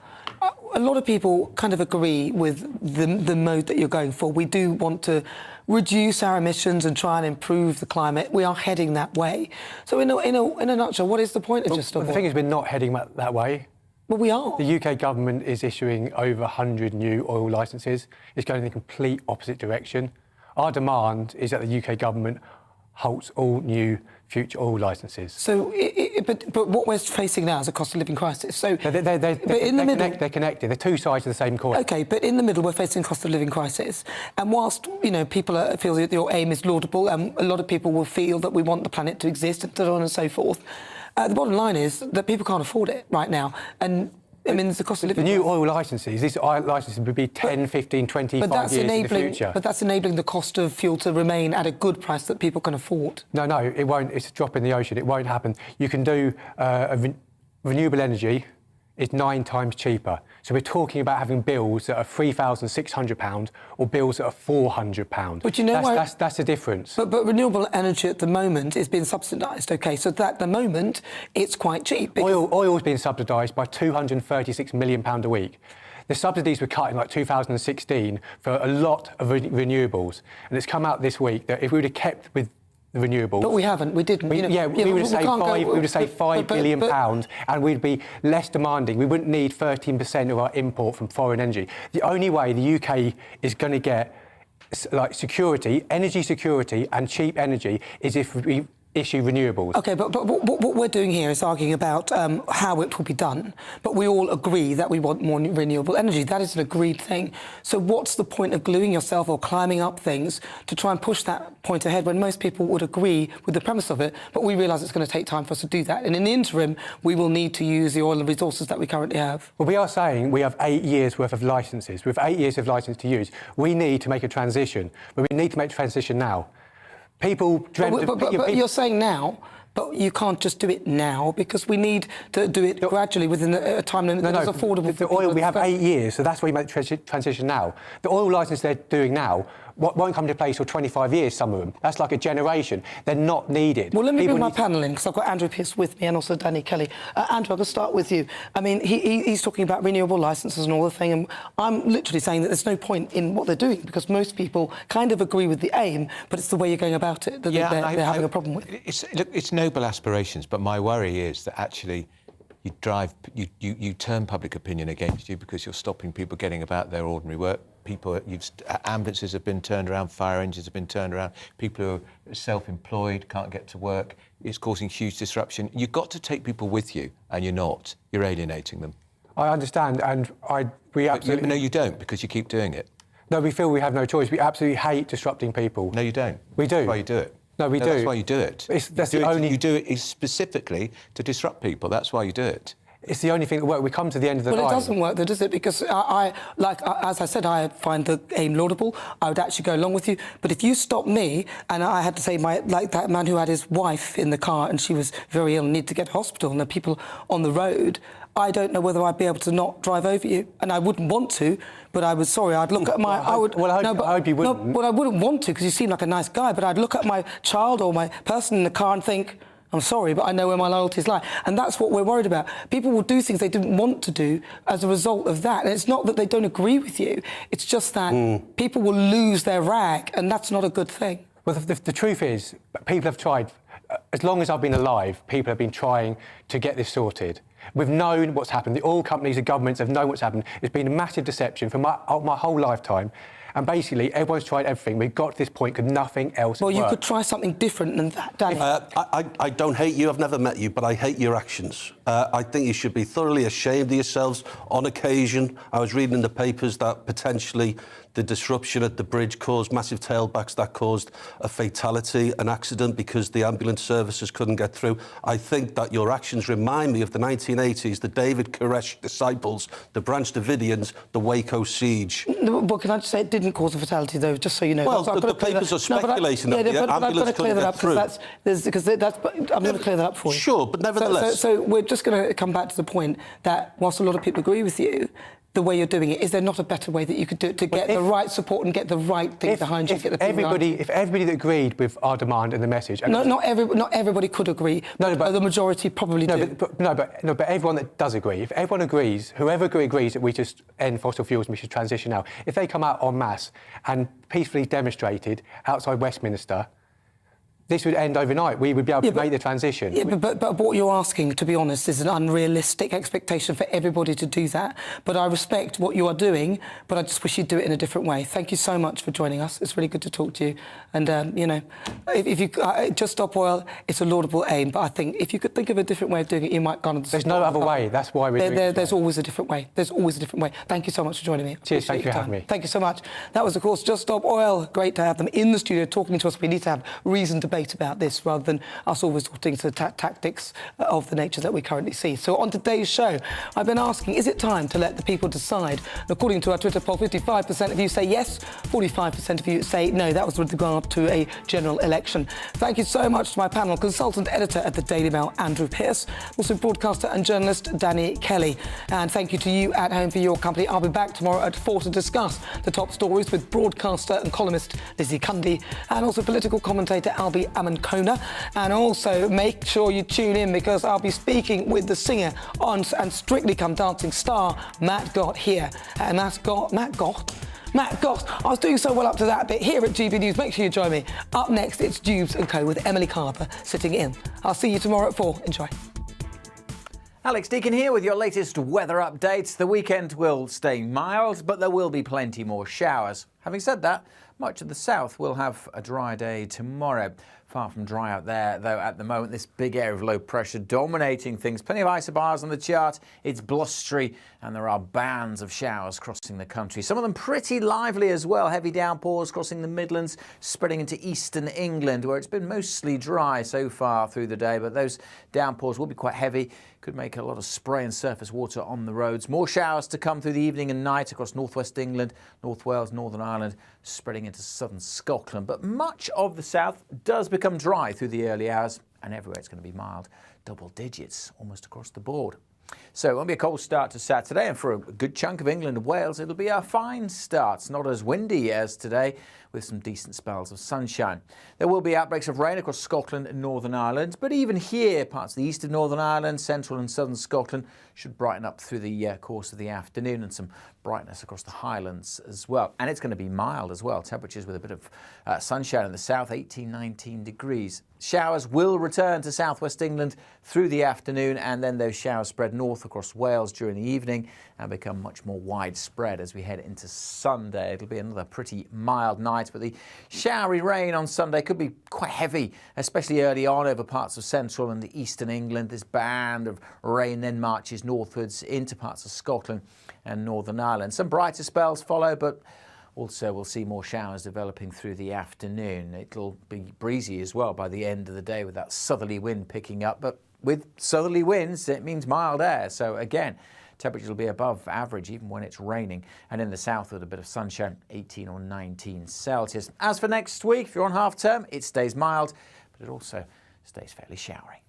S11: A lot of people kind of agree with the mode that you're going for. We do want to reduce our emissions and try and improve the climate. We are heading that way. So in a nutshell, what is the point of Just Stop Oil?
S3: The thing is, we're not heading that way.
S11: Well, we are.
S3: The UK government is issuing over 100 new oil licences. It's going in the complete opposite direction. Our demand is that the UK government halts all new future oil licences.
S11: So, but what we're facing now is a cost of living crisis. So,
S3: they're connected. They're two sides of the same coin.
S11: OK, but in the middle, we're facing a cost of living crisis. And whilst, you know, people feel that your aim is laudable, and a lot of people will feel that we want the planet to exist and so on and so forth, the bottom line is that people can't afford it right now. And I mean, the cost of living.
S3: The new oil licences, these oil licences would be 10, 15, 25 years in the future.
S11: But that's enabling the cost of fuel to remain at a good price that people can afford.
S3: No, it won't. It's a drop in the ocean. It won't happen. You can do renewable energy is 9 times cheaper. So we're talking about having bills that are £3,600 or bills that are £400.
S11: But you know
S3: that's the difference.
S11: But renewable energy at the moment is being subsidised, OK? So at the moment, it's quite cheap.
S3: Oil is being subsidised by £236 million a week. The subsidies were cut in like 2016 for a lot of renewables. And it's come out this week that if we would have kept with the renewables.
S11: But we haven't. We didn't.
S3: We would have saved £5 billion and we'd be less demanding. We wouldn't need 13% of our import from foreign energy. The only way the UK is going to get like security, energy security and cheap energy is if we issue renewables.
S11: OK, but what we're doing here is arguing about how it will be done. But we all agree that we want more renewable energy. That is an agreed thing. So what's the point of gluing yourself or climbing up things to try and push that point ahead when most people would agree with the premise of it, but we realise it's going to take time for us to do that. And in the interim, we will need to use the oil and resources that we currently have.
S3: Well, we are saying we have 8 years' worth of licences. We have 8 years of licence to use. We need to make a transition, but we need to make a transition now. People dreamt
S11: but you're saying now, but you can't just do it now because we need to do it gradually within a time limit that is affordable for
S3: the oil. We have 8 years, so that's why we make the transition now. The oil licence they're doing now won't come into place for 25 years, some of them. That's like a generation. They're not needed.
S11: Well, let me bring my panel in, because I've got Andrew Pearce with me and also Danny Kelly. Andrew, I'm going to start with you. I mean, he's talking about renewable licences and all the thing, and I'm literally saying that there's no point in what they're doing, because most people kind of agree with the aim, but it's the way you're going about it that they're having a problem with.
S17: It's noble aspirations, but my worry is that actually you turn public opinion against you because you're stopping people getting about their ordinary work. Ambulances have been turned around, fire engines have been turned around, people who are self-employed can't get to work. It's causing huge disruption. You've got to take people with you, and you're not. You're alienating them.
S3: I understand, and we absolutely...
S17: No, you don't, because you keep doing it.
S3: No, we feel we have no choice. We absolutely hate disrupting people.
S17: No, you don't.
S3: We do.
S17: That's why you do it.
S3: No, we do.
S17: That's why you do it.
S3: You do it
S17: specifically to disrupt people. That's why you do it.
S3: It's the only thing that works. We come to the end of the line.
S11: Well, it doesn't work, though, does it? Because as I said, I find the aim laudable. I would actually go along with you. But if you stop me, and I had to say, like that man who had his wife in the car and she was very ill and needed to get to hospital, and the people on the road, I don't know whether I'd be able to not drive over you, and I wouldn't want to. But I was sorry. I'd look at my.
S3: I hope you wouldn't.
S11: No, but I wouldn't want to because you seem like a nice guy. But I'd look at my child or my person in the car and think, I'm sorry, but I know where my loyalties lie. And that's what we're worried about. People will do things they didn't want to do as a result of that. And it's not that they don't agree with you. It's just that people will lose their rag, and that's not a good thing.
S3: Well, the truth is, people have tried. As long as I've been alive, people have been trying to get this sorted. We've known what's happened. The oil companies and governments have known what's happened. It's been a massive deception for my whole lifetime. And basically, everyone's tried everything. We've got to this point because nothing else
S11: Well,
S3: worked.
S11: you could try something different than that, Danny.
S18: I don't hate you. I've never met you, but I hate your actions. I think you should be thoroughly ashamed of yourselves on occasion. I was reading in the papers that potentially the disruption at the bridge caused massive tailbacks that caused a fatality, an accident, because the ambulance services couldn't get through. I think that your actions remind me of the 1980s, the David Koresh disciples, the Branch Davidians, the Waco siege.
S11: Well, can I just say it didn't cause a fatality, though, just so you know.
S18: Well, the papers are speculating that the ambulance couldn't get through.
S11: I'm going to clear that up for you.
S18: Sure, but nevertheless...
S11: So we're just going to come back to the point that whilst a lot of people agree with you, the way you're doing it, is there not a better way that you could do it to get the right support and get the right thing behind you? Get the
S3: If everybody that agreed with our demand and the message...
S11: Not everybody could agree, but the majority probably do.
S3: But everyone that does agree, if everyone agrees, whoever agrees that we just end fossil fuels and we should transition now, if they come out en masse and peacefully demonstrated outside Westminster, this would end overnight. We would be able to make the transition.
S11: Yeah, but what you're asking, to be honest, is an unrealistic expectation for everybody to do that. But I respect what you are doing, but I just wish you'd do it in a different way. Thank you so much for joining us. It's really good to talk to you. And, you know, if you just stop oil, it's a laudable aim. But I think if you could think of a different way of doing it, you might garner the support.
S3: There's no other way. That's why we're doing it.
S11: There's always a different way. There's always a different way. Thank you so much for joining me.
S3: Cheers. Thank you for having me.
S11: Thank you so much. That was, of course, Just Stop Oil. Great to have them in the studio talking to us. We need to have reasoned debate about this rather than us all resorting to tactics of the nature that we currently see. So on today's show, I've been asking, is it time to let the people decide? And according to our Twitter poll, 55% of you say yes, 45% of you say no. That was with regard to a general election. Thank you so much to my panel, consultant editor at the Daily Mail, Andrew Pearce, also broadcaster and journalist Danny Kelly. And thank you to you at home for your company. I'll be back tomorrow at 4 to discuss the top stories with broadcaster and columnist Lizzie Cundy and also political commentator Albi Amankona. And also make sure you tune in because I'll be speaking with the singer on and Strictly Come Dancing star Matt Gott here. And that's Matt Gott. I was doing so well up to that bit here at GB News. Make sure you join me. Up next, it's Dubes & Co with Emily Carver sitting in. I'll see you tomorrow at 4. Enjoy.
S2: Alex Deakin here with your latest weather updates. The weekend will stay mild, but there will be plenty more showers. Having said that, much of the south will have a dry day tomorrow. Far from dry out there, though, at the moment. This big area of low pressure dominating things. Plenty of isobars on the chart. It's blustery, and there are bands of showers crossing the country. Some of them pretty lively as well. Heavy downpours crossing the Midlands, spreading into eastern England, where it's been mostly dry so far through the day. But those downpours will be quite heavy. Could make a lot of spray and surface water on the roads. More showers to come through the evening and night across northwest England, North Wales, Northern Ireland, spreading into southern Scotland. But much of the south does become dry through the early hours, and everywhere it's going to be mild, double digits almost across the board. So it won't be a cold start to Saturday, and for a good chunk of England and Wales, it'll be a fine start. It's not as windy as today, with some decent spells of sunshine. There will be outbreaks of rain across Scotland and Northern Ireland, but even here, parts of the east of Northern Ireland, central and southern Scotland should brighten up through the course of the afternoon, and some brightness across the Highlands as well. And it's going to be mild as well. Temperatures with a bit of sunshine in the south, 18, 19 degrees. Showers will return to southwest England through the afternoon, and then those showers spread north across Wales during the evening and become much more widespread as we head into Sunday. It'll be another pretty mild night, but the showery rain on Sunday could be quite heavy, especially early on over parts of central and the eastern England. This band of rain then marches northwards into parts of Scotland and Northern Ireland. Some brighter spells follow, but also we'll see more showers developing through the afternoon. It'll be breezy as well by the end of the day with that southerly wind picking up, but with southerly winds, it means mild air. So again, temperatures will be above average even when it's raining. And in the south with a bit of sunshine, 18 or 19 Celsius. As for next week, if you're on half term, it stays mild, but it also stays fairly showery.